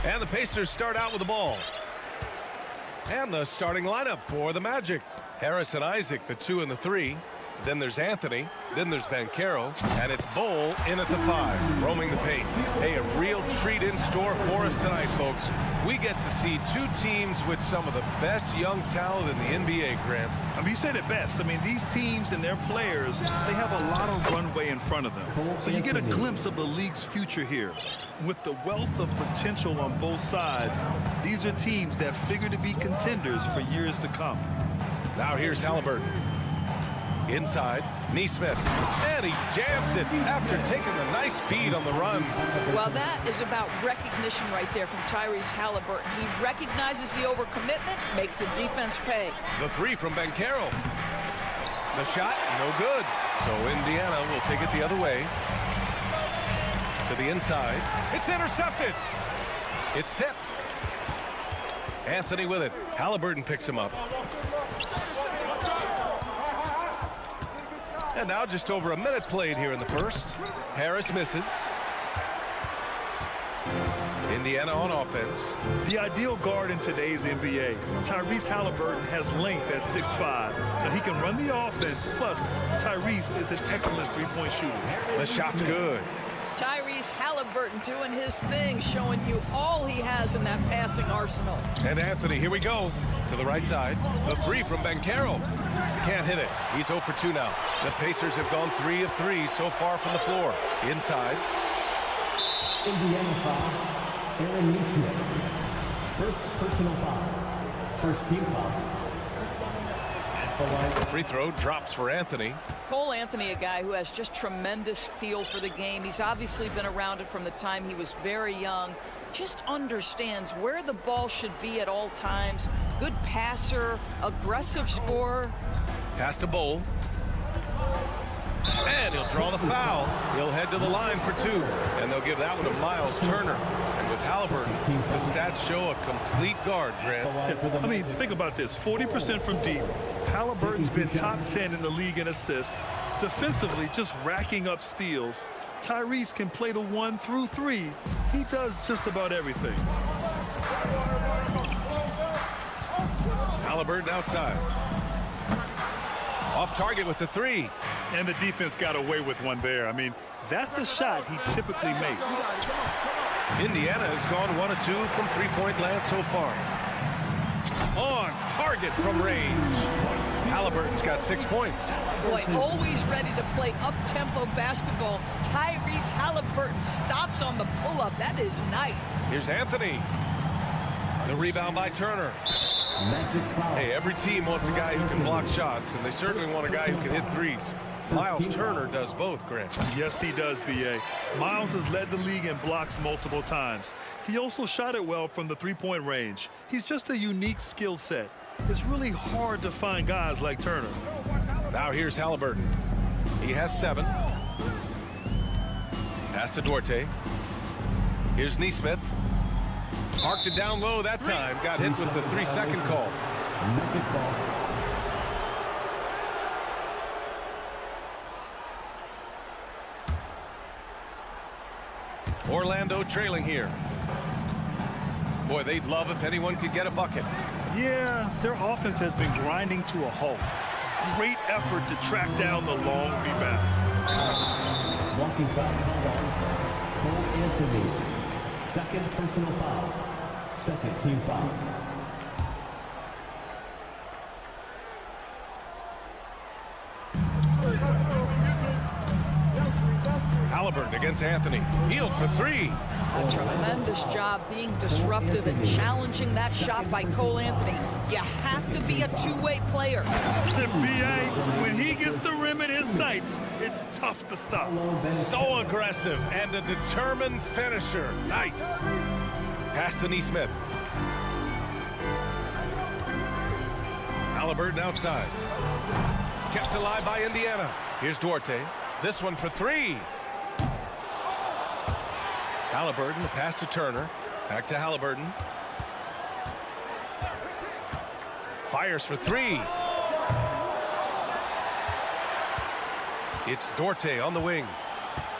And the Pacers start out with the ball. And the starting lineup for the Magic. Harris and Isaac, the 2 and the 3. Then there's Anthony. Then there's Banchero. And it's Bol in at the 5, roaming the paint. Hey, a real treat in store for us tonight, folks. We get to see 2 teams with some of the best young talent in the NBA, Grant. I mean, you said it best. I mean, these teams and their players, they have a lot of runway in front of them. So you get a glimpse of the league's future here. With the wealth of potential on both sides, these are teams that figure to be contenders for years to come. Now here's Halliburton. Inside, Nesmith, and he jams it after taking a nice feed on the run. Well, that is about recognition right there from Tyrese Halliburton. He recognizes the overcommitment, makes the defense pay. The 3 from Banchero. The shot, no good. So Indiana will take it the other way. To the inside. It's intercepted. It's tipped. Anthony with it. Halliburton picks him up. And now just over a minute played here in the first. Harris misses. Indiana on offense. The ideal guard in today's NBA, Tyrese Halliburton, has length at 6'5". And he can run the offense. Plus, Tyrese is an excellent three-point shooter. The shot's good. Tyrese Halliburton doing his thing, showing you all he has in that passing arsenal. And Anthony, here we go. To the right side. The 3 from Banchero. Can't hit it. He's 0 for 2 now. The Pacers have gone 3 of 3 so far from the floor. Inside. Indiana foul. Aaron Nesmith. First personal foul. First team foul. At the line. The free throw drops for Anthony. Cole Anthony, a guy who has just tremendous feel for the game. He's obviously been around it from the time he was very young. Just understands where the ball should be at all times. Good passer, aggressive scorer. Pass to Bol. And he'll draw the foul. He'll head to the line for 2. And they'll give that one to Miles Turner. And with Halliburton, the stats show a complete guard, Grant. I mean, think about this. 40% from deep. Halliburton's been top 10 in the league in assists. Defensively, just racking up steals. Tyrese can play the 1 through 3. He does just about everything. Halliburton outside. Off target with the 3. And the defense got away with one there. I mean, that's a shot he typically makes. Indiana has gone 1 of 2 from three-point land so far. On target from range. Halliburton's got 6 points. Boy, always ready to play up-tempo basketball. Tyrese Halliburton stops on the pull-up. That is nice. Here's Anthony. The rebound by Turner. Hey, every team wants a guy who can block shots, and they certainly want a guy who can hit threes. Miles Turner does both, Grant. Yes, he does, B.A. Miles has led the league in blocks multiple times. He also shot it well from the three-point range. He's just a unique skill set. It's really hard to find guys like Turner. Now here's Halliburton. He has 7. Pass to Duarte. Here's Nesmith. Marked it down low that time. Got hit with the 3-second call. Orlando trailing here. Boy, they'd love if anyone could get a bucket. Yeah, their offense has been grinding to a halt. Great effort to track down the long rebound. Walking foul Cole Anthony. Second personal foul. Second team foul. Halliburton against Anthony. Healed for 3. A tremendous job being disruptive and challenging that shot by Cole Anthony. You have to be a two-way player. The B.A., when he gets the rim in his sights, it's tough to stop. So aggressive and a determined finisher. Nice. Pass to Nesmith. Halliburton outside. Kept alive by Indiana. Here's Duarte. This one for 3. Halliburton, the pass to Turner. Back to Halliburton. Fires for 3. It's Duarte on the wing.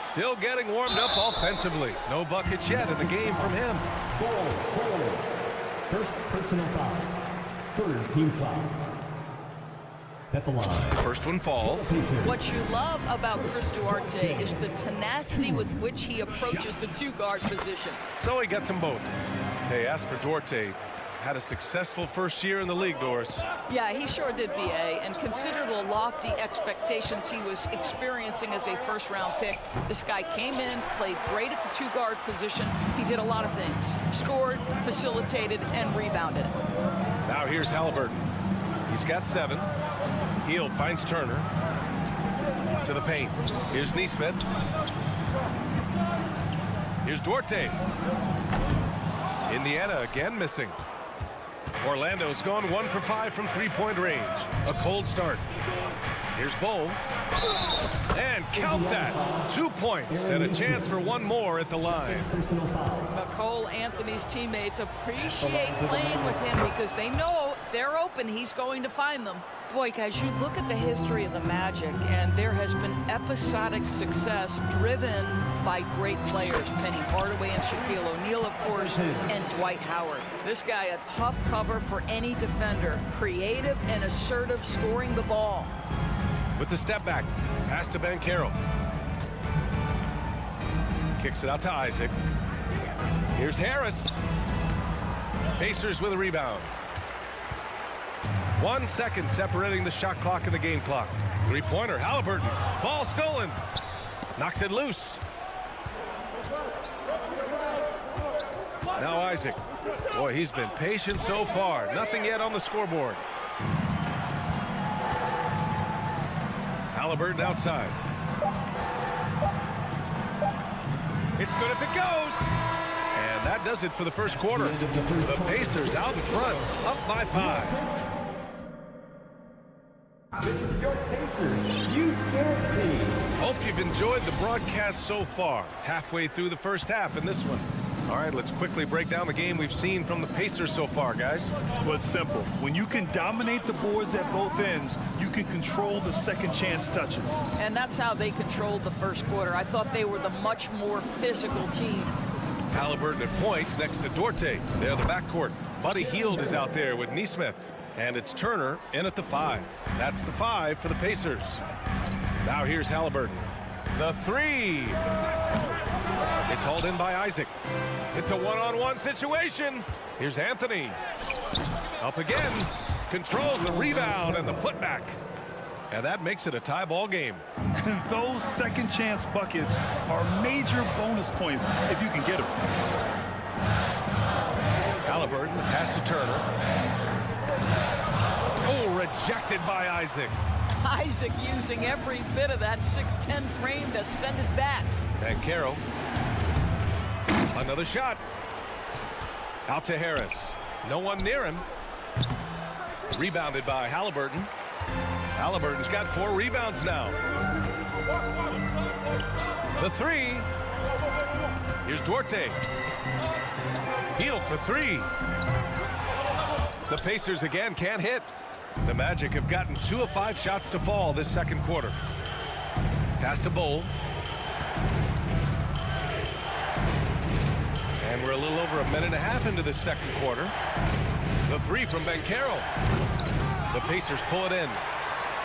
Still getting warmed up offensively. No buckets yet in the game from him. First personal foul. Third team foul. At the line. First one falls. What you love about Chris Duarte is the tenacity with which he approaches the two-guard position. So he gets them both. Hey, as for Duarte, had a successful first year in the league, Doris. Yeah, he sure did, BA. And consider the lofty expectations he was experiencing as a first-round pick. This guy came in, played great at the two-guard position. He did a lot of things. Scored, facilitated, and rebounded. Now here's Halliburton. He's got 7. Hield finds Turner. To the paint. Here's Nesmith. Here's Duarte. Indiana again missing. Orlando's gone 1 for 5 from three-point range. A cold start. Here's Bull. And count that. 2 points and a chance for one more at the line. Cole Anthony's teammates appreciate playing with him because they know if they're open, he's going to find them. Boy, guys, you look at the history of the Magic, and there has been episodic success driven by great players. Penny Hardaway and Shaquille O'Neal, of course, and Dwight Howard. This guy, a tough cover for any defender. Creative and assertive scoring the ball. With the step back, pass to Banchero. Kicks it out to Isaac. Here's Harris. Pacers with a rebound. 1 second separating the shot clock and the game clock. Three-pointer, Halliburton. Ball stolen. Knocks it loose. Now Isaac. Boy, he's been patient so far. Nothing yet on the scoreboard. Halliburton outside. It's good if it goes. And that does it for the first quarter. The Pacers out in front, up by 5. Your Pacers Youth Girls Team. Hope you've enjoyed the broadcast so far. Halfway through the first half in this one. All right, let's quickly break down the game we've seen from the Pacers so far, guys. Well, it's simple. When you can dominate the boards at both ends, you can control the second chance touches. And that's how they controlled the first quarter. I thought they were the much more physical team. Halliburton at point next to Duarte. They're the backcourt. Buddy Hield is out there with Nesmith. And it's Turner in at the 5. That's the 5 for the Pacers. Now here's Halliburton. The 3. It's hauled in by Isaac. It's a one-on-one situation. Here's Anthony. Up again. Controls the rebound and the putback. And that makes it a tie ball game. Those second chance buckets are major bonus points if you can get them. Halliburton, the pass to Turner. Oh, rejected by Isaac. Isaac using every bit of that 6'10 frame to send it back. Banchero. Another shot. Out to Harris. No one near him. Rebounded by Halliburton. Halliburton's got 4 rebounds now. The 3. Here's Duarte. Hield for 3. The Pacers again can't hit. The Magic have gotten 2 of 5 shots to fall this second quarter. Pass to Bull. And we're a little over a minute and a half into the second quarter. The 3 from Banchero. The Pacers pull it in.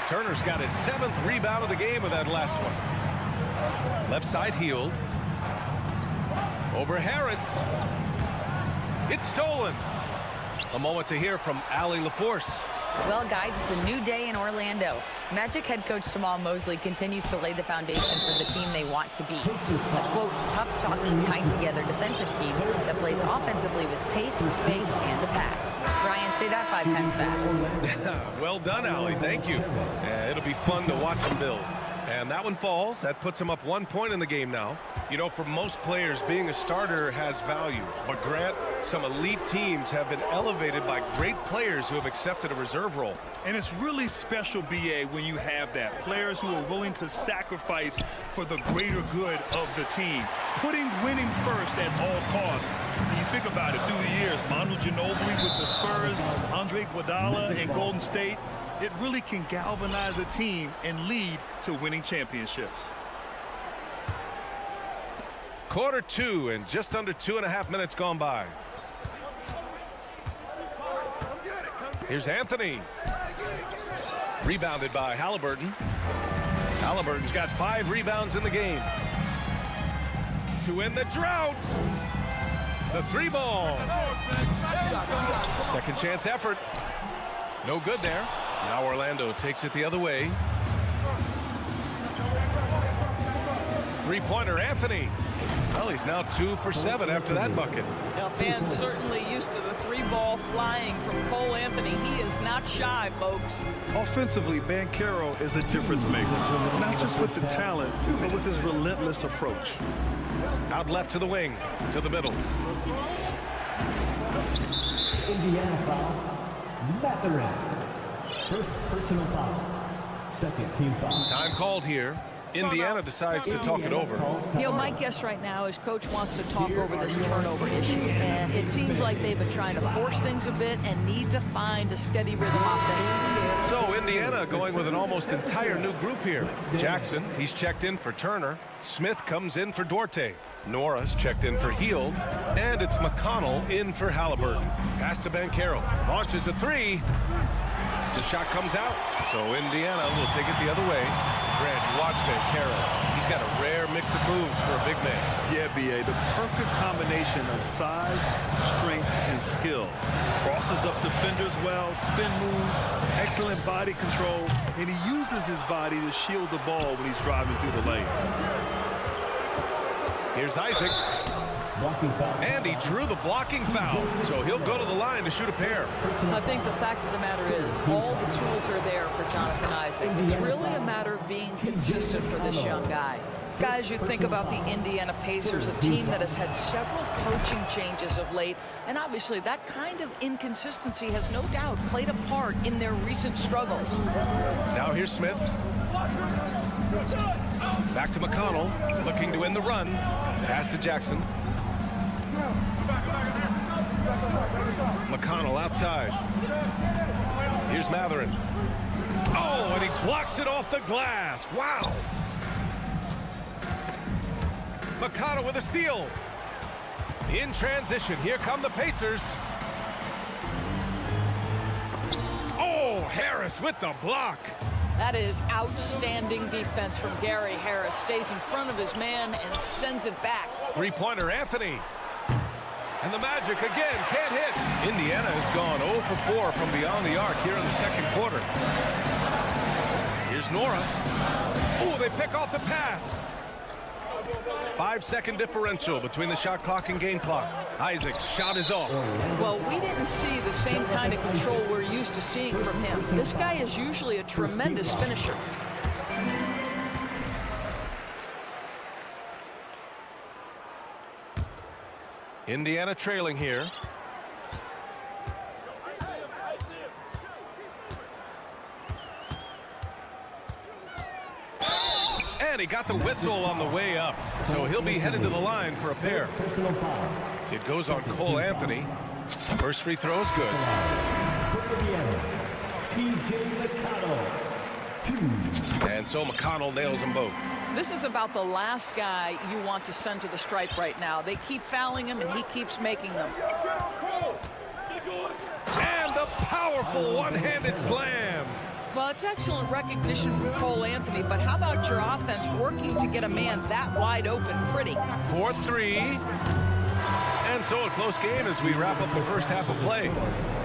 Turner's got his 7th rebound of the game with that last one. Left side Hield. Over Harris. It's stolen. A moment to hear from Allie LaForce. Well, guys, it's a new day in Orlando. Magic head coach Jamal Mosley continues to lay the foundation for the team they want to be. A, quote, tough-talking, tied-together defensive team that plays offensively with pace, space, and the pass. Brian, say that 5 times fast. Well done, Allie. Thank you. It'll be fun to watch them build. And that one falls. That puts him up 1 point in the game now. You know, for most players, being a starter has value. But Grant, some elite teams have been elevated by great players who have accepted a reserve role. And it's really special, BA, when you have that. Players who are willing to sacrifice for the greater good of the team. Putting winning first at all costs. When you think about it, through the years, Manu Ginobili with the Spurs, Andre Iguodala in Golden State, it really can galvanize a team and lead to winning championships. Quarter 2 and just under 2.5 minutes gone by. Here's Anthony. Rebounded by Halliburton. Halliburton's got 5 rebounds in the game. To win the drought. The 3-ball. Second chance effort. No good there. Now Orlando takes it the other way. Three-pointer Anthony. Well, he's now 2 for 7 after that bucket. Now, fans certainly used to the 3-ball flying from Cole Anthony. He is not shy, folks. Offensively, Banchero is a difference maker, not just with the talent, but with his relentless approach. Out left to the wing, to the middle. Indiana foul. Mathurin. First personal foul. Second team foul. Time called here. Indiana decides to talk it over. You know, my guess right now is Coach wants to talk over this turnover issue. And it seems like they've been trying to force things a bit and need to find a steady rhythm offensively. So Indiana going with an almost entire new group here. Jackson, he's checked in for Turner. Smith comes in for Duarte. Norris checked in for Hield. And it's McConnell in for Halliburton. Pass to Banchero. Launches a 3. The shot comes out. So Indiana will take it the other way. Grant, you watch Banchero. He's got a rare mix of moves for a big man. Yeah, B.A., the perfect combination of size, strength, and skill. Crosses up defenders well, spin moves, excellent body control, and he uses his body to shield the ball when he's driving through the lane. Here's Isaac. And he drew the blocking foul. So he'll go to the line to shoot a pair. I think the fact of the matter is all the tools are there for Jonathan Isaac. It's really a matter of being consistent for this young guy. Guys, you think about the Indiana Pacers, a team that has had several coaching changes of late, and obviously that kind of inconsistency has no doubt played a part in their recent struggles. Now here's Smith. Back to McConnell, looking to win the run. Pass to Jackson. McConnell outside. Here's Mathurin. Oh, and he blocks it off the glass. Wow. McConnell with a steal. In transition, here come the Pacers. Oh, Harris with the block. That is outstanding defense from Gary Harris. Stays in front of his man and sends it back. Three-pointer Anthony. And the Magic again can't hit. Indiana has gone 0 for 4 from beyond the arc here in the second quarter. Here's Nora. Oh, they pick off the pass. 5-second differential between the shot clock and game clock. Isaac's shot is off. Well, we didn't see the same kind of control we're used to seeing from him. This guy is usually a tremendous finisher. Indiana trailing here. And he got the whistle on the way up. So he'll be headed to the line for a pair. It goes on Cole Anthony. First free throw is good. And so McConnell nails them both. This is about the last guy you want to send to the stripe right now. They keep fouling him, and he keeps making them. And the powerful one-handed slam. Well, it's excellent recognition from Cole Anthony, but how about your offense working to get a man that wide open pretty? 4-3. And so a close game as we wrap up the first half of play.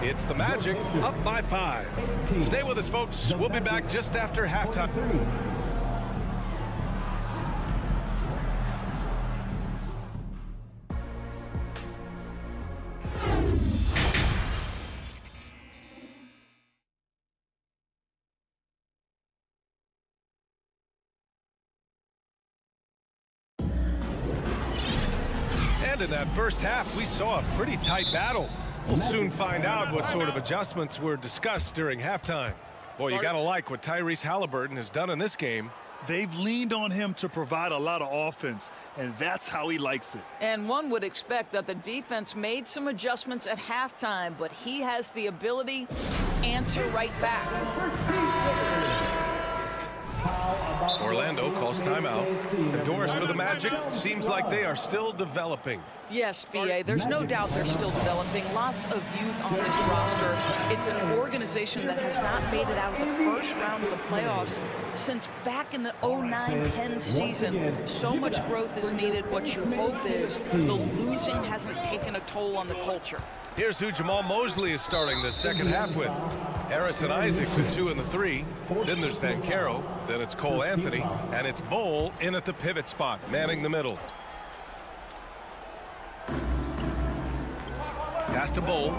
It's the Magic up by 5. Stay with us, folks. We'll be back just after halftime. In that first half, we saw a pretty tight battle. We'll soon find out what sort of adjustments were discussed during halftime. Boy, you gotta like what Tyrese Halliburton has done in this game. They've leaned on him to provide a lot of offense, and that's how he likes it. And one would expect that the defense made some adjustments at halftime, but he has the ability to answer right back. Orlando calls timeout. The doors for the Magic seems like they are still developing. Yes, B.A., there's no doubt they're still developing. Lots of youth on this roster. It's an organization that has not made it out of the first round of the playoffs since back in the 09-10 season. So much growth is needed. What you hope is the losing hasn't taken a toll on the culture. Here's who Jamal Mosley is starting the second half with. Harris and Isaac, the 2 and the 3. Then there's Banchero. Then it's Cole Anthony. And it's Bol in at the pivot spot, manning the middle. Pass to Bol.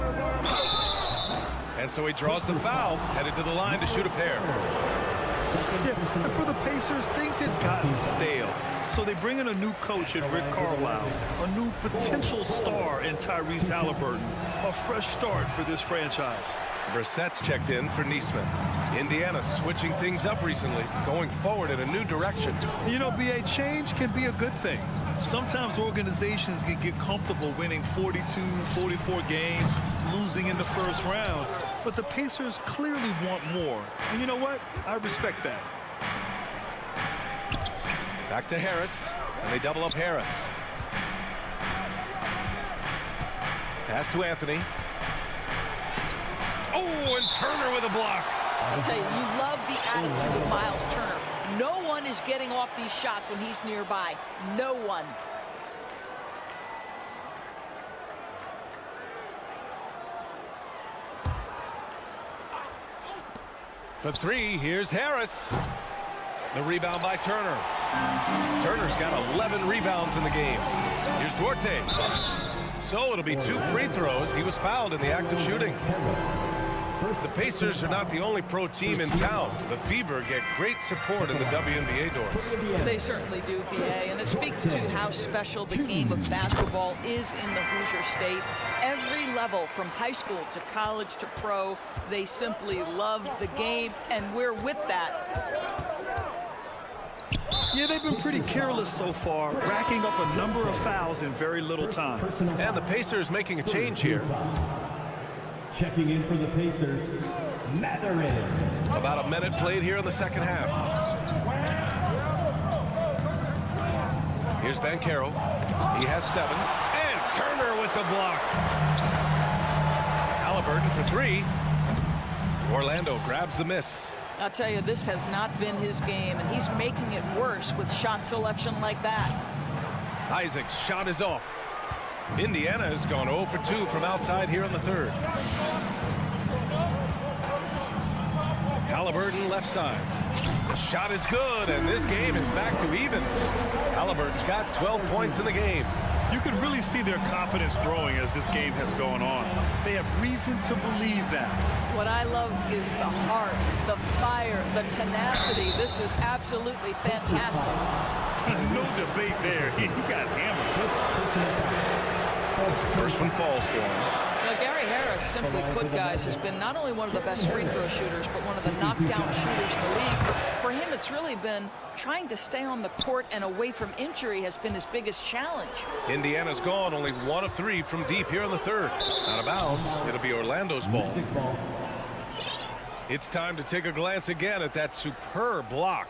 And so he draws the foul, headed to the line to shoot a pair. Yeah, and for the Pacers, things had gotten stale. So they bring in a new coach in Rick Carlisle, a new potential star in Tyrese Halliburton, a fresh start for this franchise. Brissett's checked in for Neesmith. Indiana switching things up recently, going forward in a new direction. You know, B.A., change can be a good thing. Sometimes organizations can get comfortable winning 42, 44 games, losing in the first round. But the Pacers clearly want more. And you know what? I respect that. Back to Harris, and they double up Harris. Pass to Anthony. Oh, and Turner with a block. I'll tell you, you love the attitude of Miles Turner. No one is getting off these shots when he's nearby. No one. For 3, here's Harris. The rebound by Turner. Turner's got 11 rebounds in the game. Here's Duarte. So it'll be 2 free throws. He was fouled in the act of shooting. The Pacers are not the only pro team in town. The Fever get great support in the WNBA doors. They certainly do, B.A., and it speaks to how special the game of basketball is in the Hoosier State. Every level, from high school to college to pro, they simply love the game, and we're with that. Yeah, they've been pretty careless so far, racking up a number of fouls in very little time. And the Pacers making a change here. Checking in for the Pacers, Matherin. About a minute played here in the second half. Here's Banchero. He has 7. And Turner with the block. Halliburton for 3. Orlando grabs the miss. I'll tell you, this has not been his game, and he's making it worse with shot selection like that. Isaac's shot is off. Indiana has gone 0 for 2 from outside here in the third. Halliburton left side. The shot is good, and this game is back to even. Halliburton's got 12 points in the game. You can really see their confidence growing as this game has gone on. They have reason to believe that. What I love is the heart, the fire, the tenacity. This is absolutely fantastic. There's no debate there. He got hammered. First one falls for him. Now, Gary Harris, simply put, guys, has been not only one of the best free throw shooters, but one of the knockdown shooters in the league. For him, it's really been trying to stay on the court and away from injury has been his biggest challenge. Indiana's gone only 1 of 3 from deep here in the third. Out of bounds. It'll be Orlando's ball. It's time to take a glance again at that superb block.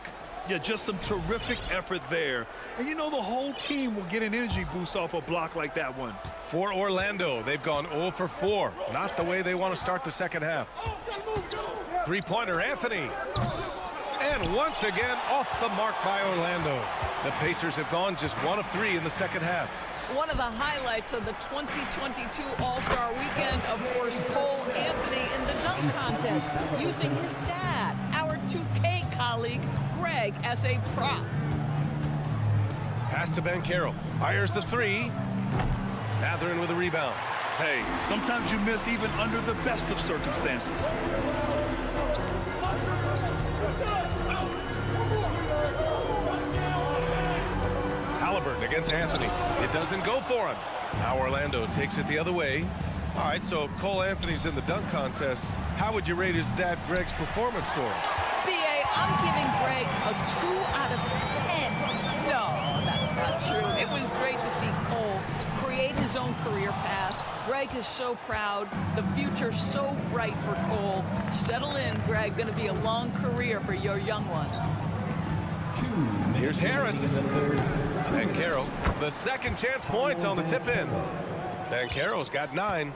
Yeah, just some terrific effort there. And you know the whole team will get an energy boost off a block like that one. For Orlando, they've gone 0 for 4. Not the way they want to start the second half. Three-pointer, Anthony. And once again, off the mark by Orlando. The Pacers have gone just 1 of 3 in the second half. One of the highlights of the 2022 All-Star Weekend, of course, Cole Anthony in the dunk contest, using his dad, our 2K colleague, Greg, as a prop. Pass to Banchero. Fires the 3. Matherin with a rebound. Hey, sometimes you miss even under the best of circumstances. Halliburton against Anthony. It doesn't go for him. Now Orlando takes it the other way. All right, so Cole Anthony's in the dunk contest. How would you rate his dad Greg's performance scores? B.A., I'm giving Greg a 2 out of 10. No, that's not true. It was great to see Cole create his own career path. Greg is so proud. The future's so bright for Cole. Settle in, Greg. Going to be a long career for your young one. Here's Harris. Banchero, the second chance points on the tip-in. Banchero's got 9.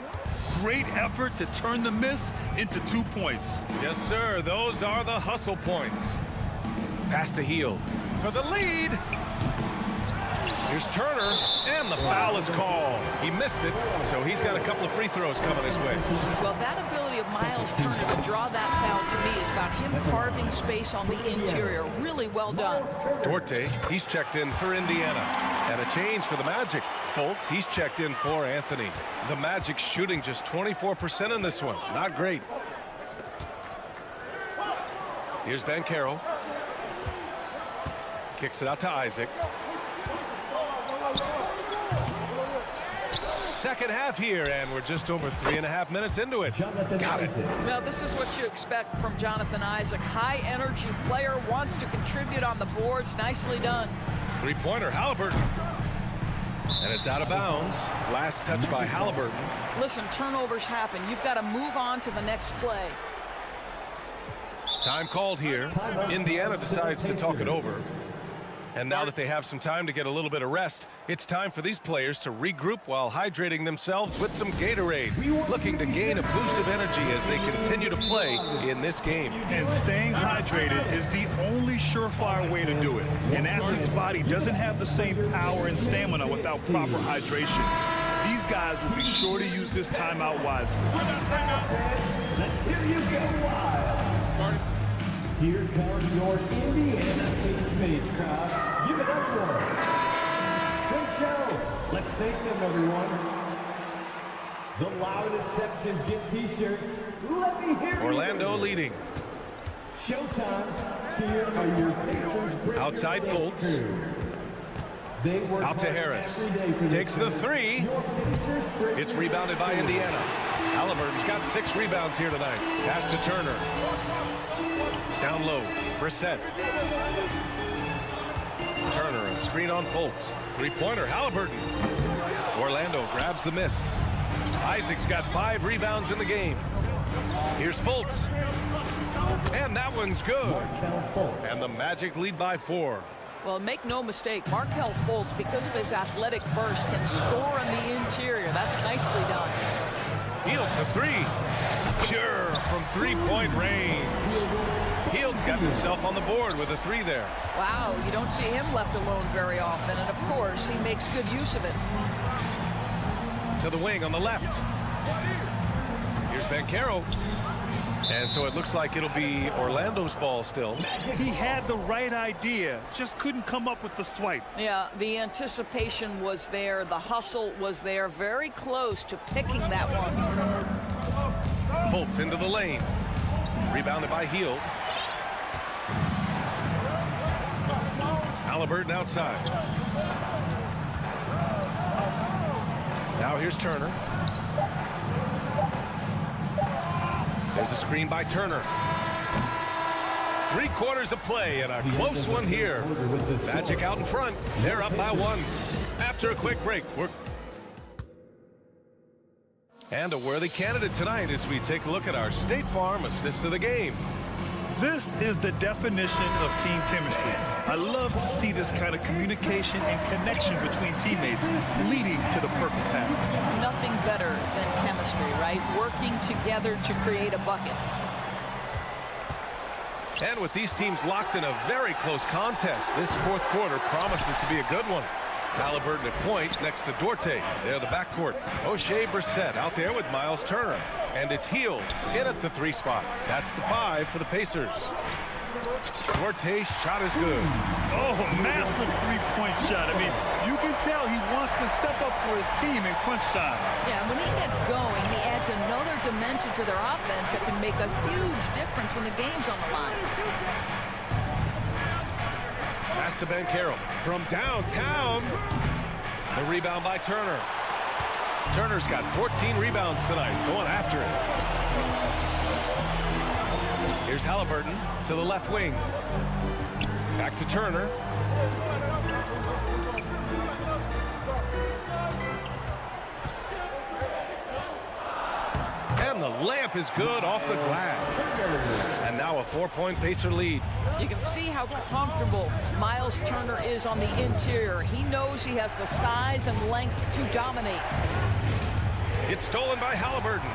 Great effort to turn the miss into 2 points. Yes, sir. Those are the hustle points. Pass to Hield for the lead. Here's Turner, and the foul is called. He missed it, so he's got a couple of free throws coming his way. Well, that ability of Miles Turner to draw that foul to me is about him carving space on the interior. Really well done. Duarte, he's checked in for Indiana. And a change for the Magic. Fultz, he's checked in for Anthony. The Magic shooting just 24% in this one. Not great. Here's Banchero. Kicks it out to Isaac. Second half here, and we're just over 3.5 minutes into it. Got it. Now, this is what you expect from Jonathan Isaac. High-energy player, wants to contribute on the boards. Nicely done. Three-pointer, Halliburton. And it's out of bounds. Last touch by Halliburton. Listen, turnovers happen. You've got to move on to the next play. Time called here. Indiana decides to talk it over. And now that they have some time to get a little bit of rest, it's time for these players to regroup while hydrating themselves with some Gatorade, looking to gain a boost of energy as they continue to play in this game. And staying hydrated is the only surefire way to do it. An athlete's body doesn't have the same power and stamina without proper hydration. These guys will be sure to use this timeout wisely. Here you go, Wild. Here comes your Indiana Pace crowd. Give it up for them. Great show. Let's thank them, everyone. The loudest sections get T-shirts. Let me hear Orlando leading. Showtime. Here are your Pacers. Outside Fultz. Out to Harris. Takes the three. It's rebounded by Indiana. Halliburton's got 6 rebounds here tonight. Pass to Turner. Down low, Brissett. Turner, a screen on Fultz. Three-pointer, Halliburton. Orlando grabs the miss. Isaac's got 5 rebounds in the game. Here's Fultz. And that one's good. And the Magic lead by 4. Well, make no mistake, Markelle Fultz, because of his athletic burst, can score on the interior. That's nicely done. Hield for 3. Pure from 3-point range. Hield's got himself on the board with a 3 there. Wow, you don't see him left alone very often, and of course, he makes good use of it. To the wing on the left. Here's Banchero. And so it looks like it'll be Orlando's ball still. He had the right idea, just couldn't come up with the swipe. Yeah, the anticipation was there, the hustle was there, very close to picking that one. Fultz into the lane. Rebounded by Hield. Halliburton outside. Now here's Turner. There's a screen by Turner. 3 quarters of play and a close one here. Magic out in front. They're up by 1. After a quick break, and a worthy candidate tonight as we take a look at our State Farm assist of the game. This is the definition of team chemistry. I love to see this kind of communication and connection between teammates leading to the perfect pass. Nothing better than chemistry, right? Working together to create a bucket. And with these teams locked in a very close contest, this 4th quarter promises to be a good one. Halliburton at point next to Duarte. They're the backcourt. O'Shea Brissett out there with Miles Turner. And it's Hield in at the 3 spot. That's the 5 for the Pacers. Duarte's shot is good. Oh, massive 3-point shot. I mean, you can tell he wants to step up for his team in crunch time. Yeah, when he gets going, he adds another dimension to their offense that can make a huge difference when the game's on the line. Pass to Banchero from downtown. The rebound by Turner. Turner's got 14 rebounds tonight, going after it. Here's Halliburton to the left wing. Back to Turner. And the layup is good off the glass. And now a 4-point Pacer lead. You can see how comfortable Miles Turner is on the interior. He knows he has the size and length to dominate. It's stolen by Halliburton.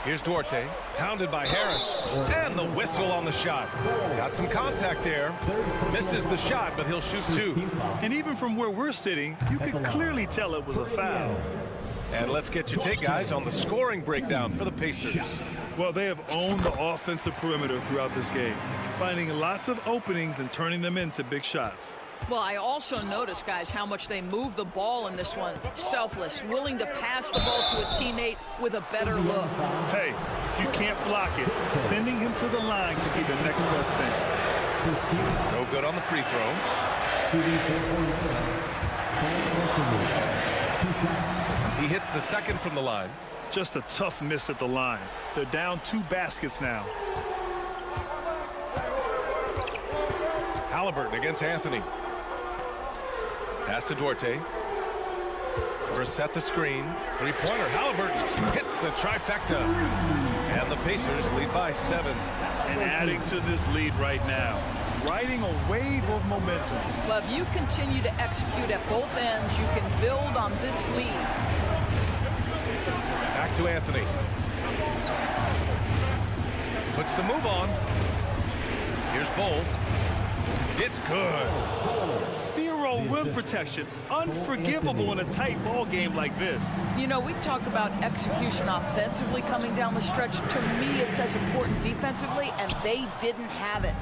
Here's Duarte, pounded by Harris, and the whistle on the shot. Got some contact there. Misses the shot, but he'll shoot 2. And even from where we're sitting, you could clearly tell it was a foul. And let's get your take, guys, on the scoring breakdown for the Pacers. Well, they have owned the offensive perimeter throughout this game, finding lots of openings and turning them into big shots. Well, I also noticed, guys, how much they move the ball in this one. Selfless, willing to pass the ball to a teammate with a better look. Hey, if you can't block it, sending him to the line could be the next best thing. No good on the free throw. He hits the second from the line. Just a tough miss at the line. They're down 2 baskets now. Halliburton against Anthony. Pass to Duarte. Reset the screen. 3-pointer. Halliburton hits the trifecta. And the Pacers lead by 7. And adding to this lead right now, riding a wave of momentum. Well, if you continue to execute at both ends, you can build on this lead. Back to Anthony. Puts the move on. Here's Bull. It's good. 0 rim protection. Unforgivable in a tight ball game like this. You know, we talk about execution offensively coming down the stretch. To me, it's as important defensively, and they didn't have it.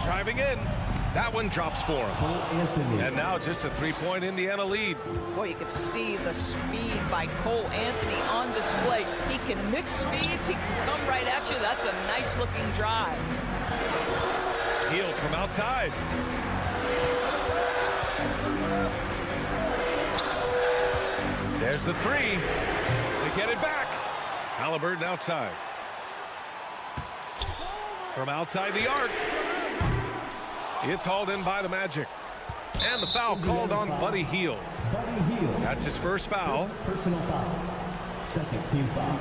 Driving in. That one drops for him. And now just a 3-point Indiana lead. Boy, you can see the speed by Cole Anthony on display. He can mix speeds. He can come right at you. That's a nice-looking drive. Healed from outside. There's the 3. They get it back. Halliburton outside. From outside the arc. It's hauled in by the Magic. And the foul called on Buddy Hield. That's his first foul. Personal foul. Second team foul.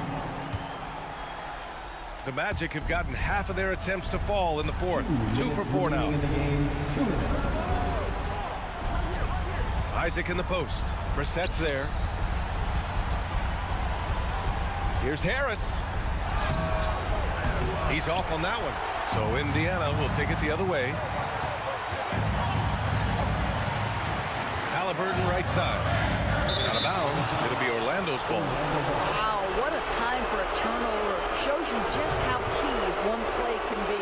The Magic have gotten half of their attempts to fall in the fourth. 2 for 4 now. Isaac in the post. Brissett's there. Here's Harris. He's off on that one. So Indiana will take it the other way. Halliburton right side. Out of bounds. It'll be Orlando's ball. Wow, what a time for a turnover. Shows you just how key one play can be.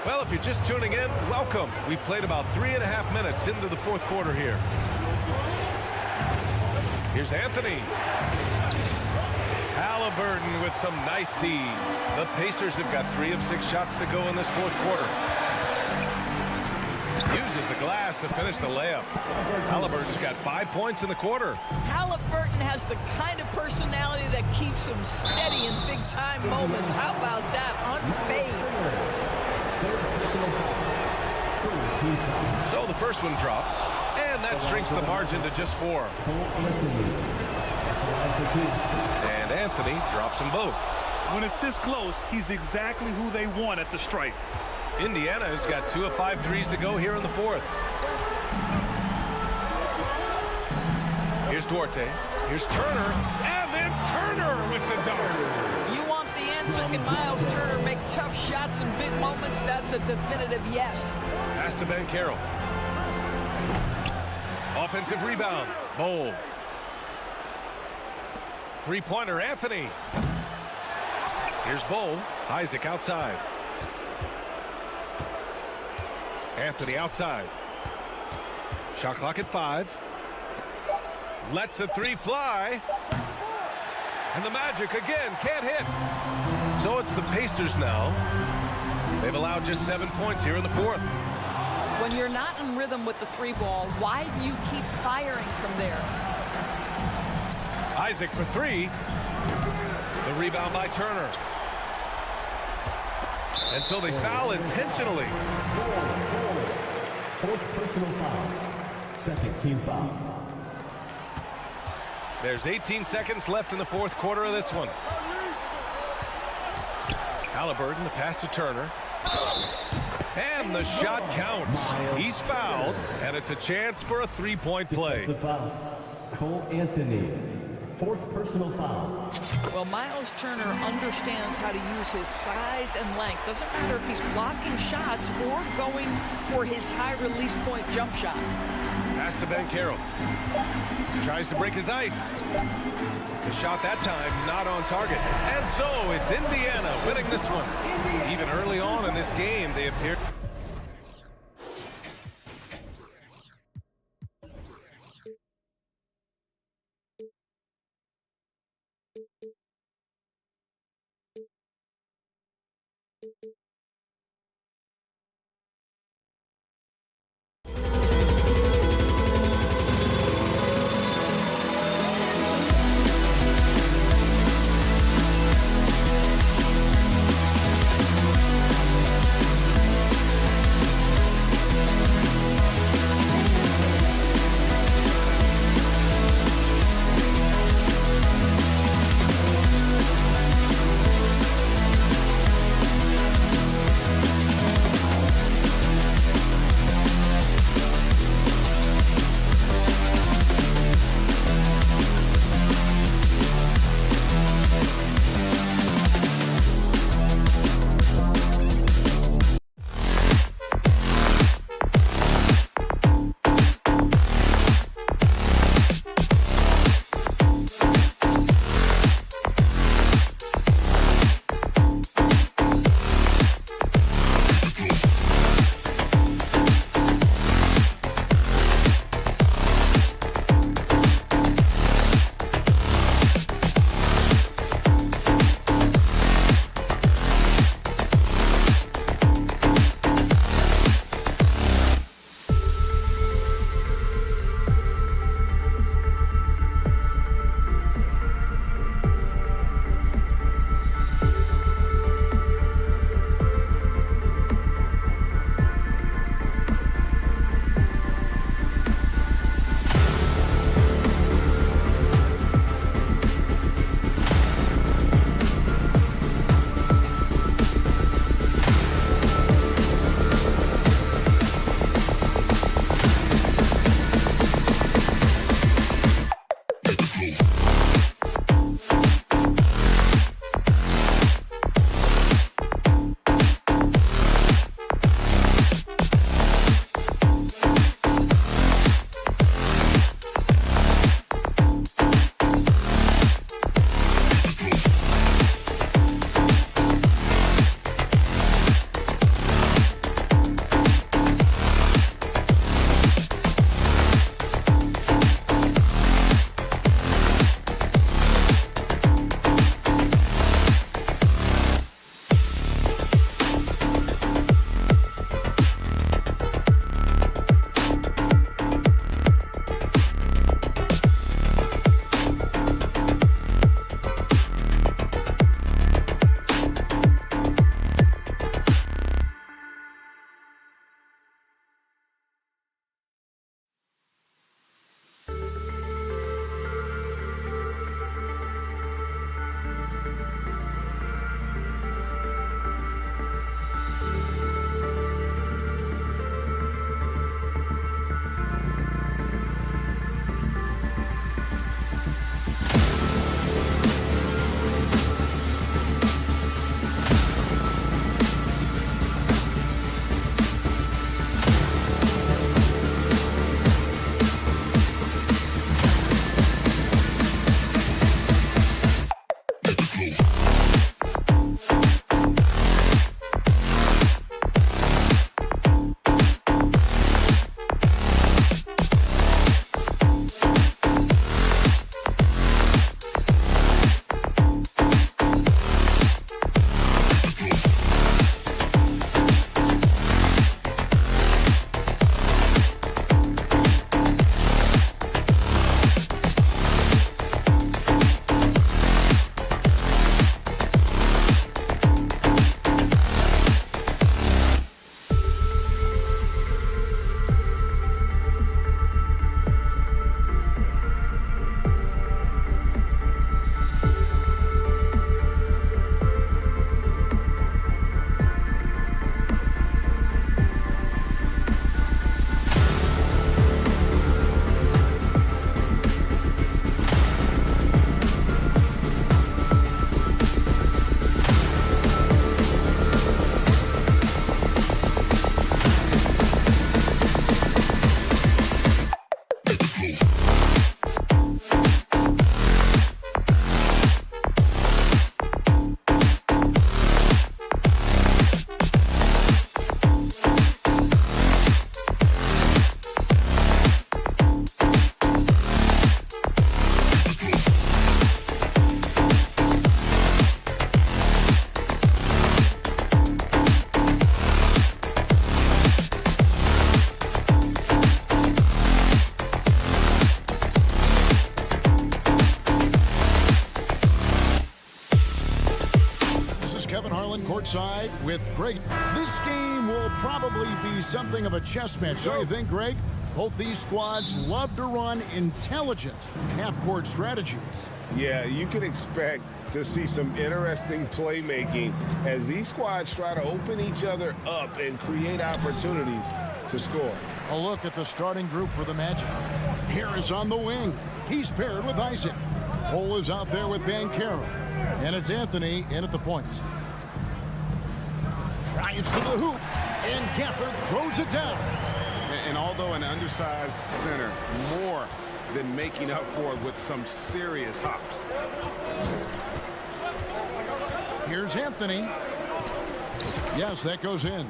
Well, if you're just tuning in, welcome. We've played about 3.5 minutes into the fourth quarter here. Here's Anthony. Halliburton with some nice D. The Pacers have got 3 of 6 shots to go in this fourth quarter. Uses the glass to finish the layup. Halliburton's got 5 points in the quarter. Halliburton has the kind of personality that keeps him steady in big-time moments. How about that? Unfazed. So the first one drops, and that shrinks the margin to just 4. And Anthony drops them both. When it's this close, he's exactly who they want at the stripe. Indiana has got 2 of 5 threes to go here in the fourth. Here's Duarte. Here's Turner. And then Turner with the dunk. You want the answer? Can Miles Turner make tough shots in big moments? That's a definitive yes. Pass to Ben Carroll. Offensive rebound. Bold. 3-pointer Anthony. Here's Bull. Isaac outside. Anthony outside. Shot clock at 5. Lets the 3 fly. And the Magic again can't hit. So it's the Pacers now. They've allowed just 7 points here in the fourth. When you're not in rhythm with the three ball, why do you keep firing from there? Isaac for three. The rebound by Turner. And so they foul intentionally. Fourth personal foul. Second team foul. There's 18 seconds left in the fourth quarter of this one. Halliburton, the pass to Turner. And the shot counts. He's fouled, and it's a chance for a three-point play. Foul. Cole Anthony. Fourth personal foul. Well, Miles Turner understands how to use his size and length. Doesn't matter if he's blocking shots or going for his high release point jump shot. Pass to Banchero. Tries to break his ice. The shot that time not on target. And so it's Indiana winning this one. Even early on in this game, they appear. courtside with Greg. This game will probably be something of a chess match, don't you think, Greg? Both these squads love to run intelligent half-court strategies. Yeah, you can expect to see some interesting playmaking as these squads try to open each other up and create opportunities to score. A look at the starting group for the Magic. Harris on the wing. He's paired with Isaac. Cole is out there with Banchero. And it's Anthony in at the point. Drives to the hoop. And Gafford throws it down. And although an undersized center, more than making up for it with some serious hops. Here's Anthony. Yes, that goes in.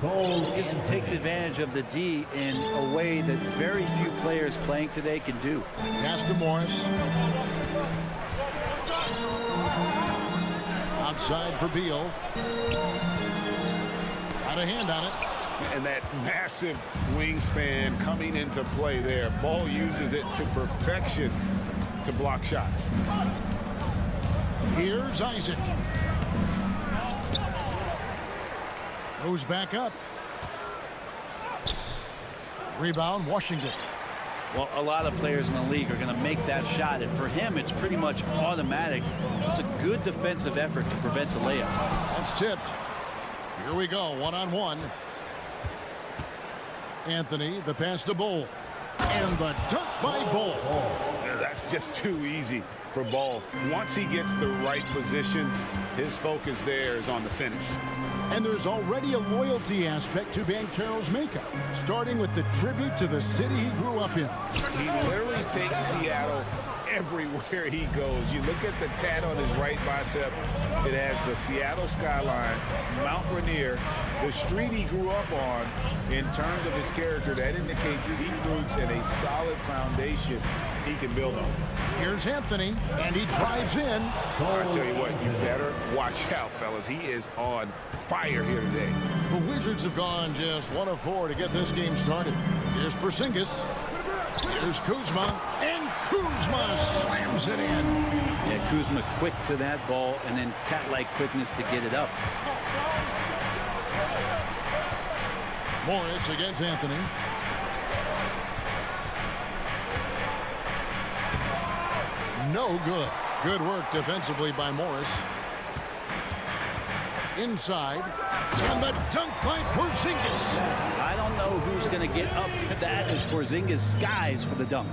Just takes advantage of the D in a way that very few players playing today can do. Pass to Morris. Outside for Beal. Got a hand on it. And that massive wingspan coming into play there. Ball uses it to perfection to block shots. Here's Isaac. Goes back up. Rebound, Washington. Well, a lot of players in the league are going to make that shot, and for him, it's pretty much automatic. It's a good defensive effort to prevent the layup. That's tipped. Here we go, one-on-one. Anthony, the pass to Bull. And the dunk by Bull. That's just too easy for Ball. Once he gets the right position, his focus there is on the finish. And there's already a loyalty aspect to Banchero's makeup, starting with the tribute to the city he grew up in. He literally takes Seattle everywhere he goes. You look at the tat on his right bicep. It has the Seattle skyline, Mount Rainier, the street he grew up on. In terms of his character, that indicates deep roots and a solid foundation he can build on. Here's Anthony, and he drives in. I tell you what, you better watch out, fellas. He is on fire here today. The Wizards have gone just 1 of 4 to get this game started. Here's Porzingis. Here's Kuzma, and Kuzma slams it in. Yeah, Kuzma quick to that ball, and then cat-like quickness to get it up. Morris against Anthony. No good. Good work defensively by Morris. Inside. And the dunk by Porzingis. I don't know who's going to get up for that as Porzingis skies for the dunk.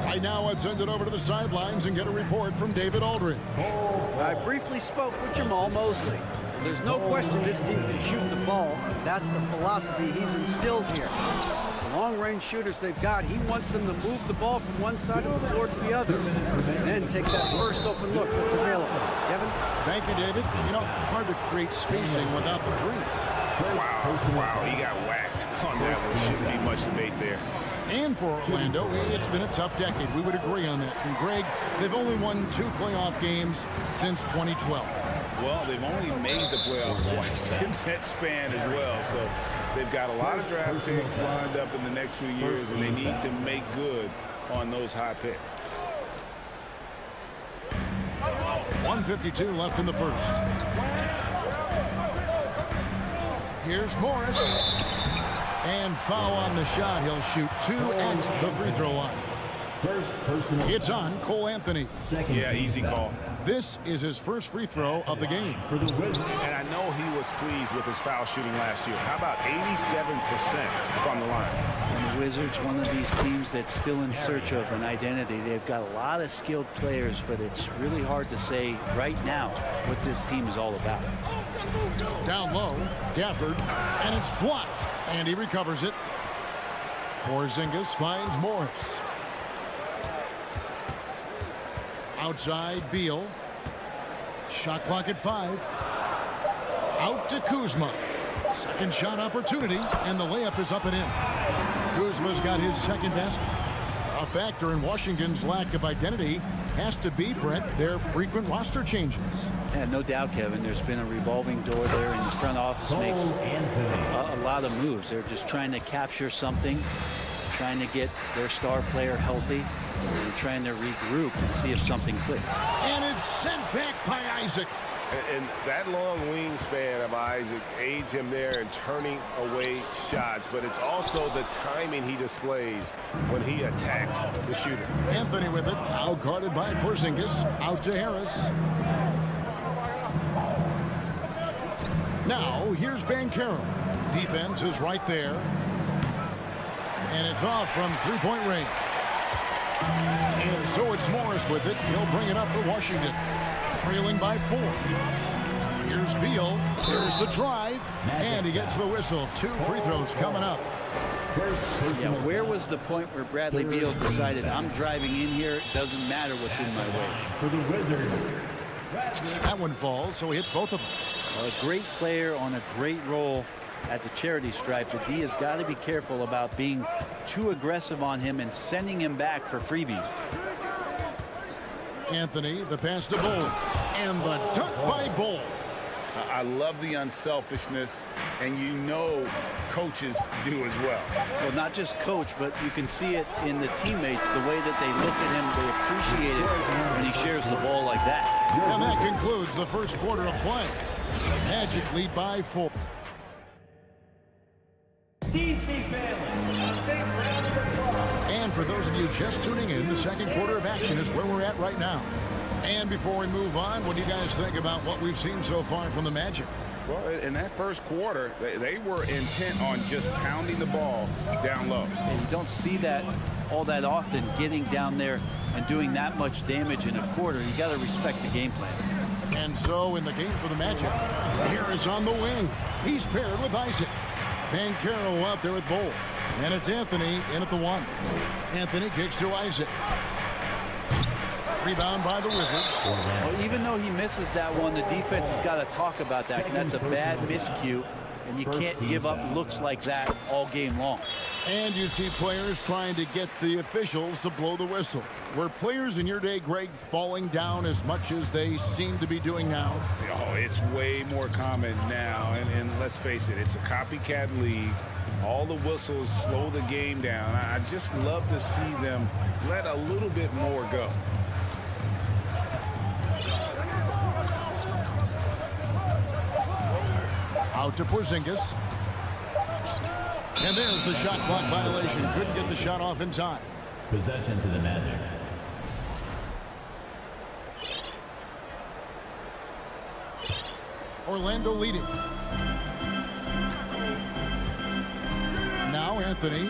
Right now, let's send it over to the sidelines and get a report from David Aldridge. I briefly spoke with Jamal Mosley. There's no question this team can shoot the ball. That's the philosophy he's instilled here. The long-range shooters they've got, he wants them to move the ball from one side of the floor to the other, and then take that first open look that's available. Kevin? Thank you, David. You know, hard to create spacing without the threes. Wow, he got whacked on that one. Shouldn't be much debate there. And for Orlando, it's been a tough decade. We would agree on that. And Greg, they've only won 2 playoff games since 2012. Well, they've only made the playoffs twice in that span as well. So they've got a lot of draft picks lined up in the next few years, and they need to make good on those high picks. 1:52 left in the first. Here's Morris. And foul on the shot. He'll shoot 2 at the free throw line. It's on Cole Anthony. Yeah, easy call. This is his first free throw of the game. And I know he was pleased with his foul shooting last year. How about 87% from the line? And the Wizards, one of these teams that's still in search of an identity. They've got a lot of skilled players, but it's really hard to say right now what this team is all about. Down low, Gafford, and it's blocked. And he recovers it. Porzingis finds Morris. Outside, Beal. Shot clock at 5. Out to Kuzma. Second shot opportunity, and the layup is up and in. Kuzma's got his second basket. A factor in Washington's lack of identity has to be, Brett, their frequent roster changes. Yeah, no doubt, Kevin. There's been a revolving door there, and the front office makes a lot of moves. They're just trying to capture something, trying to get their star player healthy. They're trying to regroup and see if something clicks. And it's sent back by Isaac. And that long wingspan of Isaac aids him there in turning away shots, but it's also the timing he displays when he attacks the shooter. Anthony with it, out guarded by Porzingis, out to Harris. Now, here's Banchero. Defense is right there. And it's off from three-point range. And so it's Morris with it. He'll bring it up for Washington. Trailing by 4. Here's Beal. There's the drive. And he gets the whistle. 2 free throws coming up. Yeah, where was the point where Bradley Beal decided, I'm driving in here, it doesn't matter what's in my way? For the Wizards. That one falls, so he hits both of them. Well, a great player on a great role at the charity stripe. The D has got to be careful about being too aggressive on him and sending him back for freebies. Anthony, the pass to Bull. And the dunk by Bull. I love the unselfishness, and you know coaches do as well. Well, not just coach, but you can see it in the teammates, the way that they look at him, they appreciate it when he shares the ball like that. And that concludes the first quarter of play. Magic lead by 4. And for those of you just tuning in, the second quarter of action is where we're at right now. And before we move on, what do you guys think about what we've seen so far from the Magic? Well, in that first quarter, they were intent on just pounding the ball down low. And you don't see that all that often, getting down there and doing that much damage in a quarter. You got to respect the game plan. And so in the game for the Magic, here is on the wing. He's paired with Isaac. Banchero out there at Bull. And it's Anthony in at the 1. Anthony kicks to Isaac. Rebound by the Wizards. Well, even though he misses that one, the defense has got to talk about that. And that's a bad miscue. And you can't give up looks like that all game long. And you see players trying to get the officials to blow the whistle. Were players in your day, Greg, falling down as much as they seem to be doing now? Oh, it's way more common now. And let's face it, it's a copycat league. All the whistles slow the game down. I just love to see them let a little bit more go. Out to Porzingis. And there's the shot clock violation. Couldn't get the shot off in time. Possession to the Magic. Orlando leading. Now Anthony.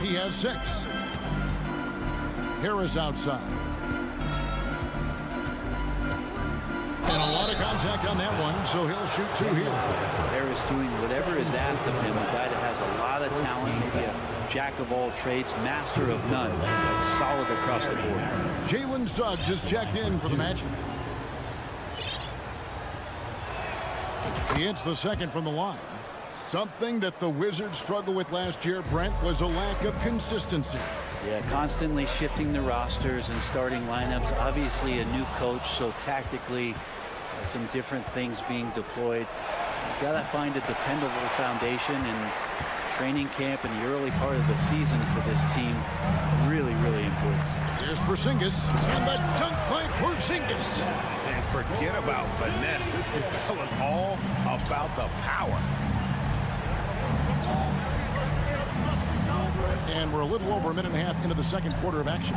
He has 6. Harris outside. And a lot of contact on that one, so he'll shoot 2 here. Harris doing whatever is asked of him. A guy that has a lot of talent, maybe a jack of all trades, master of none, but solid across the board. Jalen Suggs has checked in for the Magic. He hits the second from the line. Something that the Wizards struggled with last year, Brent, was a lack of consistency. Yeah, constantly shifting the rosters and starting lineups. Obviously a new coach, so tactically some different things being deployed. You've got to find a dependable foundation, and training camp in the early part of the season for this team, really, really important. Here's Porzingis, and the dunk by Porzingis. And forget about finesse. This big fella's all about the power. And we're a little over a minute and a half into the second quarter of action.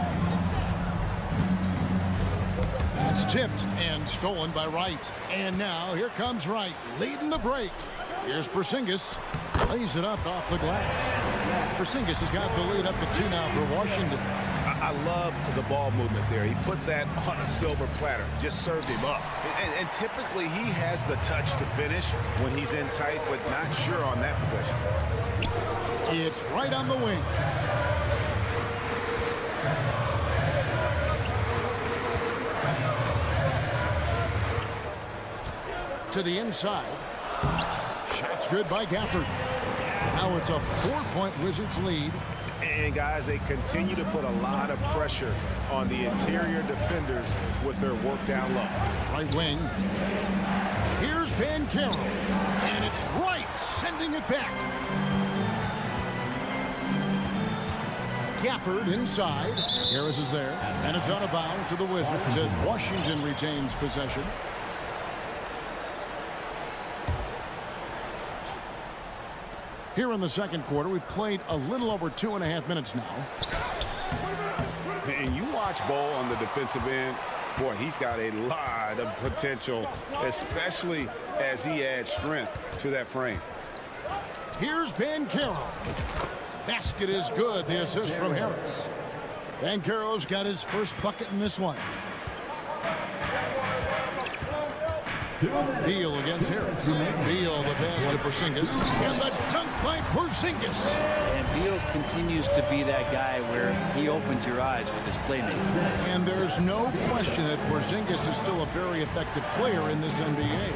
It's tipped and stolen by Wright. And now here comes Wright, leading the break. Here's Porzingis. Lays it up off the glass. Porzingis has got the lead up to 2 now for Washington. I love the ball movement there. He put that on a silver platter, just served him up. And typically he has the touch to finish when he's in tight, but not sure on that possession. It's right on the wing. To the inside. Shot's good by Gafford. Now it's a 4-point Wizards lead. And guys, they continue to put a lot of pressure on the interior defenders with their work down low. Right wing. Here's Banchero. And it's Wright sending it back. Gafford inside. Harris is there. And it's out of bounds to the Wizards as Washington retains possession. Here in the second quarter, we've played a little over 2.5 minutes now. And you watch Ball on the defensive end, boy, he's got a lot of potential, especially as he adds strength to that frame. Here's Banchero. Basket is good. The assist from Harris. Banchero's got his first bucket in this one. Beal against Harris. Beal the pass to Porzingis. And the dunk by Porzingis. And Beal continues to be that guy where he opens your eyes with his playmaking. And there's no question that Porzingis is still a very effective player in this NBA.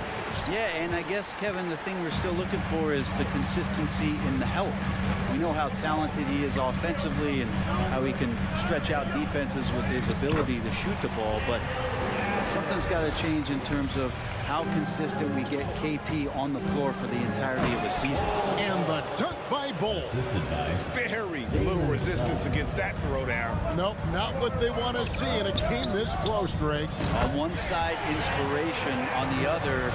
Yeah, and I guess, Kevin, the thing we're still looking for is the consistency in the health. We know how talented he is offensively and how he can stretch out defenses with his ability to shoot the ball, but something's got to change in terms of how consistent we get KP on the floor for the entirety of the season. And the dunk by Ball. Very little resistance against that throwdown. Nope, not what they want to see in a game this close, Greg. On one side, inspiration. On the other,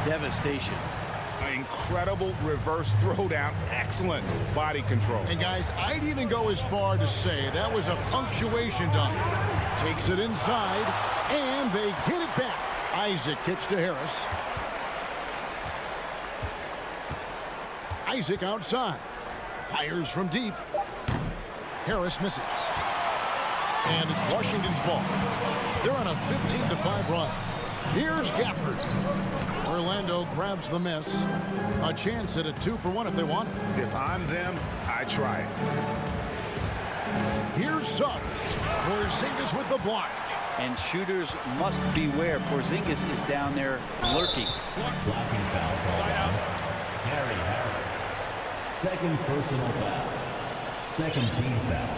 devastation. An incredible reverse throwdown. Excellent body control. And guys, I'd even go as far to say that was a punctuation dunk. Takes it inside, and they get it back. Isaac kicks to Harris. Isaac outside. Fires from deep. Harris misses. And it's Washington's ball. They're on a 15-5 run. Here's Gafford. Orlando grabs the miss. A chance at a 2-for-1 if they want it. If I'm them, I try it. Here's Suggs. Porzingis with the block. And shooters must beware. Porzingis is down there lurking. Blocking foul called on Harry Harris. Second personal foul. Second team foul.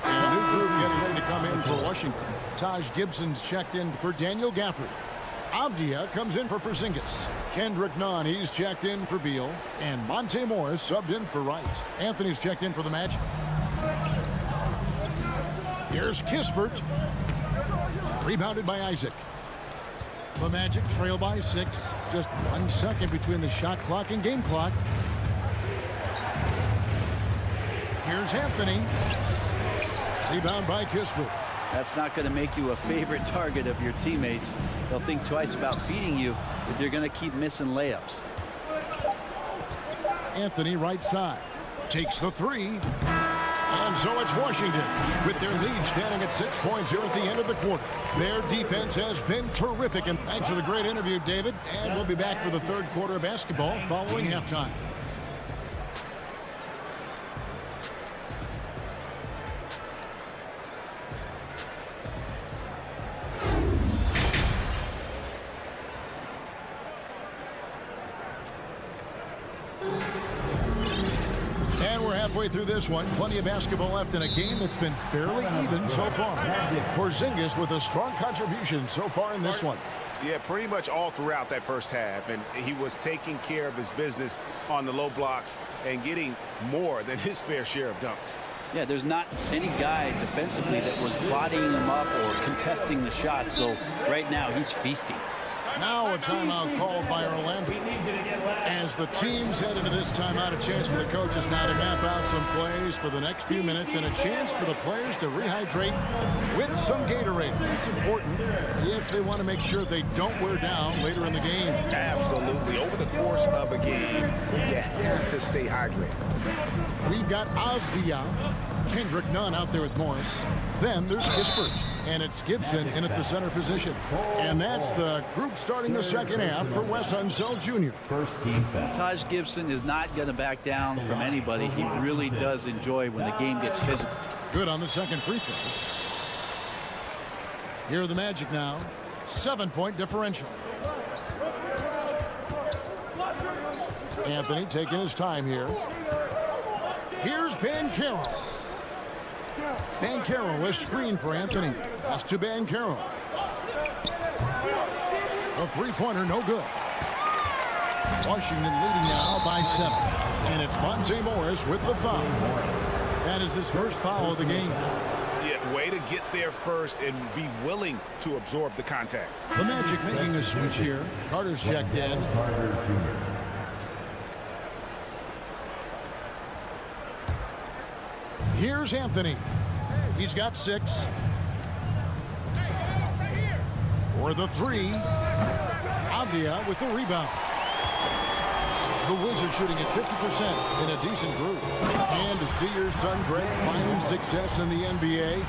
And a new group getting ready to come in for Washington. Taj Gibson's checked in for Daniel Gafford. Avdia comes in for Porzingis. Kendrick Nunn, he's checked in for Beal. And Monte Morris subbed in for Wright. Anthony's checked in for the Magic. Here's Kispert. Rebounded by Isaac. The Magic trail by 6. Just 1 second between the shot clock and game clock. Here's Anthony. Rebound by Kispert. That's not going to make you a favorite target of your teammates. They'll think twice about feeding you if you're going to keep missing layups. Anthony right side. Takes the 3. And so it's Washington with their lead standing at 6 points here at the end of the quarter. Their defense has been terrific. And thanks for the great interview, David. And we'll be back for the third quarter of basketball following halftime. Halfway through this one, plenty of basketball left in a game that's been fairly even so far. Porzingis with a strong contribution so far in this one. Yeah, pretty much all throughout that first half, and he was taking care of his business on the low blocks and getting more than his fair share of dunks. Yeah, there's not any guy defensively that was bodying him up or contesting the shot, so right now he's feasting. Now a timeout called by Orlando. As the teams head into this timeout, a chance for the coaches now to map out some plays for the next few minutes and a chance for the players to rehydrate with some Gatorade. It's important if they want to make sure they don't wear down later in the game. Absolutely. Over the course of a game, you have to stay hydrated. We've got Avdia, Kendrick Nunn out there with Morris. Then there's Kispert, and it's Gibson in at the center position. And that's the group starting the second half for Wes Unseld Jr. First team foul. Taj Gibson is not going to back down from anybody. He really does enjoy when the game gets physical. Good on the second free throw. Here are the Magic now. 7-point differential. Anthony taking his time here. Here's Banchero. Banchero, a screen for Anthony. Pass to Banchero. A three-pointer, no good. Washington leading now by 7. And it's Monte Morris with the foul. That is his first foul of the game. Yeah, way to get there first and be willing to absorb the contact. The Magic making a switch here. Carter's checked in. Here's Anthony. He's got 6. For the 3. Avdia with the rebound. The Wizards shooting at 50% in a decent group. And to see your son Greg find success in the NBA,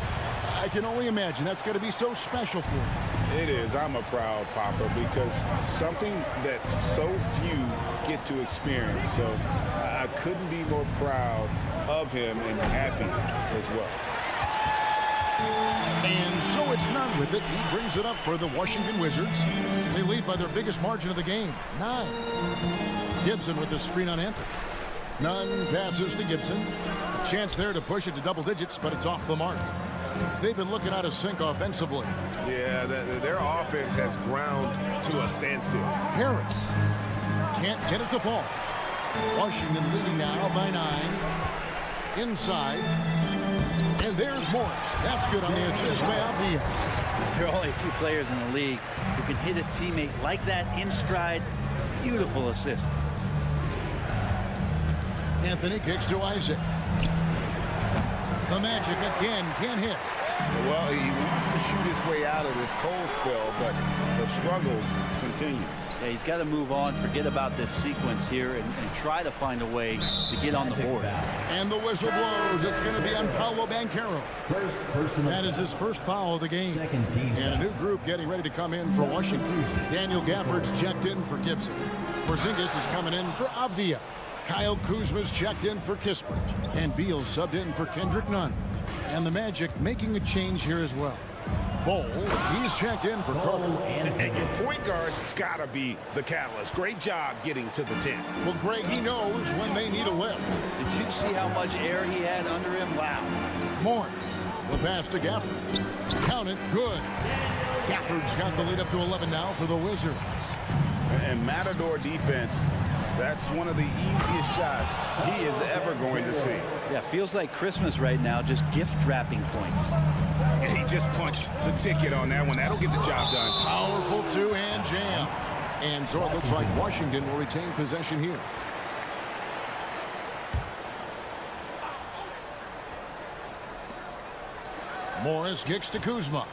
I can only imagine that's going to be so special for him. It is. I'm a proud papa because something that so few get to experience. So I couldn't be more proud of him and happy as well. And so it's none with it. He brings it up for the Washington Wizards. They lead by their biggest margin of the game, 9. Gibson with the screen on Anthony. Nunn passes to Gibson. A chance there to push it to double digits, but it's off the mark. They've been looking out of sync offensively. Yeah, their offense has ground to a standstill. Harris can't get it to fall. Washington leading now by 9. Inside. And there's Morris. That's good on the assist by Avdia. There are only a few players in the league who can hit a teammate like that in stride. Beautiful assist. Anthony kicks to Isaac. The Magic again can't hit. Well, he wants to shoot his way out of this cold spell, but the struggles continue. Yeah, he's got to move on, forget about this sequence here, and try to find a way to get on the board. And the whistle blows. It's going to be on Paolo Banchero. That is his first foul of the game. And a new group getting ready to come in for Washington. Daniel Gafford's checked in for Gibson. Porzingis is coming in for Avdia. Kyle Kuzma's checked in for Kispert. And Beal's subbed in for Kendrick Nunn. And the Magic making a change here as well. Bol, he's checked in for Carter. And your point guard's got to be the catalyst. Great job getting to the 10. Well, Greg, he knows when they need a lift. Did you see how much air he had under him? Wow. Morris, the pass to Gafford. Count it, good. Gafford's got the lead up to 11 now for the Wizards. And Matador defense, that's one of the easiest shots he is ever going to see. Yeah, feels like Christmas right now, just gift wrapping points. And he just punched the ticket on that one. That'll get the job done. Powerful two-hand jam. And so it looks like Washington will retain possession here. Morris kicks to Kuzma.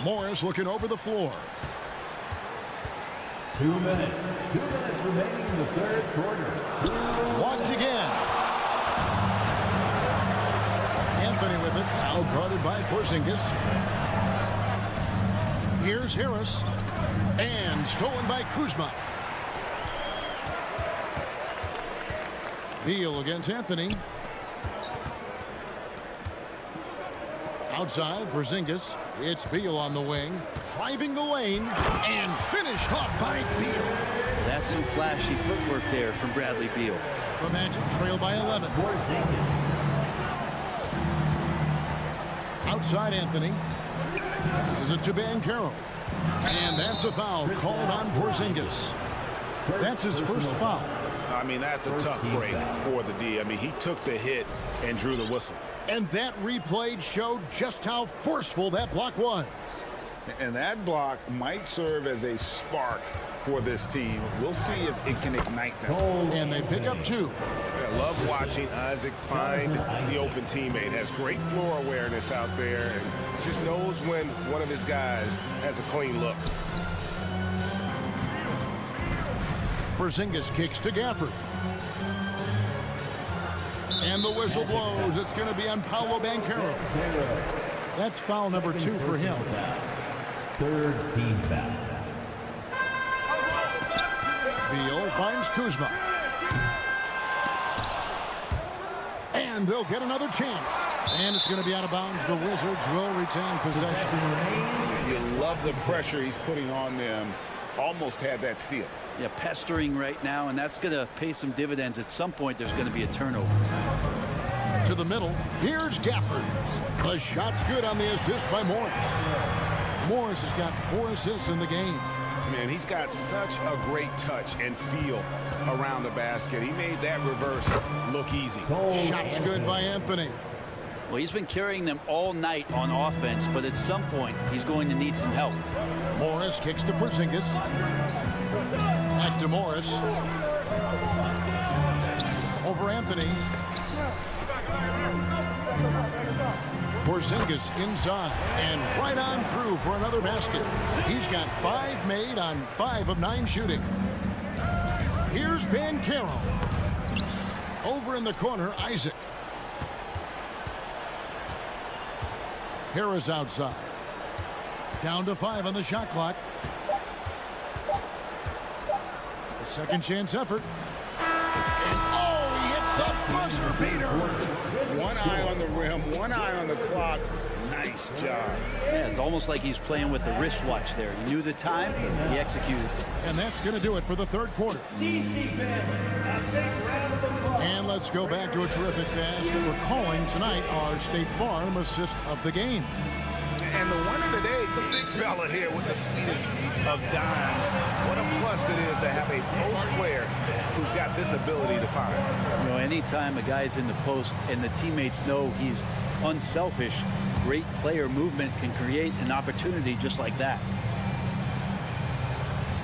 Morris looking over the floor. 2 minutes. 2 minutes remaining in the third quarter. Once again. Anthony with it. Now guarded by Porzingis. Here's Harris. And stolen by Kuzma. Beal against Anthony. Outside, Porzingis. It's Beal on the wing. Driving the lane. And finished off by Beal. That's some flashy footwork there from Bradley Beal. The Magic trail by 11. Outside Anthony. This is a Banchero. And that's a foul called on Porzingis. That's his first foul. I mean, that's a tough break for the D. I mean, he took the hit and drew the whistle. And that replay showed just how forceful that block was. And that block might serve as a spark for this team. We'll see if it can ignite them. And they pick up 2. I love watching Isaac find the open teammate. Has great floor awareness out there and just knows when one of his guys has a clean look. Porzingis kicks to Gafford. And the whistle blows. It's going to be on Paolo Banchero. That's foul number 2 for him. Third team foul. Beal finds Kuzma. And they'll get another chance. And it's going to be out of bounds. The Wizards will retain possession. You love the pressure he's putting on them. Almost had that steal. Yeah, pestering right now, and that's going to pay some dividends. At some point, there's going to be a turnover. To the middle. Here's Gafford. The shot's good on the assist by Morris. Morris has got 4 assists in the game. man. He's got such a great touch and feel around the basket. He made that reverse look easy. Shot's good by Anthony. Well, he's been carrying them all night on offense, but at some point, he's going to need some help. Morris kicks to Porzingis. Back to Morris. Over Anthony. Porzingis inside and right on through for another basket. He's got 5 made on 5 of 9 shooting. Here's Banchero. Over in the corner, Isaac. Harris outside. Down to 5 on the shot clock. A second chance effort. And oh, he hits the buzzer beater. One eye on the rim, one eye on the clock. Nice job. Yeah, it's almost like he's playing with the wristwatch there. He knew the time, he executed. And that's going to do it for the third quarter. And let's go back to a terrific pass that we're calling tonight our State Farm assist of the game. And the winner today, the big fella here with the sweetest of dimes. What a plus it is to have a post player who's got this ability to find. You know, anytime a guy's in the post and the teammates know he's unselfish, great player movement can create an opportunity just like that.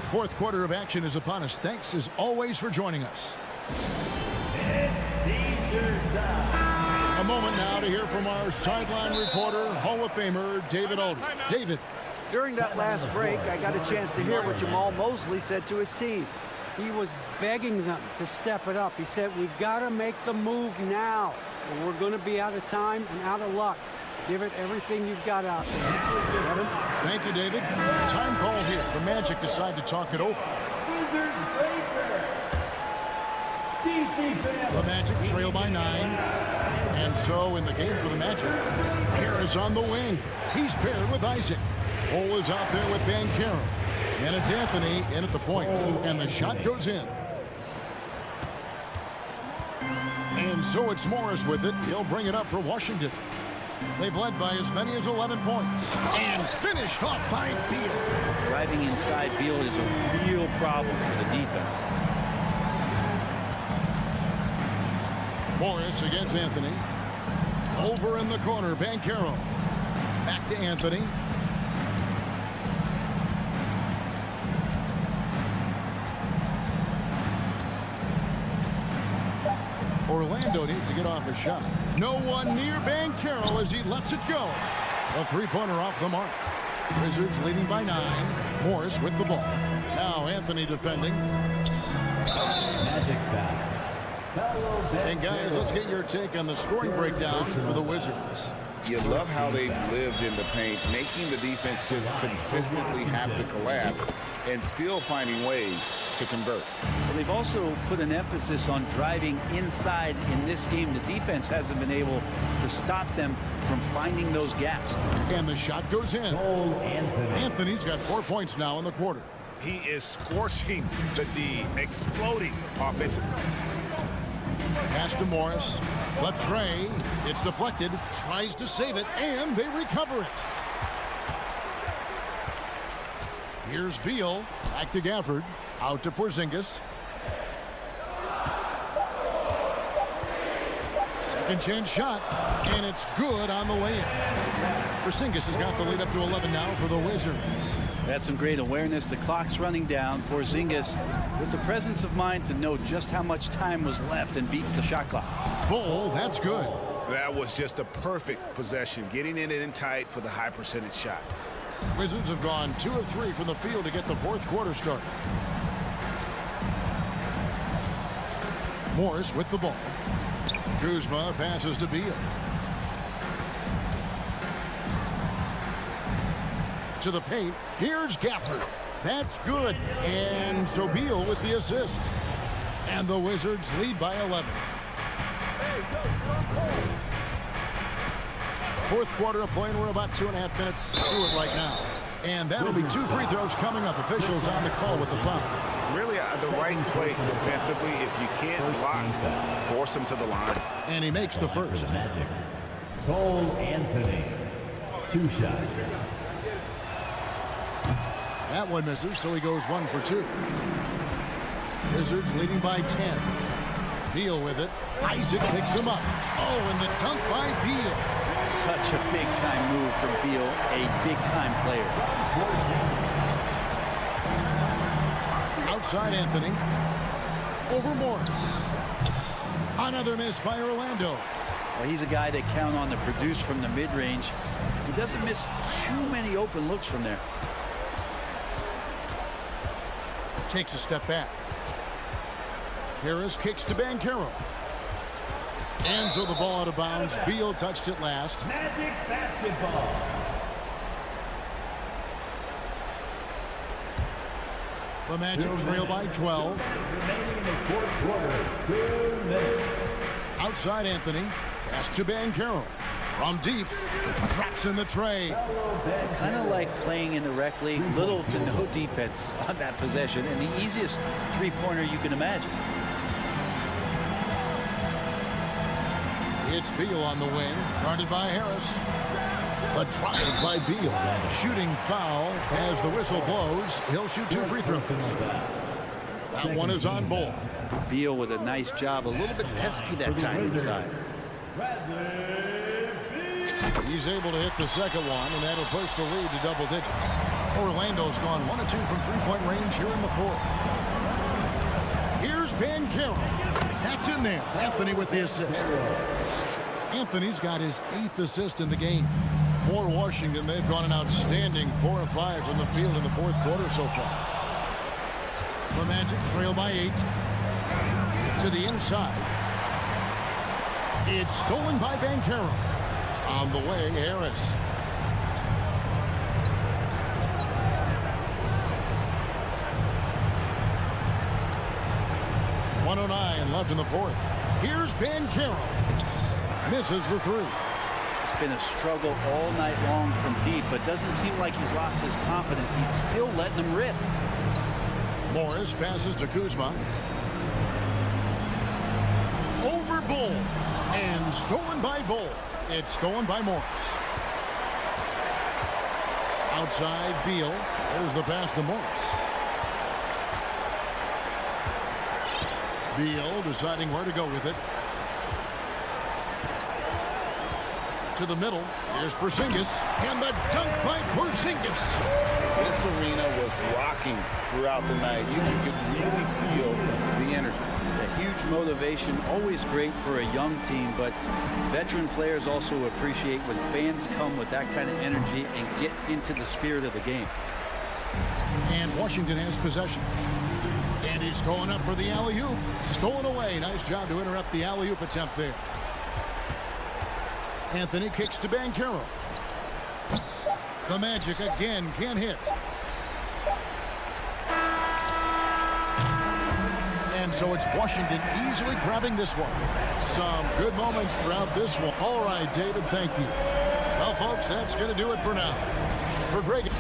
Fourth quarter of action is upon us. Thanks as always for joining us. A moment now to hear from our sideline reporter, Hall of Famer David Aldridge. David. During that last break, I got a chance to hear what Jamal Mosley said to his team. He was begging them to step it up. He said, we've got to make the move now, or we're going to be out of time and out of luck. Give it everything you've got out there. Evan? Thank you, David. Time call here. The Magic decide to talk it over. The Magic trail by 9. And so in the game for the Magic, Harris on the wing. He's paired with Isaac. Cole is out there with Banchero. And it's Anthony in at the point. And the shot goes in. And so it's Morris with it. He'll bring it up for Washington. They've led by as many as 11 points. And finished off by Beal. Driving inside Beal is a real problem for the defense. Morris against Anthony. Over in the corner, Banchero. Back to Anthony. Orlando needs to get off a shot. No one near Banchero as he lets it go. A three-pointer off the mark. Wizards leading by 9. Morris with the ball. Now Anthony defending. Magic foul. And guys, let's get your take on the scoring breakdown for the Wizards. You love how they've lived in the paint, making the defense just consistently have to collapse and still finding ways to convert. Well, they've also put an emphasis on driving inside in this game. The defense hasn't been able to stop them from finding those gaps. And the shot goes in. Anthony's got 4 points now in the quarter. He is scorching the D, exploding offensively. Pass to Morris. Latre. It's deflected. Tries to save it, and they recover it. Here's Beal. Back to Gafford. Out to Porzingis. Second chance shot, and it's good on the layup. Porzingis has got the lead up to 11 now for the Wizards. That's some great awareness. The clock's running down. Porzingis with the presence of mind to know just how much time was left and beats the shot clock. Bull, that's good. That was just a perfect possession, getting it in tight for the high percentage shot. Wizards have gone 2 of 3 from the field to get the fourth quarter started. Morris with the ball. Kuzma passes to Beal. To the paint. Here's Gafford. That's good. And so Beal with the assist. And the Wizards lead by 11. Fourth quarter of play, and we're about 2.5 minutes through it right now. And that'll be 2 free throws coming up. Officials on the call with the foul. Really the right play defensively. If you can't block, force him to the line. And he makes the first. Cole Anthony. 2 shots. That one misses, so he goes 1 for 2. Wizards leading by 10. Beal with it. Isaac picks him up. Oh, and the dunk by Beal. Such a big-time move from Beal, a big-time player. Outside Anthony. Over Morris. Another miss by Orlando. Well, he's a guy they count on to produce from the mid-range. He doesn't miss too many open looks from there. Takes a step back. Harris kicks to Banchero. And so the ball out of bounds. Beal touched it last. Magic basketball. The Magic trail by 12. Remaining in the fourth quarter, 2 minutes. Outside Anthony. Pass to Banchero. From deep. Drops in the tray. Kind of like playing in the rec league. Little to no defense on that possession. And the easiest three-pointer you can imagine. It's Beal on the wing. Guarded by Harris. The drive by Beal. Shooting foul as the whistle blows. He'll shoot 2 free throws. That one is on ball. Beal with a nice job. A little bit pesky that time inside. He's able to hit the second one, and that'll push the lead to double digits. Orlando's gone 1 of 2 from three-point range here in the fourth. Here's Banchero. That's in there. Anthony with the assist. Anthony's got his 8th assist in the game. For Washington, they've gone an outstanding 4 of 5 from the field in the fourth quarter so far. The Magic trail by 8. To the inside. It's stolen by Banchero. On the way, Harris. .109 left in the fourth. Here's Banchero. Misses the 3. It's been a struggle all night long from deep, but doesn't seem like he's lost his confidence. He's still letting them rip. Morris passes to Kuzma. Over Bull. And stolen by Bull. It's stolen by Morris. Outside Beal. There's the pass to Morris. Beal deciding where to go with it. To the middle. Here's Porzingis. And the dunk by Porzingis. This arena was rocking throughout the night. You could really feel the energy. A huge motivation, always great for a young team, but veteran players also appreciate when fans come with that kind of energy and get into the spirit of the game. And Washington has possession. And he's going up for the alley-oop. Stolen away. Nice job to interrupt the alley-oop attempt there. Anthony kicks to Banchero. The Magic again can't hit. And so it's Washington easily grabbing this one. Some good moments throughout this one. All right, David, thank you. Well, folks, that's going to do it for now. For Greg.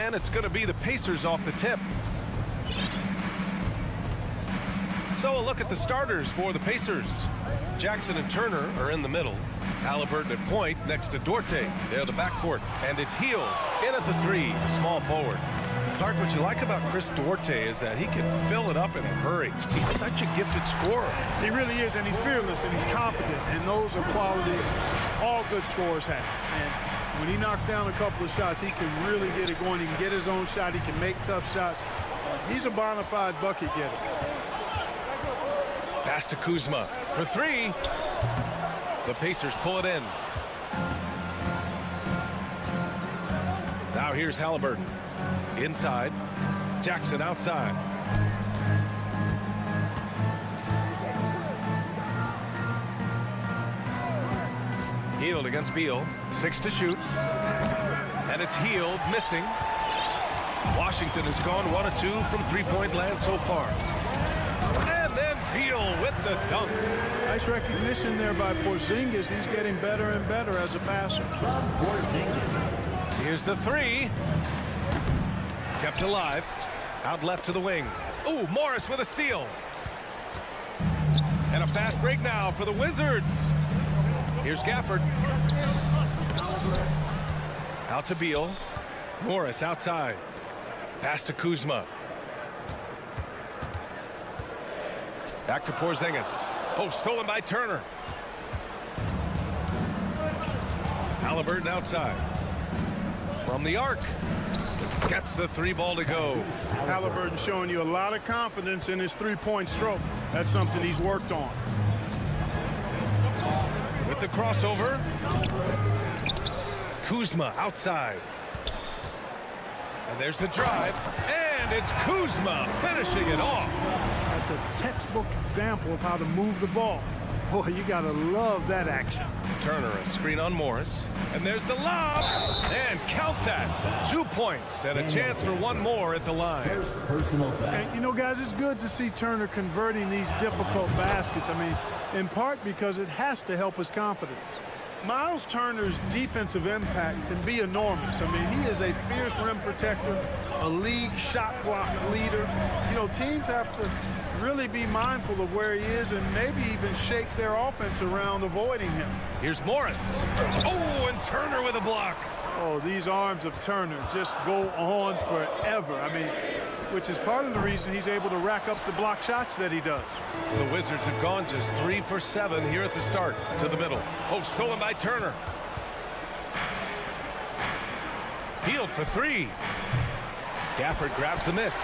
And it's going to be the Pacers off the tip. So a look at the starters for the Pacers. Jackson and Turner are in the middle. Halliburton at point next to Duarte. They're the backcourt. And it's Hield in at the 3, the small forward. Clark, what you like about Chris Duarte is that he can fill it up in a hurry. He's such a gifted scorer. He really is, and he's fearless, and he's confident. And those are qualities all good scorers have. And when he knocks down a couple of shots, he can really get it going. He can get his own shot. He can make tough shots. He's a bona fide bucket getter. Pass to Kuzma for 3. The Pacers pull it in. Now here's Halliburton. Inside. Jackson outside. Hield against Beal. 6 to shoot. And it's Hield missing. Washington has gone 1 of 2 from three-point land so far. And then Beal with the dunk. Nice recognition there by Porzingis. He's getting better and better as a passer. Here's the 3. Kept alive. Out left to the wing. Ooh, Morris with a steal. And a fast break now for the Wizards. Here's Gafford. Out to Beal. Morris outside. Pass to Kuzma. Back to Porzingis. Oh, stolen by Turner. Halliburton outside. From the arc. Gets the 3 ball to go. Halliburton showing you a lot of confidence in his three-point stroke. That's something he's worked on. With the crossover. Kuzma outside. And there's the drive. And it's Kuzma finishing it off. That's a textbook example of how to move the ball. Boy, you got to love that action. Turner, a screen on Morris. And there's the lob. And count that. 2 points and a chance for one more at the line. And, you know, guys, it's good to see Turner converting these difficult baskets. I mean, in part because it has to help his confidence. Miles Turner's defensive impact can be enormous. I mean, he is a fierce rim protector, a league shot block leader. You know, teams have to really be mindful of where he is and maybe even shake their offense around avoiding him. Here's Morris. Oh, and Turner with a block. Oh, these arms of Turner just go on forever. I mean, which is part of the reason he's able to rack up the block shots that he does. The Wizards have gone just 3 for 7 here at the start. To the middle. Oh, stolen by Turner. Hield for 3. Gafford grabs the miss.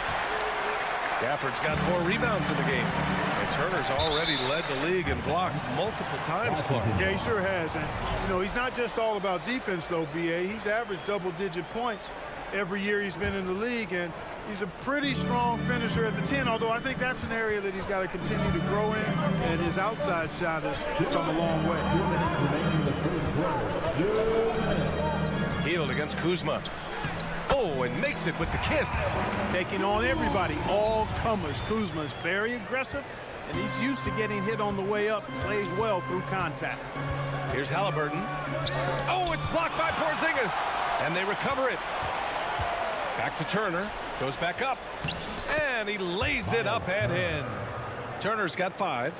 Gafford's got 4 rebounds in the game. And Turner's already led the league in blocks multiple times, Clark. Yeah, he sure has. And, you know, he's not just all about defense, though, B.A. He's averaged double-digit points every year he's been in the league, and he's a pretty strong finisher at the 10, although I think that's an area that he's got to continue to grow in, and his outside shot has come a long way. Hield against Kuzma. Oh, and makes it with the kiss. Taking on everybody, all comers. Kuzma's very aggressive, and he's used to getting hit on the way up. Plays well through contact. Here's Halliburton. Oh, it's blocked by Porzingis, and they recover it. Back to Turner. Goes back up. And he lays it up and in. Turner's got 5.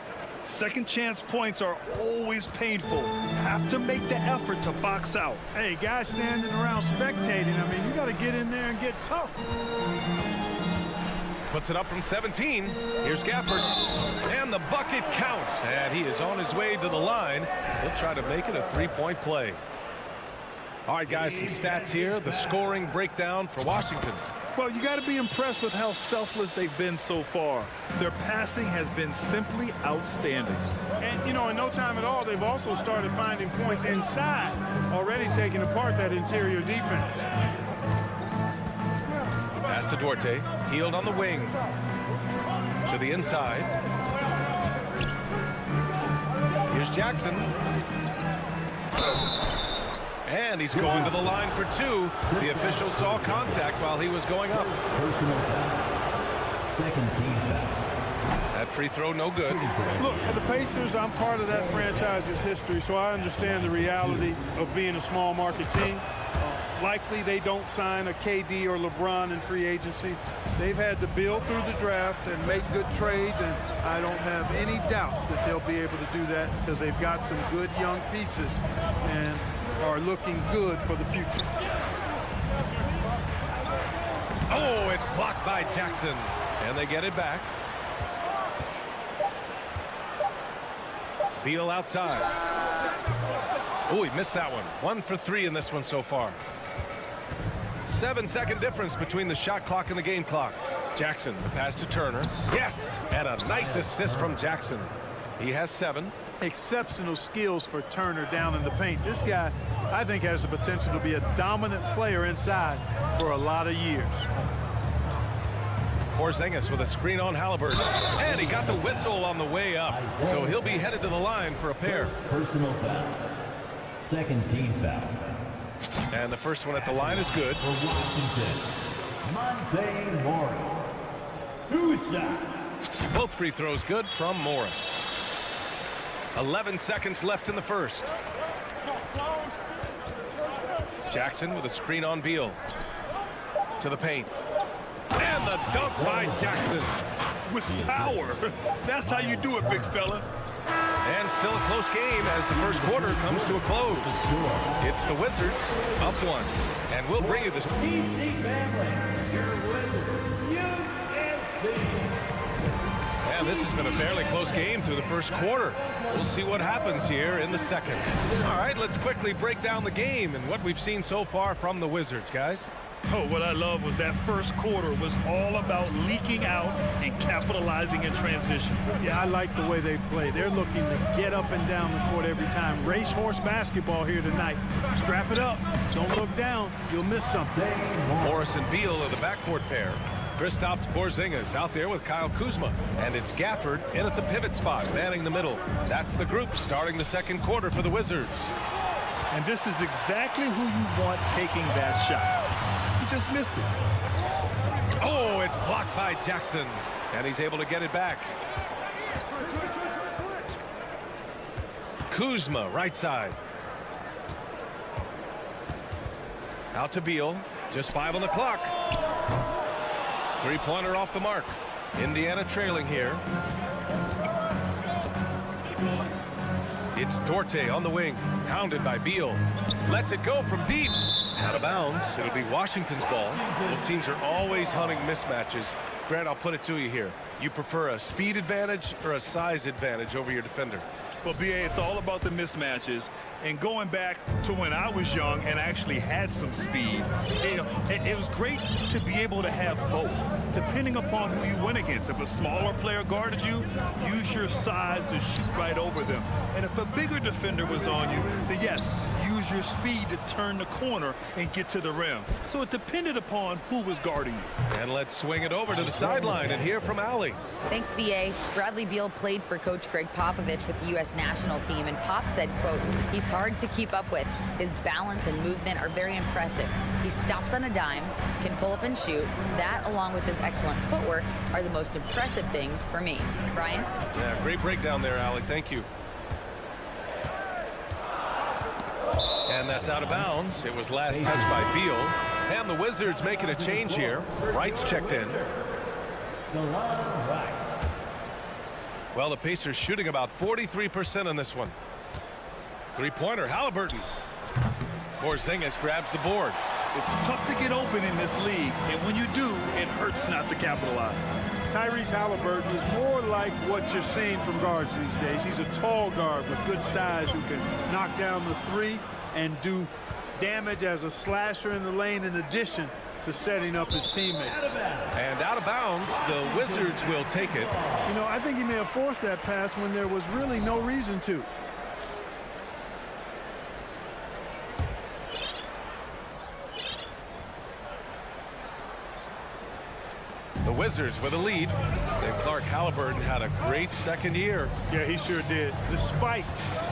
Second chance points are always painful. Have to make the effort to box out. Hey, guys standing around spectating, I mean, you got to get in there and get tough. Puts it up from 17. Here's Gafford. And the bucket counts. And he is on his way to the line. He'll try to make it a 3-point play. All right, guys, some stats here. The scoring breakdown for Washington. Well, you got to be impressed with how selfless they've been so far. Their passing has been simply outstanding. And, you know, in no time at all, they've also started finding points inside, already taking apart that interior defense. Pass to Duarte. Hield on the wing. To the inside. Here's Jackson. And he's going to the line for 2. The official saw contact while he was going up. Second team foul. That free throw no good. Look, for the Pacers, I'm part of that franchise's history, so I understand the reality of being a small market team. likely they don't sign a KD or LeBron in free agency. They've had to build through the draft and make good trades, and I don't have any doubts that they'll be able to do that because they've got some good young pieces and are looking good for the future. Oh, it's blocked by Jackson, and they get it back. Beal outside. Oh, he missed that one. 1 for 3 in this one so far. 7-second difference between the shot clock and the game clock. Jackson, the pass to Turner. Yes, and a nice assist from Jackson. He has 7. Exceptional skills for Turner down in the paint. This guy, I think, has the potential to be a dominant player inside for a lot of years. Porzingis with a screen on Halliburton. And he got the whistle on the way up. So he'll be headed to the line for a pair. Personal foul. Second team foul. And the first one at the line is good. For Washington, Monte Morris. 2 shots. Both free throws good from Morris. 11 seconds left in the first. Jackson with a screen on Beal. To the paint. And the dunk by Jackson. With power. That's how you do it, big fella. And still a close game as the first quarter comes to a close. It's the Wizards up 1. And we'll bring you this. DC family, your Wizards, USC. And this has been a fairly close game through the first quarter. We'll see what happens here in the second. All right, let's quickly break down the game and what we've seen so far from the Wizards, guys. Oh, what I love was that first quarter was all about leaking out and capitalizing in transition. Yeah, I like the way they play. They're looking to get up and down the court every time. Racehorse basketball here tonight. Strap it up. Don't look down. You'll miss something. Morris and Beal are the backcourt pair. Kristaps Porzingis out there with Kyle Kuzma. And it's Gafford in at the pivot spot, manning the middle. That's the group starting the second quarter for the Wizards. And this is exactly who you want taking that shot. He just missed it. Oh, it's blocked by Jackson. And he's able to get it back. Kuzma, right side. Out to Beal. Just 5 on the clock. Three-pointer off the mark. Indiana trailing here. It's Dorte on the wing. Hounded by Beal. Lets it go from deep. Out of bounds. It'll be Washington's ball. Both teams are always hunting mismatches. Grant, I'll put it to you here. You prefer a speed advantage or a size advantage over your defender? Well, BA, it's all about the mismatches. And going back to when I was young and actually had some speed, it was great to be able to have both, depending upon who you went against. If a smaller player guarded you, use your size to shoot right over them. And if a bigger defender was on you, then yes, use your speed to turn the corner and get to the rim. So it depended upon who was guarding you. And let's swing it over to the sideline and hear from Allie. Thanks, BA. Bradley Beal played for Coach Greg Popovich with the U.S. national team, and Pop said, quote, he's hard to keep up with. His balance and movement are very impressive. He stops on a dime, can pull up and shoot. That, along with his excellent footwork, are the most impressive things for me. Brian? Yeah, great breakdown there, Allie. Thank you. And that's out of bounds. It was last touched by Beal. And the Wizards making a change here. Wright's checked in. Well, the Pacers shooting about 43% on this one. Three-pointer, Halliburton. Porzingis grabs the board. It's tough to get open in this league, and when you do, it hurts not to capitalize. Tyrese Halliburton is more like what you're seeing from guards these days. He's a tall guard with good size who can knock down the three and do damage as a slasher in the lane in addition to setting up his teammates. And out of bounds, the Wizards will take it. You know, I think he may have forced that pass when there was really no reason to. The Wizards with a lead. And Clark Halliburton had a great second year. Yeah, he sure did. Despite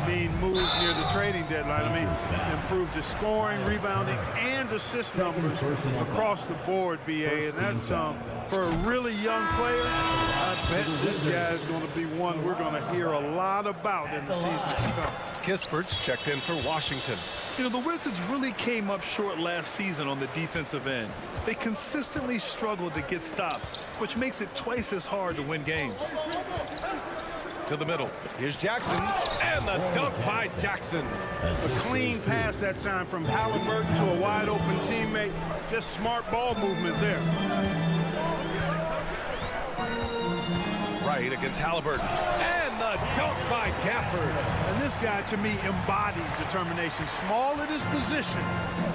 being moved near the trading deadline, I mean, improved his scoring, rebounding, and assist numbers across the board, BA. And that's for a really young player. I bet this guy is going to be one we're going to hear a lot about in the season to come. Kispert's checked in for Washington. You know, the Wizards really came up short last season on the defensive end. They consistently struggled to get stops, which makes it twice as hard to win games. To the middle. Here's Jackson, and the dunk by Jackson. A clean pass that time from Halliburton to a wide-open teammate. Just smart ball movement there. Right against Halliburton, and the dunk by Gafford. And this guy, to me, embodies determination. Small at his position,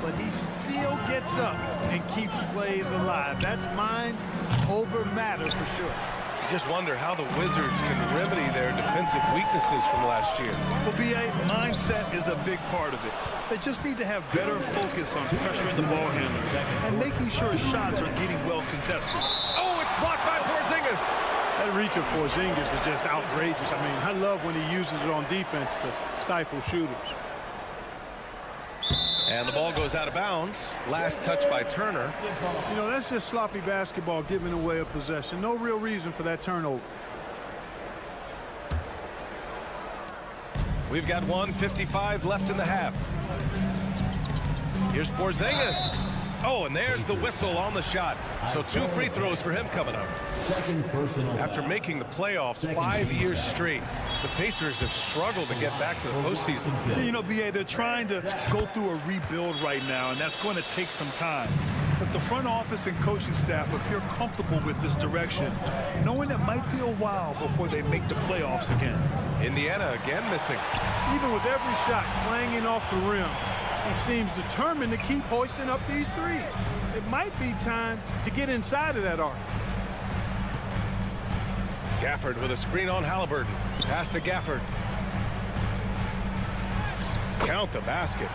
but he still gets up and keeps plays alive. That's mind over matter for sure. Just wonder how the Wizards can remedy their defensive weaknesses from last year. Well, BA, mindset is a big part of it. They just need to have better focus on pressuring the ball handlers and making sure shots are getting well contested. Oh, it's blocked by Porzingis. That reach of Porzingis was just outrageous. I mean, I love when he uses it on defense to stifle shooters. And the ball goes out of bounds. Last touch by Turner. You know, that's just sloppy basketball, giving away a possession. No real reason for that turnover. We've got 1:55 left in the half. Here's Porzingis. Oh, and there's the whistle on the shot. So 2 free throws for him coming up. After making the playoffs 5 years straight, the Pacers have struggled to get back to the postseason. You know, BA, they're trying to go through a rebuild right now, and that's going to take some time. But the front office and coaching staff appear comfortable with this direction, knowing it might be a while before they make the playoffs again. Indiana again missing. Even with every shot clanging off the rim, he seems determined to keep hoisting up these threes. It might be time to get inside of that arc. Gafford with a screen on Halliburton. Pass to Gafford. Count the basket.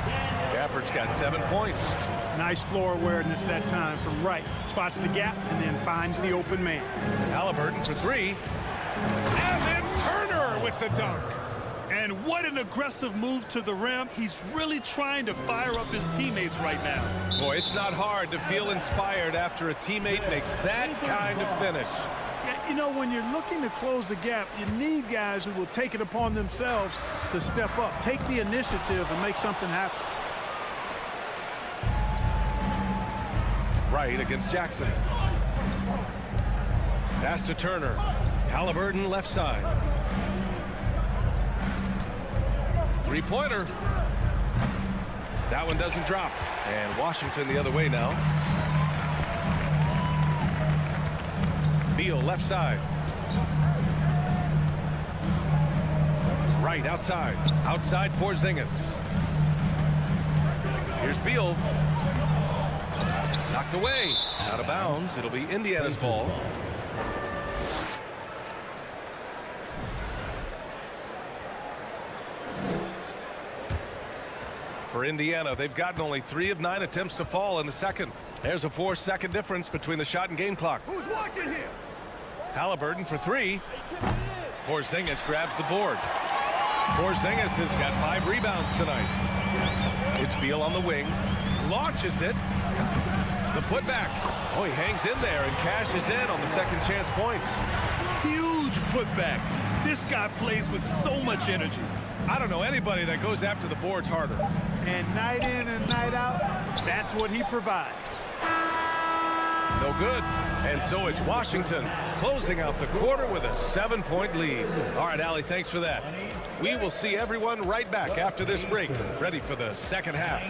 Gafford's got 7 points. Nice floor awareness that time from right. Spots the gap and then finds the open man. Halliburton for 3. And then Turner with the dunk. And what an aggressive move to the rim. He's really trying to fire up his teammates right now. Boy, it's not hard to feel inspired after a teammate makes that kind of finish. Yeah, you know, when you're looking to close the gap, you need guys who will take it upon themselves to step up, take the initiative, and make something happen. Right against Jackson. Pass to Turner. Halliburton left side. 3-pointer. That one doesn't drop. And Washington the other way now. Beal left side. Right outside. Outside Porzingis. Here's Beal. Knocked away. Out of bounds. It'll be Indiana's ball. For Indiana, they've gotten only 3 of 9 attempts to fall in the second. There's a 4-second difference between the shot and game clock. Who's watching here? Halliburton for 3. Porzingis grabs the board. Porzingis has got 5 rebounds tonight. It's Beal on the wing. Launches it. The putback. Oh, he hangs in there and cashes in on the second chance points. Huge putback. This guy plays with so much energy. I don't know anybody that goes after the boards harder. And night in and night out, that's what he provides. No good. And so it's Washington closing out the quarter with a 7-point lead. All right, Allie, thanks for that. We will see everyone right back after this break, ready for the second half.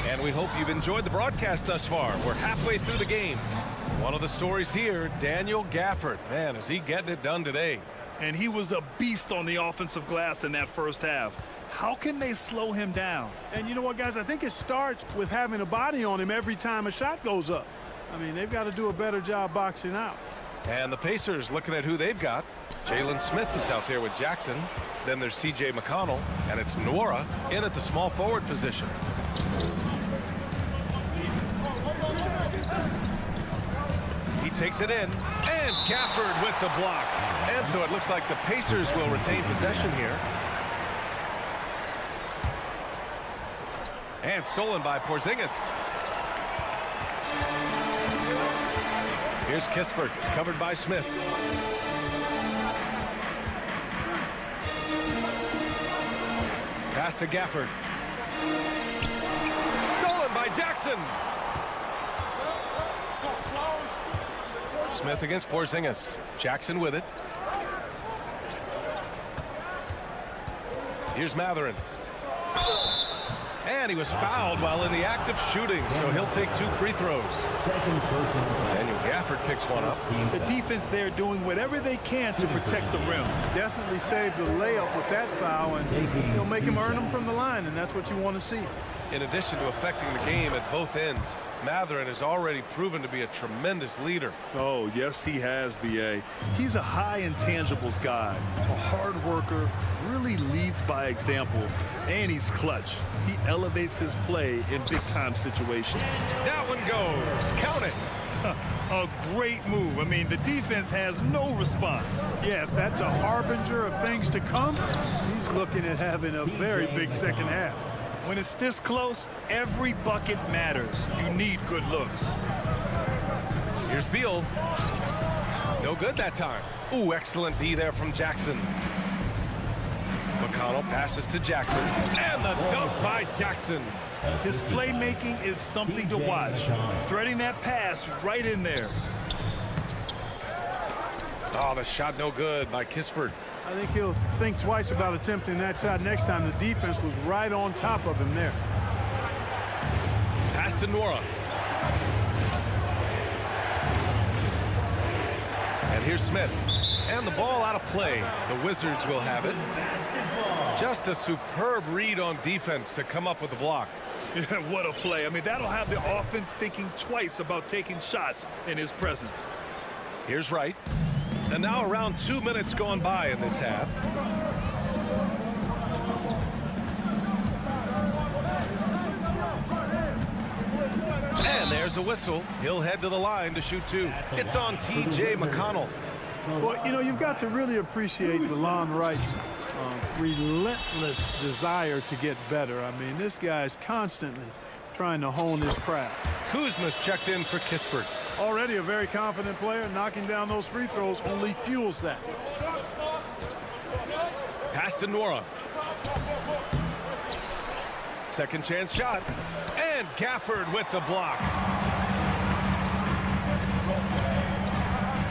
And we hope you've enjoyed the broadcast thus far. We're halfway through the game. One of the stories here, Daniel Gafford. Man, is he getting it done today. And he was a beast on the offensive glass in that first half. How can they slow him down? And you know what, guys? I think it starts with having a body on him every time a shot goes up. I mean, they've got to do a better job boxing out. And the Pacers looking at who they've got. Jalen Smith is out there with Jackson. Then there's T.J. McConnell. And it's Nwora in at the small forward position. He takes it in, and Gafford with the block. And And so it looks like the Pacers will retain possession here. And stolen by Porzingis. Here's Kispert, covered by Smith. Pass to Gafford. Stolen by Jackson. Smith against Porzingis. Jackson with it. Here's Matherin. And he was fouled while in the act of shooting, so he'll take 2 free throws. Daniel Gafford picks one up. The defense there doing whatever they can to protect the rim. Definitely saved the layup with that foul, and he'll make him earn them from the line, and that's what you want to see. In addition to affecting the game at both ends, Matherin has already proven to be a tremendous leader. Oh, yes, he has, B.A. He's a high intangibles guy, a hard worker, really leads by example, and he's clutch. He elevates his play in big-time situations. That one goes. Count it. A great move. I mean, the defense has no response. Yeah, if that's a harbinger of things to come, he's looking at having a very big second half. When it's this close, every bucket matters. You need good looks. Here's Beal. No good that time. Ooh, excellent D there from Jackson. McConnell passes to Jackson. And the dunk by Jackson. His playmaking is something to watch. Threading that pass right in there. Oh, the shot no good by Kispert. I think he'll think twice about attempting that shot next time. The defense was right on top of him there. Pass to Nora. And here's Smith. And the ball out of play. The Wizards will have it. Just a superb read on defense to come up with the block. What a play. I mean, that'll have the offense thinking twice about taking shots in his presence. Here's Wright. And now around 2 minutes gone by in this half. And there's a whistle. He'll head to the line to shoot 2. It's on T.J. McConnell. Well, you know, you've got to really appreciate DeLon Wright's relentless desire to get better. I mean, this guy's constantly trying to hone his craft. Kuzma's checked in for Kispert. Already a very confident player. Knocking down those free throws only fuels that. Pass to Nora. Second chance shot. And Gafford with the block.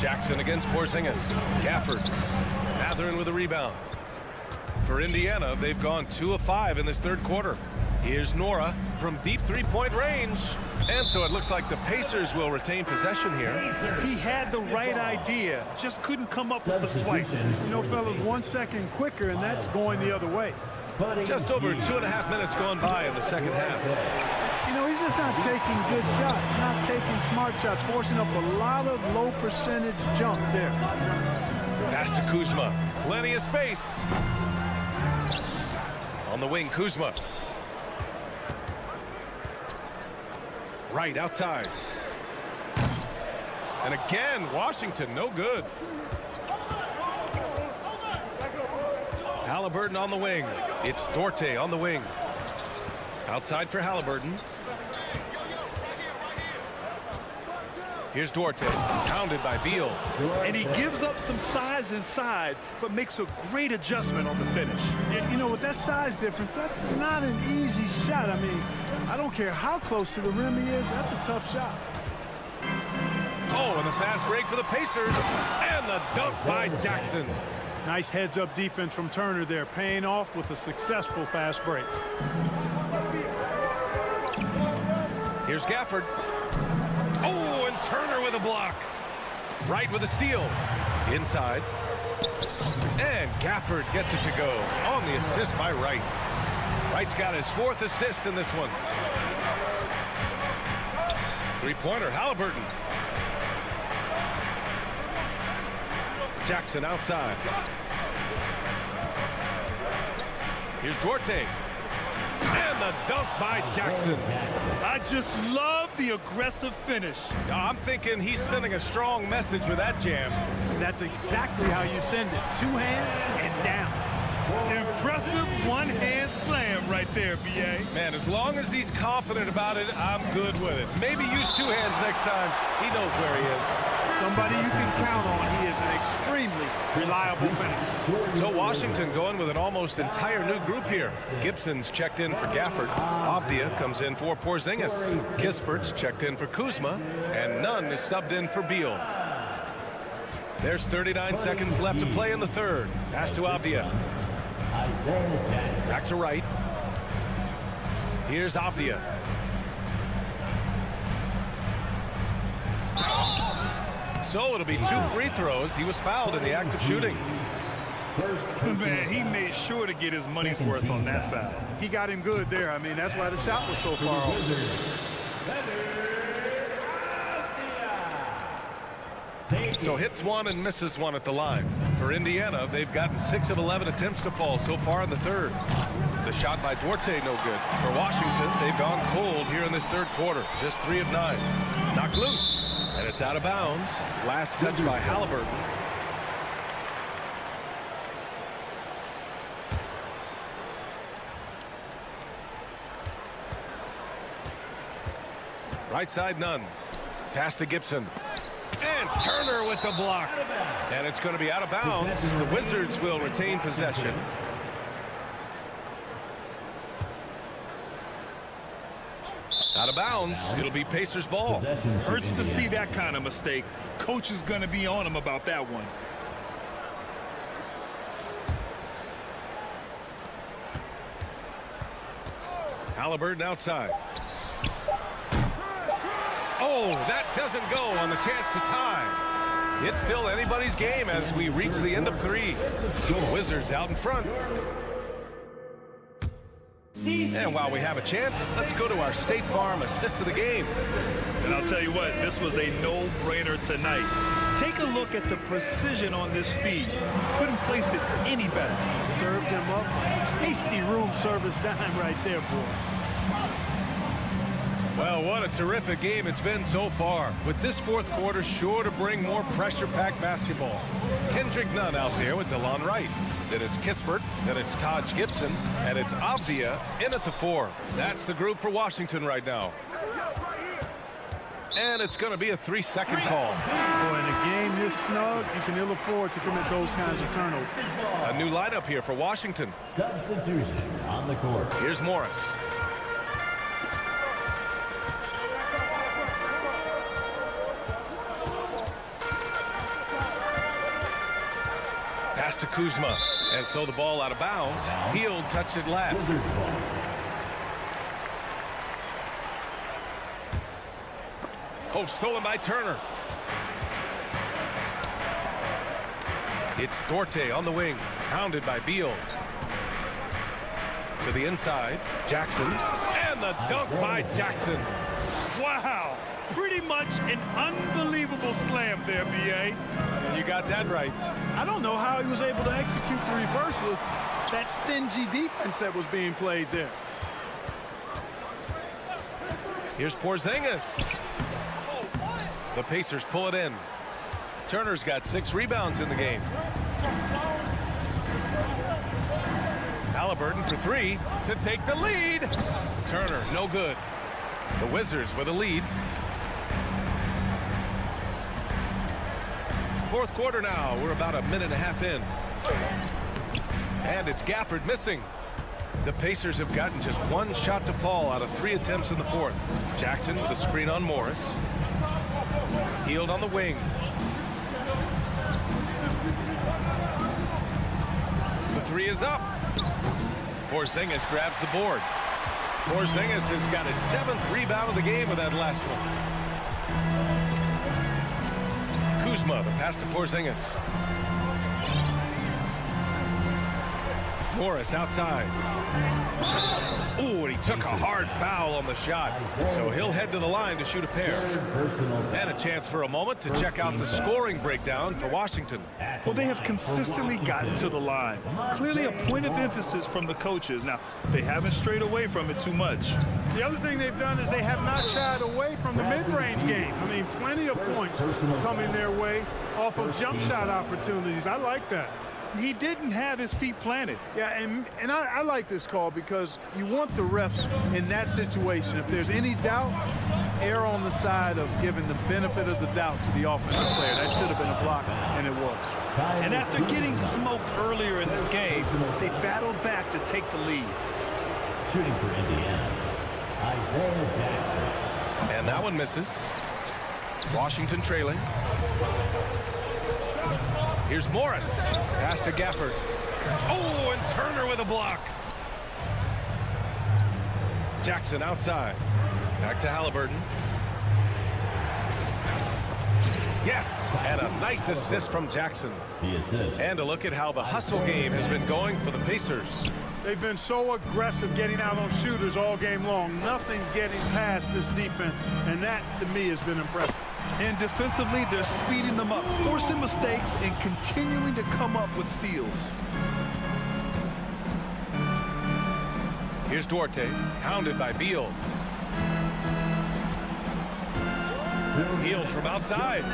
Jackson against Porzingis. Gafford. Matherin with a rebound. For Indiana, they've gone 2 of 5 in this third quarter. Here's Nora from deep three-point range. And so it looks like the Pacers will retain possession here. He had the right idea, just couldn't come up with the swipe. You know, fellas, 1 second quicker, and that's going the other way. Just over 2.5 minutes gone by in the second half. You know, he's just not taking good shots, not taking smart shots, forcing up a lot of low percentage jump there. Pass to Kuzma. Plenty of space. On the wing, Kuzma. Right outside. And again, Washington, no good. Halliburton on the wing. It's Dorte on the wing. Outside for Halliburton. Here's Dorte, pounded by Beal. And he gives up some size inside, but makes a great adjustment on the finish. Yeah, you know, with that size difference, that's not an easy shot. I mean, I don't care how close to the rim he is, that's a tough shot. Oh, and the fast break for the Pacers. And the dunk by Jackson. Nice heads-up defense from Turner there, paying off with a successful fast break. Here's Gafford. Oh, and Turner with a block. Wright with a steal. Inside. And Gafford gets it to go on the assist by Wright. Wright's got his 4th assist in this one. Three-pointer, Halliburton. Jackson outside. Here's Dorte. And the dunk by Jackson. I just love the aggressive finish. I'm thinking he's sending a strong message with that jam. That's exactly how you send it. 2 hands and down. Impressive one-hand slam right there, B.A. Man, as long as he's confident about it, I'm good with it. Maybe use 2 hands next time. He knows where he is. Somebody you can count on. He is an extremely reliable finisher. So Washington going with an almost entire new group here. Gibson's checked in for Gafford. Avdia comes in for Porzingis. Kispert's checked in for Kuzma. And Nunn is subbed in for Beal. There's 39 seconds left to play in the third. Pass to Avdia. Back to right. Here's Avdia. So it'll be 2 free throws. He was fouled in the act of shooting. Man, he made sure to get his money's worth on that foul. He got him good there. I mean, that's why the shot was so far off. So hits 1 and misses 1 at the line. For Indiana, they've gotten 6 of 11 attempts to fall so far in the third. The shot by Duarte, no good. For Washington, they've gone cold here in this third quarter. Just 3 of 9. Knocked loose. And it's out of bounds. Last touch by Halliburton. Right side, Nunn. Pass to Gibson. And Turner with the block. And it's going to be out of bounds. The Wizards will retain possession. Out of bounds. It'll be Pacers ball. Hurts to see that kind of mistake. Coach is going to be on him about that one. Halliburton outside. Oh, that doesn't go on the chance to tie. It's still anybody's game as we reach the end of 3. Wizards out in front. And while we have a chance, let's go to our State Farm assist of the game. And I'll tell you what, this was a no-brainer tonight. Take a look at the precision on this feed. Couldn't place it any better. Served him up. Tasty room service dime right there, boy. Well, what a terrific game it's been so far. With this fourth quarter sure to bring more pressure-packed basketball. Kendrick Nunn out there with DeLon Wright. Then it's Kispert, then it's Taj Gibson, and it's Avdia in at the 4. That's the group for Washington right now. And it's going to be a 3-second call. Boy, in a game this snug, you can ill afford to commit those kinds of turnovers. A new lineup here for Washington. Substitution on the court. Here's Morris. Pass to Kuzma. And so the ball out of bounds. Hield touched it last. Oh, stolen by Turner. It's Duarte on the wing. Pounded by Beal. To the inside. Jackson. And the dunk by Jackson. Wow. Pretty much an unbelievable slam there, B.A. And you got that right. I don't know how he was able to execute the reverse with that stingy defense that was being played there. Here's Porzingis. The Pacers pull it in. Turner's got 6 rebounds in the game. Halliburton for 3 to take the lead. Turner, no good. The Wizards with a lead. Fourth quarter now. We're about a minute and a half in. And it's Gafford missing. The Pacers have gotten just 1 shot to fall out of 3 attempts in the fourth. Jackson with a screen on Morris. Hield on the wing. The 3 is up. Porzingis grabs the board. Porzingis has got his 7th rebound of the game with that last one. Kuzma, the pass to Porzingis. Morris outside. Ooh, and he took a hard foul on the shot. So he'll head to the line to shoot a pair. And a chance for a moment to check out the scoring breakdown for Washington. Well, they have consistently gotten to the line. Clearly a point of emphasis from the coaches. Now, they haven't strayed away from it too much. The other thing they've done is they have not shied away from the mid-range game. I mean, plenty of points coming their way off of jump shot opportunities. I like that. He didn't have his feet planted. Yeah, and I like this call because you want the refs in that situation. If there's any doubt, err on the side of giving the benefit of the doubt to the offensive player. That should have been a block, and it was. And after getting smoked earlier in this game, they battled back to take the lead. Shooting for Indiana, Isaiah Jackson. And that one misses. Washington trailing. Here's Morris. Pass to Gafford. Oh, and Turner with a block. Jackson outside. Back to Halliburton. Yes, and a nice assist from Jackson. The assist. And a look at how the hustle game has been going for the Pacers. They've been so aggressive getting out on shooters all game long. Nothing's getting past this defense, and that, to me, has been impressive. And defensively, they're speeding them up, forcing mistakes, and continuing to come up with steals. Here's Duarte, hounded by Beal. Beal from outside.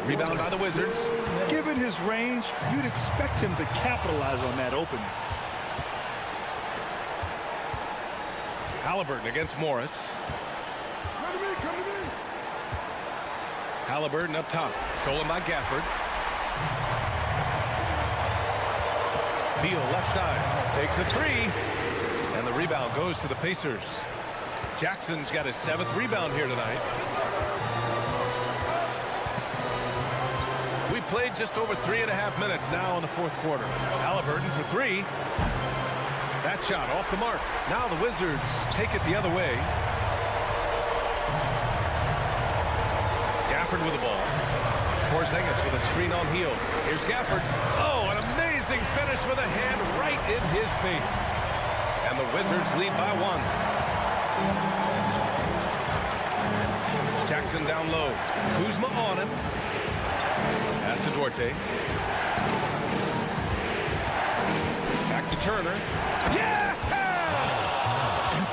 Rebound by the Wizards. Given his range, you'd expect him to capitalize on that opening. Halliburton against Morris. Halliburton up top, stolen by Gafford. Beal left side, takes a three, and the rebound goes to the Pacers. Jackson's got his 7th rebound here tonight. We played just over 3.5 minutes now in the 4th quarter. Halliburton for 3. That shot off the mark. Now the Wizards take it the other way. Gafford with the ball. Porzingis with a screen on heel. Here's Gafford. Oh, an amazing finish with a hand right in his face. And the Wizards lead by 1. Jackson down low. Kuzma on him. Pass to Duarte. Back to Turner. Yeah!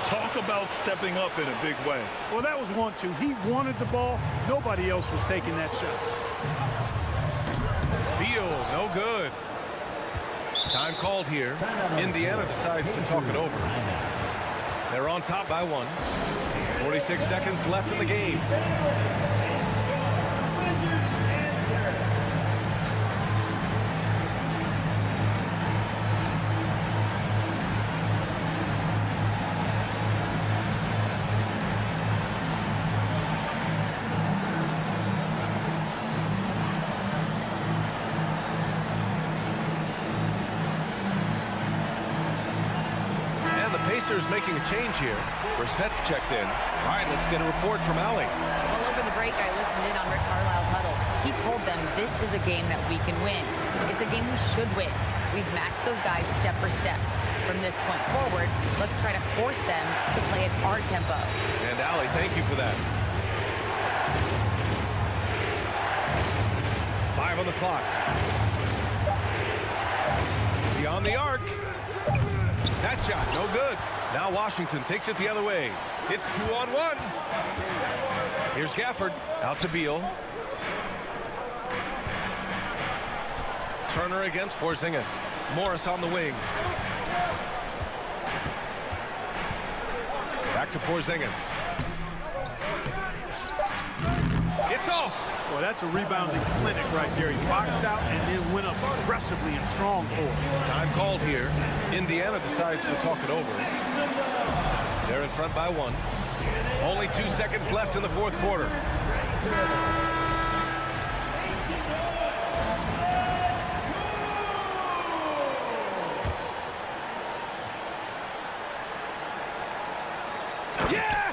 Talk about stepping up in a big way. Well, that was 1-2. He wanted the ball. Nobody else was taking that shot. Beal, no good. Time called here. Indiana decides to talk it over. They're on top by 1. 46 seconds left in the game. Making a change here. Brissett's checked in. All right, let's get a report from Allie. Well, over the break, I listened in on Rick Carlisle's huddle. He told them this is a game that we can win. It's a game we should win. We've matched those guys step for step. From this point forward, let's try to force them to play at our tempo. And Allie, thank you for that. 5 on the clock. Beyond the arc. That shot, no good. Now Washington takes it the other way. It's 2-on-1. Here's Gafford, out to Beal. Turner against Porzingis. Morris on the wing. Back to Porzingis. It's off. Well, that's a rebounding clinic right there. He boxed out and then went up aggressively and strong for it. Time called here. Indiana decides to talk it over. They're in front by 1. Only 2 seconds left in the 4th quarter. Yeah!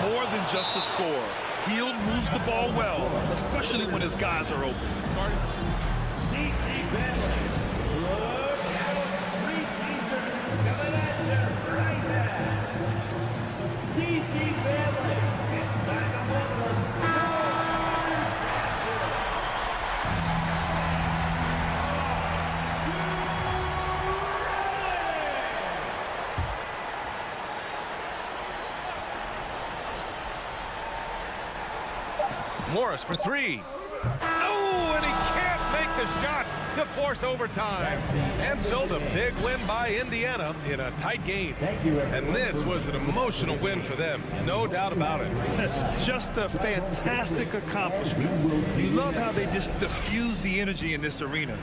More than just a score. Hield moves the ball well, especially when his guys are open. Morris for three. Oh, and he can't make the shot to force overtime. And so the big win by Indiana in a tight game. And this was an emotional win for them, no doubt about it. Just a fantastic accomplishment. You love how they just diffuse the energy in this arena.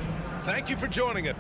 Thank you for joining us.